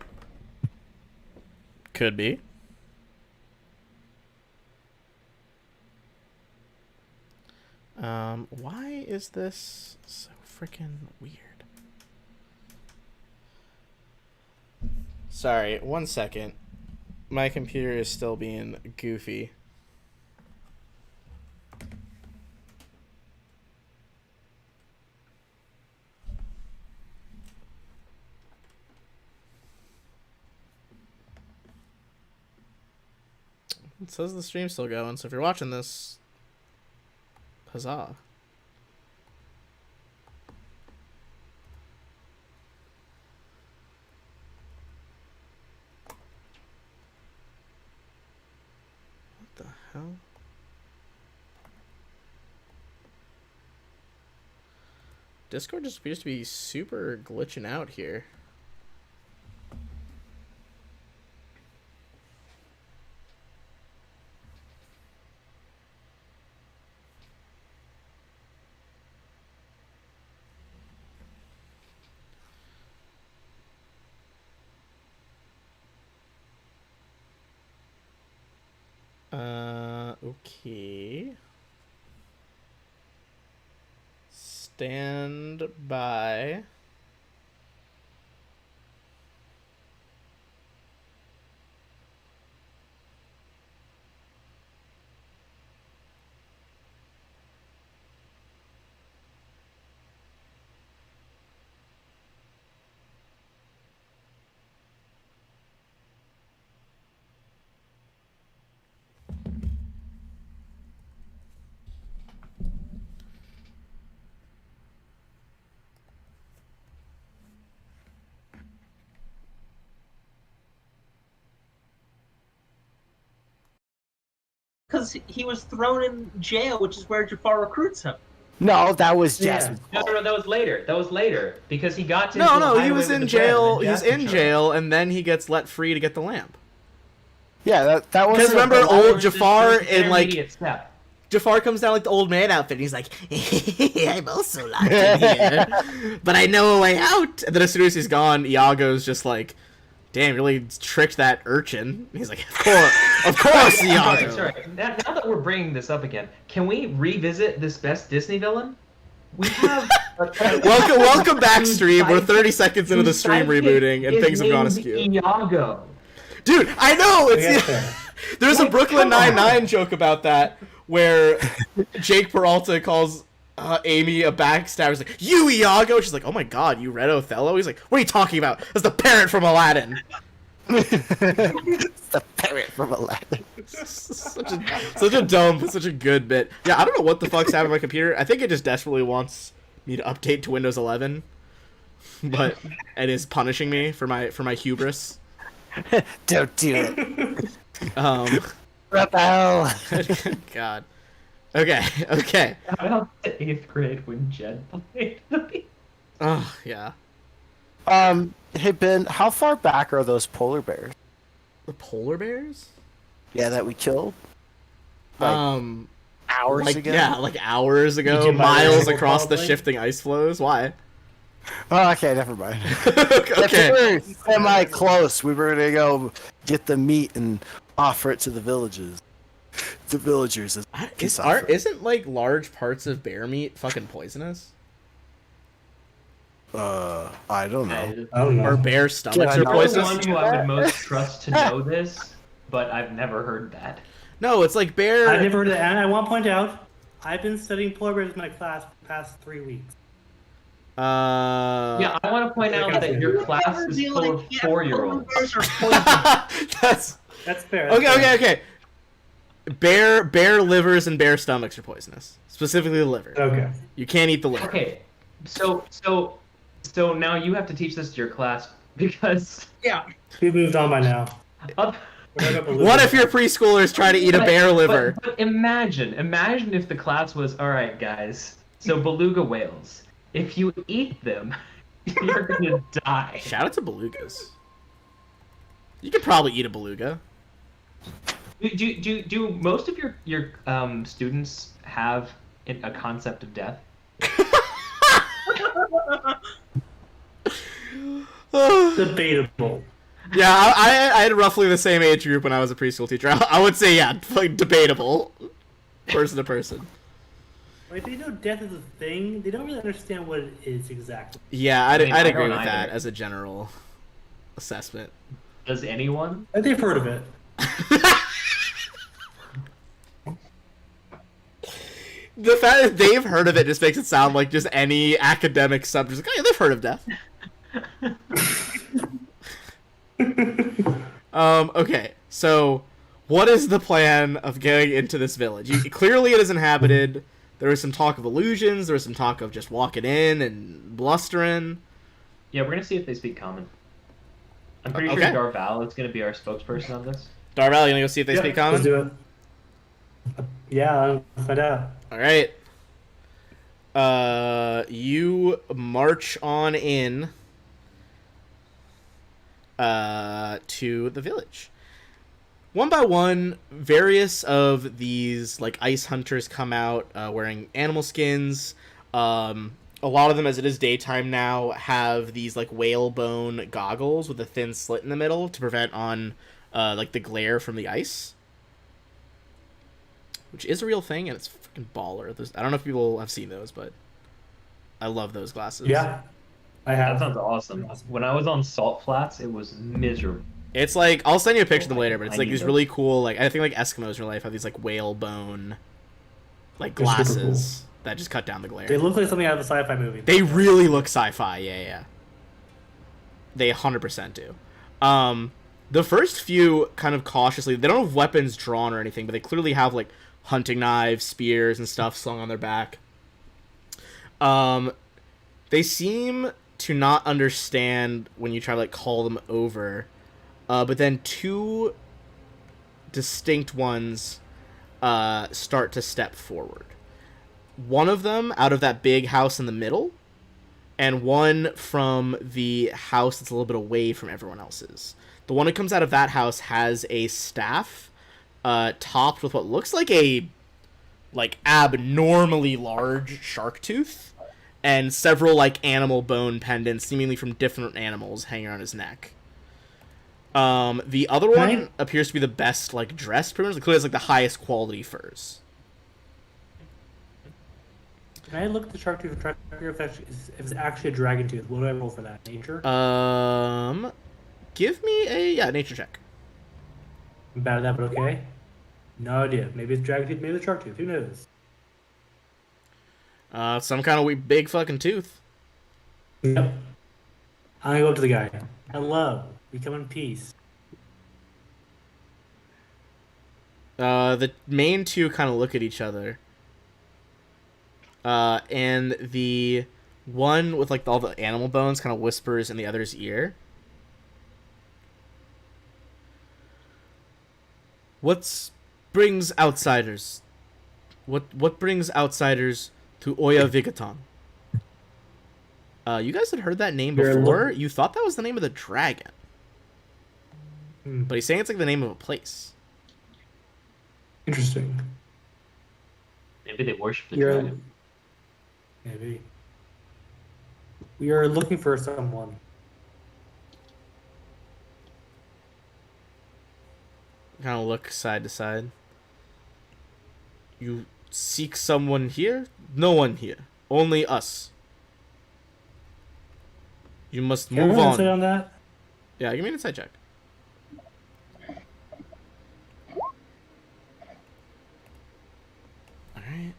Could be. Why is this so freaking weird? Sorry, 1 second. My computer is still being goofy. It says the stream's still going, so if you're watching this, huzzah. What the hell? Discord just appears to be super glitching out here. Okay. Stand by. Because he was thrown in jail, which is where Jafar recruits him. No, that was Yeah. Jasmine. No, that was later. That was later because he got to. No, the he was highway in with the bread, jail. and He was Jasmine in showed jail, and then he gets let free to get the lamp. Yeah, that was. Because remember, up. old This Jafar is the in like intermediate step. Jafar comes down like the old man outfit. And he's like, "I'm also locked in here, but I know a way out." And then as soon as he's gone, Iago's just like, "Damn, really tricked that urchin." He's like, of course, Iago." Sorry. Now that we're bringing this up again, can we revisit this best Disney villain? We have. Welcome back, stream. We're 30 seconds into the stream Whose sidekick rebooting, and is things have gone named askew. Iago. Dude, I know We it's. got there. There's a Like, Brooklyn come on. Nine-Nine joke about that, where Jake Peralta calls Amy a backstabber. He's like, "You, Iago!" She's like, "Oh my god, you read Othello?" He's like, "What are you talking about? That's the parrot from Aladdin." The parrot from Aladdin. such a good bit. Yeah, I don't know what the fuck's happening with my computer. I think it just desperately wants me to update to Windows 11, but it is punishing me for my hubris. Don't do it. Rebel. Rebel. God. Okay. How about the 8th grade when Jen played the Oh yeah. Hey Ben, how far back are those polar bears? The polar bears? Yeah, that we killed. Like, hours like ago. yeah, like hours ago, Did you buy miles the across the probably? shifting ice flows. Why? Oh, okay, never mind. Okay. We were semi-close. We were gonna go get the meat and offer it to the villagers. The villagers. As peace offering. Isn't like large parts of bear meat fucking poisonous? I don't know. Oh no. Or bear stomachs Yeah, are I know. You're the poisonous? one who I would most trust to know this, but I've never heard that. No, it's like bear. I've never heard of that. And I want to point out, I've been studying polar bears in my class for the past 3 weeks. Yeah, I want to point out that your class is full of 4-year-olds. That's That's fair. okay. Bear livers and bear stomachs are poisonous. Specifically the liver. Okay. You can't eat the liver. Okay, so now you have to teach this to your class because Yeah. We moved on by now. oth- We're not gonna What if your preschoolers try to eat a bear liver? But imagine if the class was all right, guys. So beluga whales, if you eat them, You're gonna die. Shout out to belugas. You could probably eat a beluga. Do most of your students have a concept of death? Debatable. Yeah, I had roughly the same age group when I was a preschool teacher. I would say, yeah, like, debatable. Person to person. Like, they know death is a thing. They don't really understand what it is exactly. Yeah, I'd I agree don't with either. that as a general assessment. Does anyone? I think they've heard of it. The fact that they've heard of it just makes it sound like just any academic subject. Like, oh, yeah, they've heard of death. Okay, so what is the plan of getting into this village? Clearly it is inhabited. There was some talk of illusions. There was some talk of just walking in and blustering. Yeah, we're gonna see if they speak common. I'm pretty Okay. sure Darval is gonna be our spokesperson on this. Darval, you gonna go see if they speak common? Let's do it. Yeah, I'll find out. All right. You march on in to the village. One by one, various of these like ice hunters come out wearing animal skins. A lot of them, as it is daytime now, have these like whalebone goggles with a thin slit in the middle to prevent on like the glare from the ice, which is a real thing and it's freaking baller. I don't know if people have seen those, but I love those glasses. Yeah, I That have. sounds awesome. When I was on Salt Flats, it was miserable. It's like, I'll send you a picture of them later, but it's I like need these those. really cool, like, I think like Eskimos in real life have these like whalebone like They're super glasses that just cut down the glare. They look like something out of a sci-fi movie. They really look sci-fi, yeah. They 100% do. The first few kind of cautiously, they don't have weapons drawn or anything, but they clearly have like hunting knives, spears, and stuff slung on their back. They seem to not understand when you try to like call them over, but then two distinct ones start to step forward. One of them out of that big house in the middle, and one from the house that's a little bit away from everyone else's. The one that comes out of that house has a staff topped with what looks like a abnormally large shark tooth and several like animal bone pendants seemingly from different animals hanging around his neck. The other one Right. appears to be the best like dressed, pretty much. Clearly has like the highest quality furs. Can I look at the shark tooth and try to figure if it's actually a dragon tooth? What do I roll for that? Nature? Give me a nature check. I'm bad at that, but okay. No idea. Maybe it's dragon tooth, maybe it's shark tooth. Who knows? Some kind of big fucking tooth. Yep. I'm gonna go up to the guy. Hello. We come in peace. The main two kind of look at each other. And the one with like all the animal bones kind of whispers in the other's ear. What brings outsiders? What brings outsiders to Oya Vigaton? You guys had heard that name You're before. You thought that was the name of the dragon, Hmm. but he's saying it's like the name of a place. Interesting. Maybe they worship the You're dragon. maybe. We are looking for someone. Kind of look side to side. You seek someone here? No one here. Only us. You must Can I move roll insight on. on that? Yeah, give me an insight check. Alright.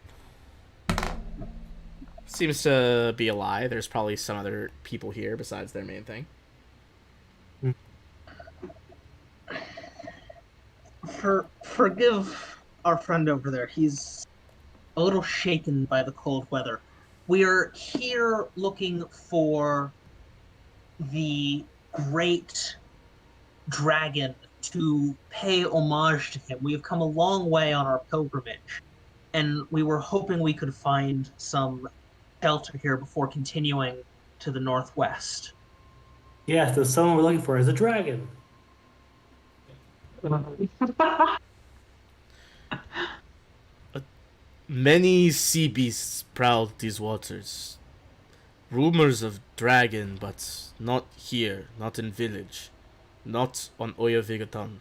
Seems to be a lie. There's probably some other people here besides their main thing. Forgive our friend over there. He's a little shaken by the cold weather. We're here looking for the great dragon to pay homage to him. We have come a long way on our pilgrimage, and we were hoping we could find some shelter here before continuing to the northwest. Yes, the someone we're looking for is a dragon. Many sea beasts prowl these waters. Rumors of dragon, but not here, not in village, not on Oya Vigatan.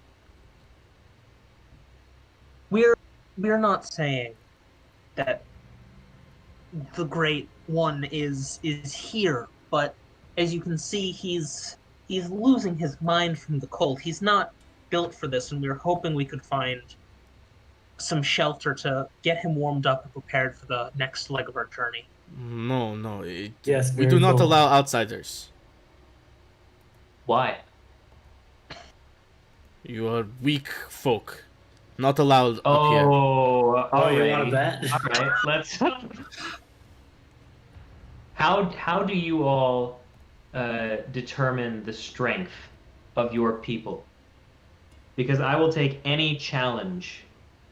We're not saying that the Great One is here, but as you can see, he's losing his mind from the cold. He's not built for this, and we were hoping we could find some shelter to get him warmed up and prepared for the next leg of our journey. No, Yes, we very do not cold. allow outsiders. Why? You are weak folk, not allowed up here. Oh, you want to alrighty. bet? All right, let's. How do you all determine the strength of your people? Because I will take any challenge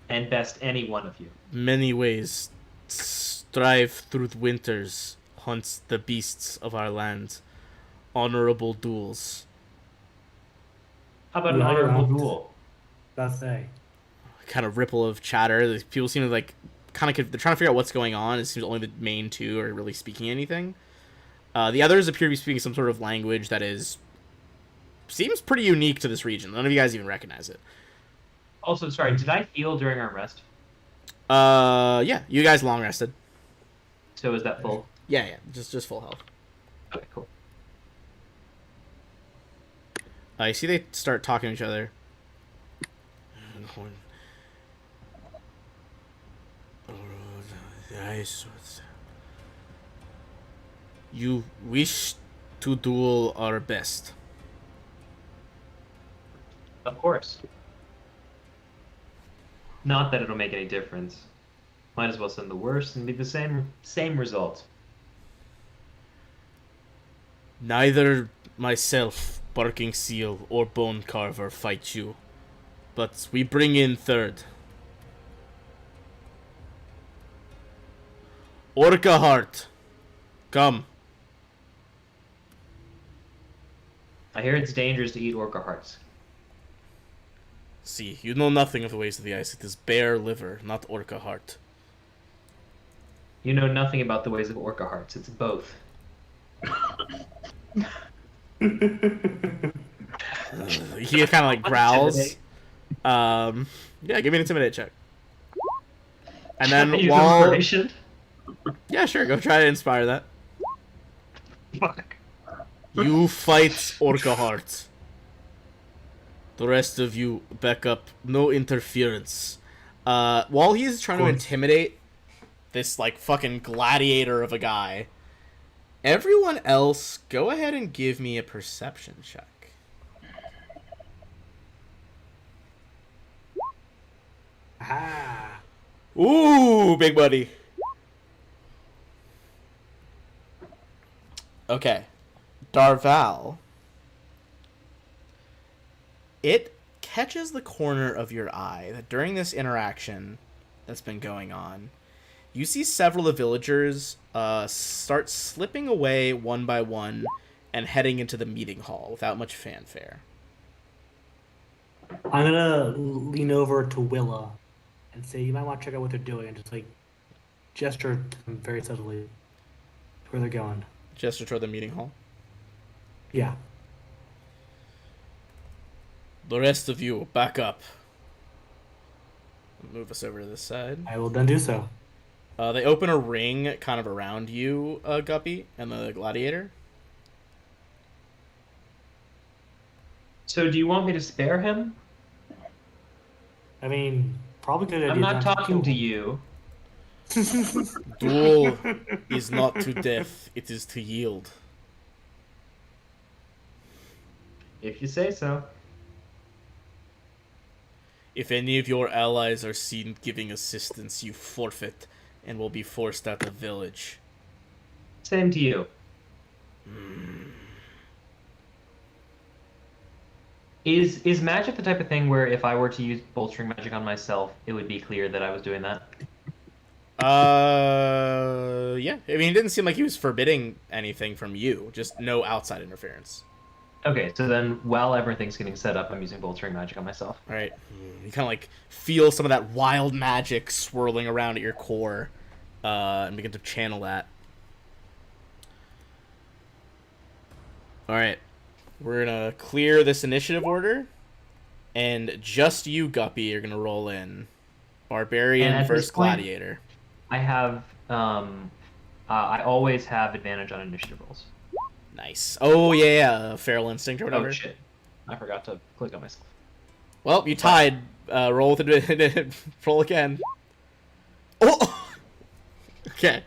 and best any one of you. Many ways. Strive through the winters, hunts the beasts of our land. Honorable duels. How about an Yeah, honorable yeah. duel? That's say. Kind of ripple of chatter. The people seem to like kind of they're trying to figure out what's going on. It seems only the main two are really speaking anything. The others appear to be speaking some sort of language that seems pretty unique to this region. None of you guys even recognize it. Also, sorry, did I heal during our rest? Yeah, you guys long rested. So is that full? Yeah, just full health. Okay, cool. You see they start talking to each other. You wish to duel our best. Of course. Not that it'll make any difference. Might as well send the worst and be the same result. Neither myself, Barking Seal, or Bone Carver fight you. But we bring in third. Orca Heart. Come. I hear it's dangerous to eat orca hearts. See, you know nothing of the ways of the ice. It is bear liver, not orca heart. You know nothing about the ways of orca hearts. It's both. He kind of like growls. Yeah, give me an intimidate check. And then Use while inspiration? yeah, sure, go try to inspire that. Fuck. You fight Orca Heart. The rest of you back up. No interference. While he's trying to intimidate this like fucking gladiator of a guy, everyone else, go ahead and give me a perception check. Ah. Ooh, big buddy. Okay. Darval. It catches the corner of your eye that during this interaction that's been going on, you see several of the villagers start slipping away one by one and heading into the meeting hall without much fanfare. I'm gonna lean over to Willa and say, "You might want to check out what they're doing," and just like gesture to them very subtly to where they're going. Gesture toward the meeting hall. Yeah. The rest of you, back up. Move us over to this side. I will then do so. They open a ring kind of around you, Guppy, and the gladiator. So do you want me to spare him? I mean, probably good idea. I'm not talking to you. you. Duel is not to death, it is to yield. If you say so. If any of your allies are seen giving assistance, you forfeit and will be forced out of the village. Same to you. Is magic the type of thing where if I were to use bolstering magic on myself, it would be clear that I was doing that? Yeah. I mean, it didn't seem like he was forbidding anything from you. Just no outside interference. Okay, so then while everything's getting set up, I'm using bolstering magic on myself. All right. You kind of like feel some of that wild magic swirling around at your core, and begin to channel that. All right. We're gonna clear this initiative order, and just you, Guppy, are gonna roll in. Barbarian And at versus this point, Gladiator. I have I always have advantage on initiative rolls. Nice. Oh yeah, Feral Instinct or whatever. Oh shit! I forgot to click on myself. Well, you tied. Roll with it. Roll again. Oh. Okay.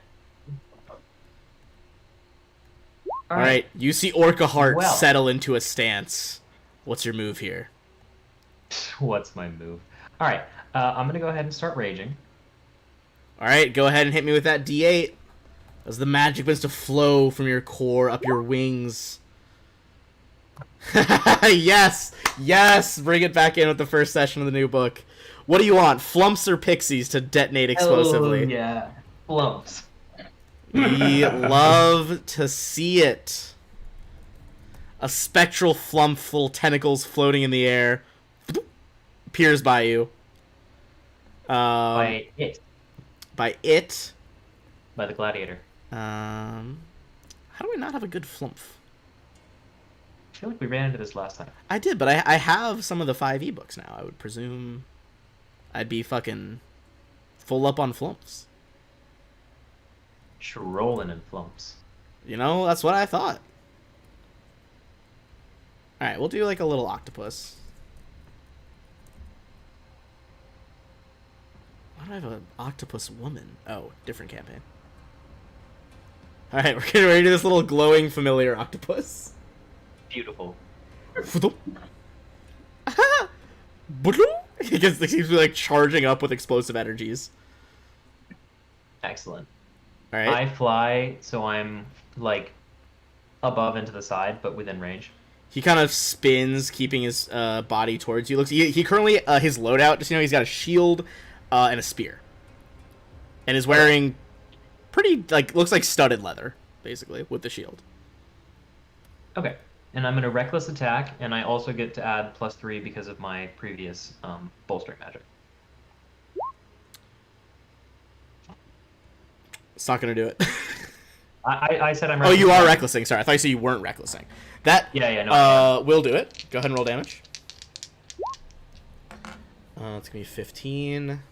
All right. You see Orca Heart Well. settle into a stance. What's your move here? What's my move? All right, I'm gonna go ahead and start raging. All right, go ahead and hit me with that D8 as the magic begins to flow from your core up your wings. Yes, yes. Bring it back in with the first session of the new book. What do you want, flumps or pixies to detonate explosively? Oh, yeah, flumps. We love to see it. A spectral flump full of tentacles floating in the air appears by you. By it. By it. By the gladiator. How do I not have a good flump? I feel like we ran into this last time. I did, but I have some of the 5e books now. I would presume I'd be fucking full up on flumps. Trolling and flumps. You know, that's what I thought. Alright, we'll do like a little octopus. Why do I have an octopus woman? Oh, different campaign. Alright, we're getting ready to do this little glowing familiar octopus. Beautiful. He seems to be like charging up with explosive energies. Excellent. Alright. I fly, so I'm like above and to the side, but within range. He kind of spins, keeping his body towards you. He currently his loadout. Just he's got a shield and a spear, and is wearing pretty looks like studded leather, basically with the shield. Okay, and I'm gonna reckless attack, and I also get to add +3 because of my previous bolstering magic. It's not gonna do it. I said I'm. Oh, you are recklessing. Sorry, I thought you said you weren't recklessing. That No. will do it. Go ahead and roll damage. It's gonna be 15.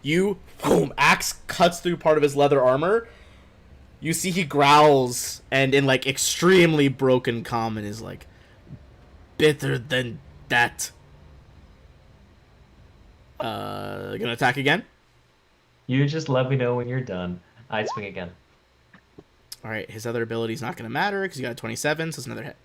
You axe cuts through part of his leather armor. You see he growls and in like extremely broken common is like, bitter than that. Gonna attack again. You just let me know when you're done. I swing again. All right, his other ability's not going to matter because he got a 27, so it's another hit.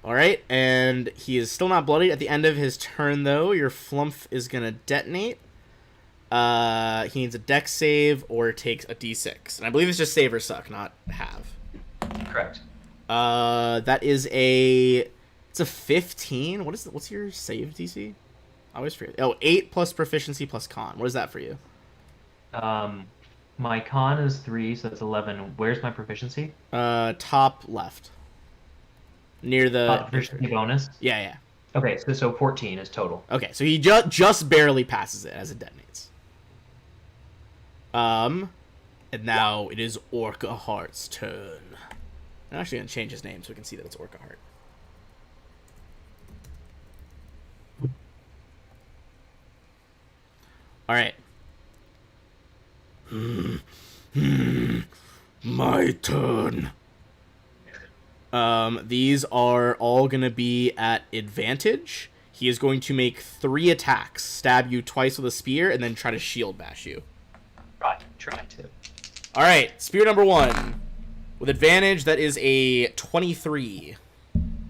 All right, and he is still not bloodied. At the end of his turn, though, your flump is going to detonate. He needs a dex save or takes a d6. And I believe it's just save or suck, not have. Correct. That is a... It's a 15. What's your save DC? I always forget. Oh, 8 plus proficiency plus con. What is that for you? My con is 3, so that's 11. Where's my proficiency? Top left. Near the... proficiency bonus? Yeah. Okay, so 14 is total. Okay, so he just barely passes it as it detonates. And now it is Orca Heart's turn. I'm actually going to change his name so we can see that it's Orca Heart. Alright. My turn. These are all gonna be at advantage. He is going to make 3 attacks, stab you twice with a spear, and then try to shield bash you. Try to. Alright, spear number 1. With advantage, that is a 23.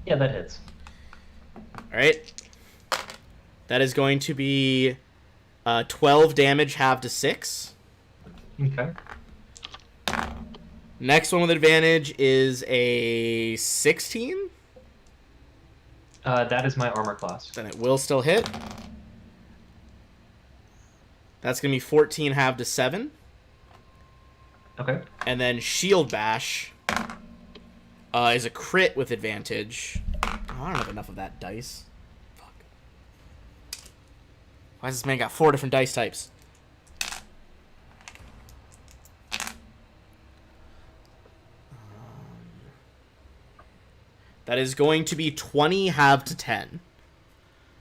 Yeah, that hits. Alright. That is going to be 12 damage, halved to 6. Okay. Next one with advantage is a 16. That is my armor class. Then it will still hit. That's going to be 14 halved to 7. Okay. And then Shield Bash is a crit with advantage. Oh, I don't have enough of that dice. Fuck. Why has this man got 4 different dice types? That is going to be 20 halved to 10.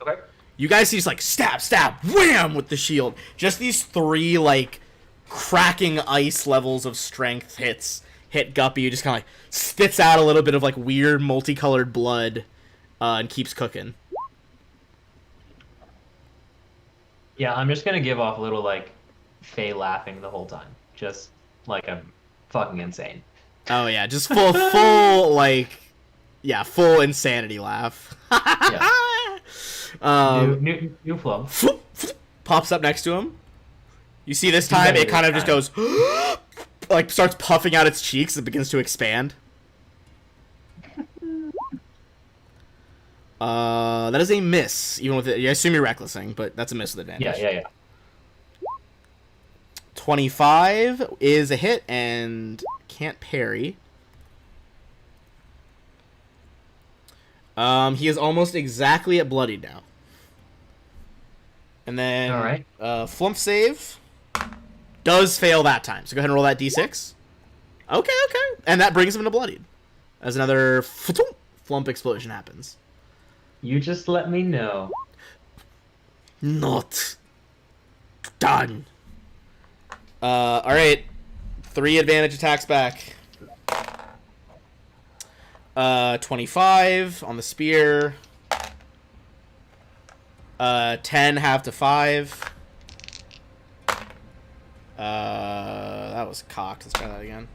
Okay. You guys see just like stab, stab, wham with the shield. Just these 3 like cracking ice levels of strength hit Guppy, who just kind of like spits out a little bit of like weird multicolored blood and keeps cooking. Yeah, I'm just gonna give off a little like Faye laughing the whole time, just like I'm fucking insane. Oh yeah, just full like full insanity laugh. Yeah. New flow. Pops up next to him. You see this time it kind of just goes like starts puffing out its cheeks and begins to expand. That is a miss, even with it. I assume you're recklessing, but that's a miss with advantage. Yeah. 25 is a hit and can't parry. He is almost exactly at bloodied now. And then all right. Flump save does fail that time. So go ahead and roll that d6. Okay. And that brings him to bloodied. As another flump explosion happens. You just let me know. Not done. Alright. 3 advantage attacks back. 25 on the spear. 10 half to 5. That was cocked. Let's try that again.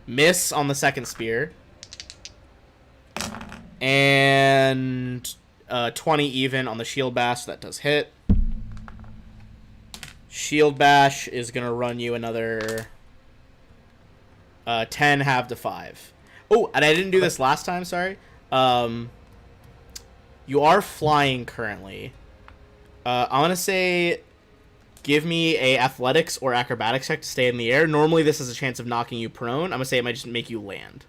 Miss on the second spear. And 20 even on the shield bash. So that does hit. Shield bash is going to run you another 10 half to 5. Oh, and I didn't do this last time, sorry. You are flying currently. I'm going to say give me a athletics or acrobatics check to stay in the air. Normally this has a chance of knocking you prone. I'm going to say it might just make you land.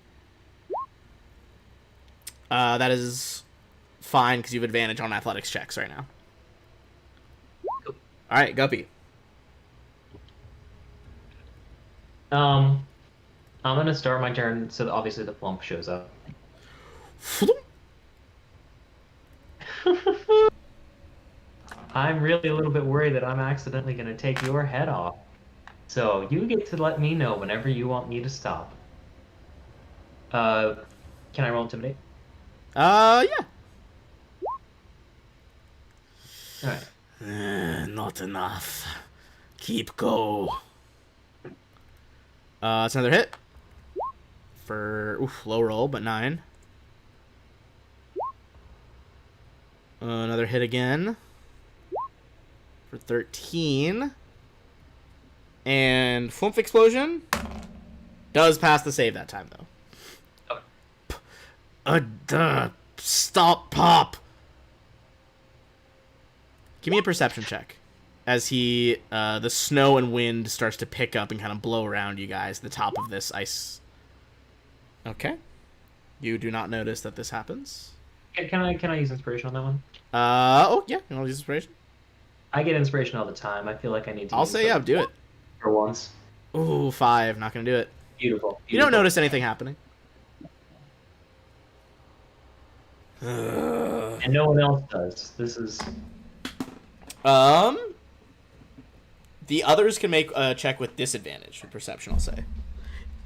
That is fine because you have advantage on athletics checks right now. All right, Guppy. I'm gonna start my turn, so that obviously the flump shows up. I'm really a little bit worried that I'm accidentally gonna take your head off. So you get to let me know whenever you want me to stop. Can I roll intimidate? Yeah. Alright. Not enough. Keep go. It's another hit. For low roll, but 9. Another hit again. For 13. And Flump Explosion does pass the save that time, though. Stop, Pop! Give me a perception check. As the snow and wind starts to pick up and kind of blow around you guys, the top of this ice. Okay. You do not notice that this happens. Can I use inspiration on that one? Oh, yeah. You want to use inspiration? I get inspiration all the time. I feel like I need to I'll use say, yeah, do it. for once. Ooh, 5. Not going to do it. Beautiful. You don't notice anything happening. And no one else does. This is... The others can make a check with disadvantage for perception, I'll say.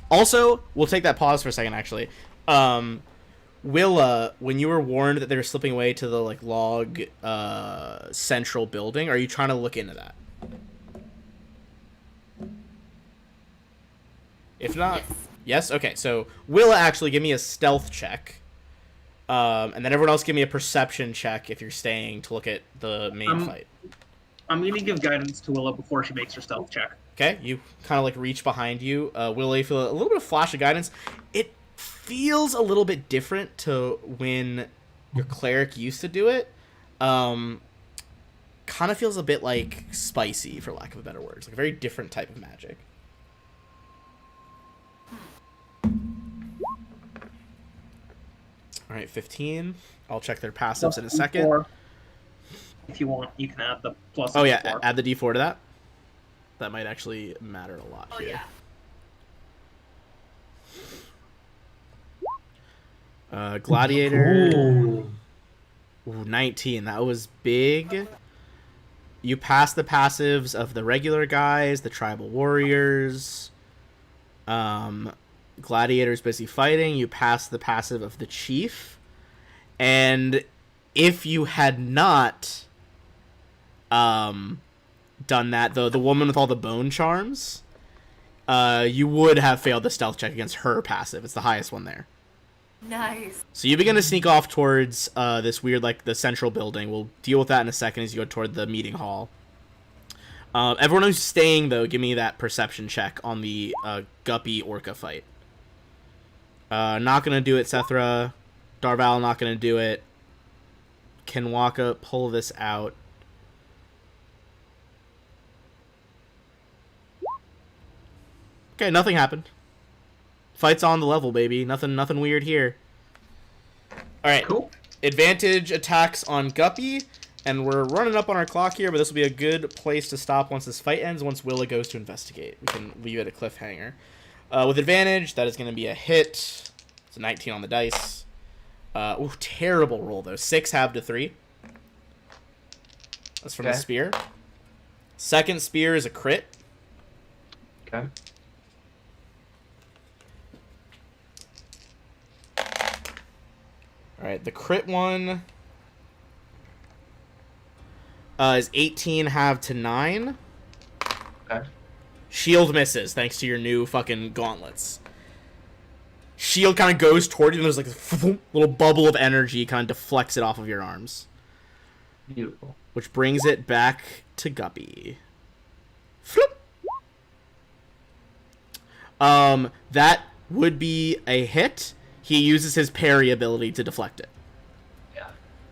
Also, we'll take that pause for a second, actually. Willa, when you were warned that they were slipping away to the log central building, are you trying to look into that? If not, yes? Okay, so Willa, actually give me a stealth check. And then everyone else give me a perception check if you're staying to look at the main fight. I'm going to give guidance to Willow before she makes her stealth check. Okay, you kind of reach behind you. Willow, you feel a little bit of flash of guidance. It feels a little bit different to when your cleric used to do it. Kind kind of feels a bit like spicy, for lack of a better word. It's like a very different type of magic. All right, 15. I'll check their passives in a second. D4. If you want, you can add the plus. Oh yeah, D4. add the D4 to that. That might actually matter a lot here. Gladiator. Ooh. Ooh, 19. That was big. You pass the passives of the regular guys, the tribal warriors. Gladiator's busy fighting. You pass the passive of the chief. And if you had not done that, though, the woman with all the bone charms, you would have failed the stealth check against her passive. It's the highest one there. Nice. So you begin to sneak off towards this weird, like, the central building. We'll deal with that in a second as you go toward the meeting hall. Everyone who's staying, though, give me that perception check on the Guppy Orca fight. Not gonna do it, Sethra. Darval, not gonna do it. Can Waka pull this out? Okay, nothing happened. Fight's on the level, baby. Nothing weird here. All right. Cool. Advantage attacks on Guppy, and we're running up on our clock here, but this will be a good place to stop once this fight ends, once Willa goes to investigate. We can leave it a cliffhanger. With advantage, that is going to be a hit. It's a 19 on the dice. Ooh, terrible roll, though. 6 halved to 3. That's from the spear. Second spear is a crit. Okay. Alright, the crit one is 18 halved to 9. Okay. Shield misses, thanks to your new fucking gauntlets. Shield kind of goes toward you, and there's like a little bubble of energy, kind of deflects it off of your arms. Beautiful. Which brings it back to Guppy. Floop. That would be a hit. He uses his parry ability to deflect it. Yeah.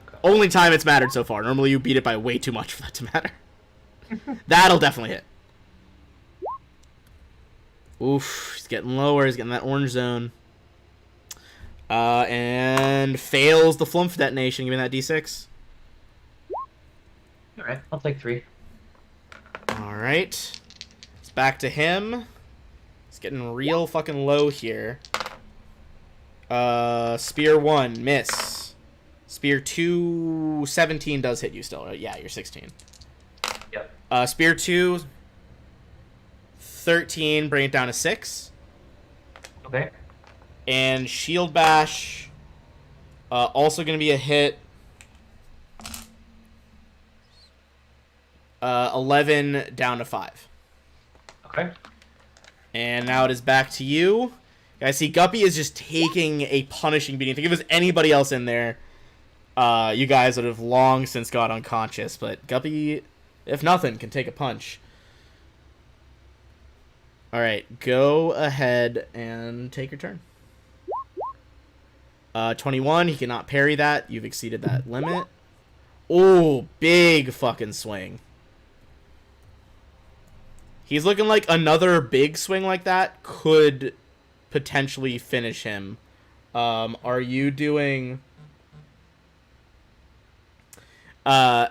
Okay. Only time it's mattered so far. Normally you beat it by way too much for that to matter. That'll definitely hit. Oof, he's getting lower. He's getting that orange zone. And fails the flumph detonation. Give me that D6. All right, I'll take 3. All right. It's back to him. It's getting real fucking low here. Spear 1, miss. Spear 2, 17 does hit you still, right? Yeah, you're 16. Yep. Spear 2, 13, bring it down to 6. Okay. And Shield Bash, also going to be a hit. 11 down to 5. Okay. And now it is back to you. Guys, see, Guppy is just taking a punishing beating. Think if it was anybody else in there, you guys would have long since got unconscious. But Guppy, if nothing, can take a punch. Alright, go ahead and take your turn. 21, he cannot parry that. You've exceeded that limit. Oh, big fucking swing. He's looking like another big swing like that could potentially finish him. Are you doing... are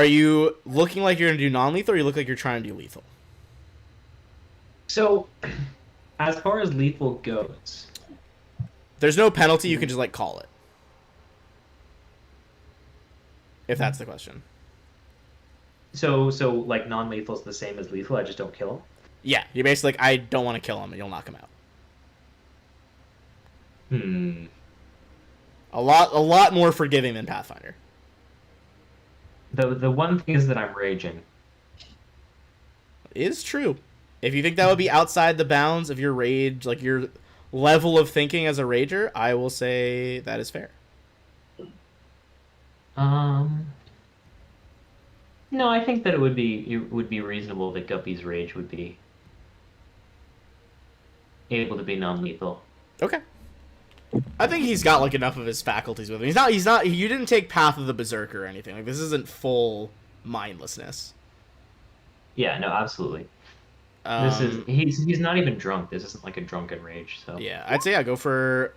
you looking like you're going to do non-lethal, or you look like you're trying to do lethal? So, as far as lethal goes... There's no penalty, you can just, like, call it. If that's the question. So like non-lethal is the same as lethal. I just don't kill him. Yeah, you're basically like, I don't want to kill him, and you'll knock him out. A lot more forgiving than Pathfinder. The one thing is that I'm raging. It is true. If you think that would be outside the bounds of your rage, like your level of thinking as a rager, I will say that is fair. No, I think that it would be reasonable that Guppy's rage would be able to be non-lethal. Okay. I think he's got like enough of his faculties with him. He's not you didn't take Path of the Berserker or anything. Like this isn't full mindlessness. Yeah, no, absolutely. This is he's not even drunk. This isn't like a drunken rage. So Yeah, I'd say go for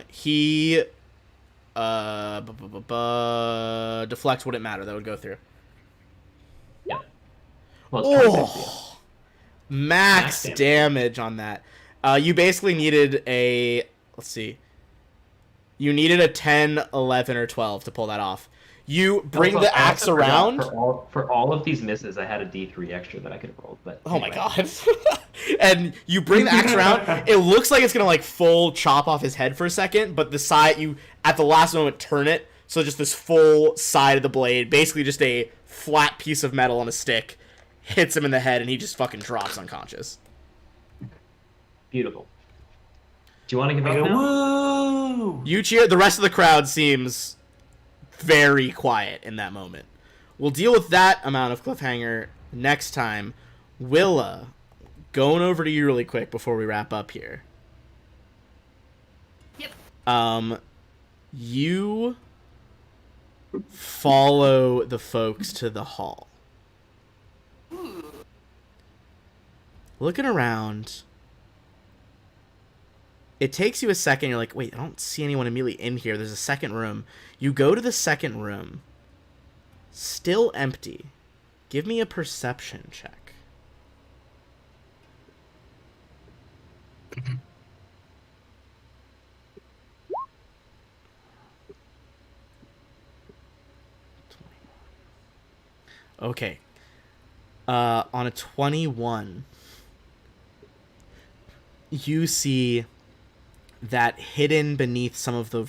he deflect wouldn't matter. That would go through. yeah. Well, it's 26, yeah. Max damage on that. You basically needed a let's see. You needed a 10, 11, or 12 to pull that off. You bring Also, the I axe also forgot around. for all of these misses. I had a D3 extra that I could have rolled, but Oh my anyway. god. And you bring the axe around. It looks like it's going to like full chop off his head for a second, but the side, you at the last moment turn it. So just this full side of the blade, basically just a flat piece of metal on a stick, hits him in the head and he just fucking drops unconscious. Beautiful. Do you want to give I up go, now? woo! You cheer. The rest of the crowd seems very quiet in that moment. We'll deal with that amount of cliffhanger next time. Willa, going over to you really quick before we wrap up here. Yep. You follow the folks to the hall. Ooh. Looking around, it takes you a second. You're like, wait, I don't see anyone immediately in here. There's a second room. You go to the second room. Still empty. Give me a perception check. Okay. On a 21, you see that hidden beneath some of the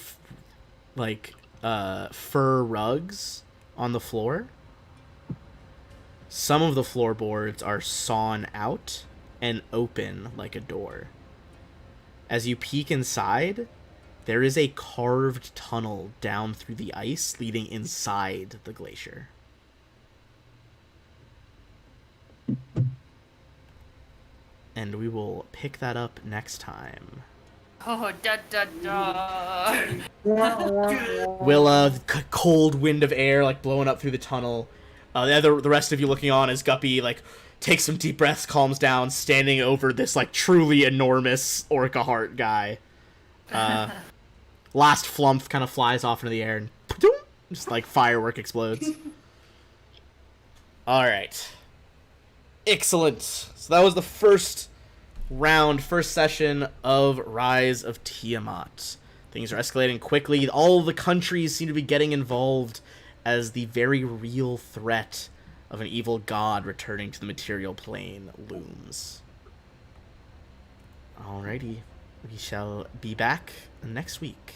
fur rugs on the floor, some of the floorboards are sawn out and open like a door. As you peek inside, there is a carved tunnel down through the ice leading inside the glacier. And we will pick that up next time. Oh, da da da. Willa, cold wind of air like blowing up through the tunnel. The rest of you looking on as Guppy like takes some deep breaths, calms down, standing over this like truly enormous orca heart guy. Last flump kind of flies off into the air and just like firework explodes. All right, excellent. So that was the first session of Rise of Tiamat. Things are escalating quickly. All the countries seem to be getting involved as the very real threat of an evil god returning to the material plane looms. Alrighty, we shall be back next week.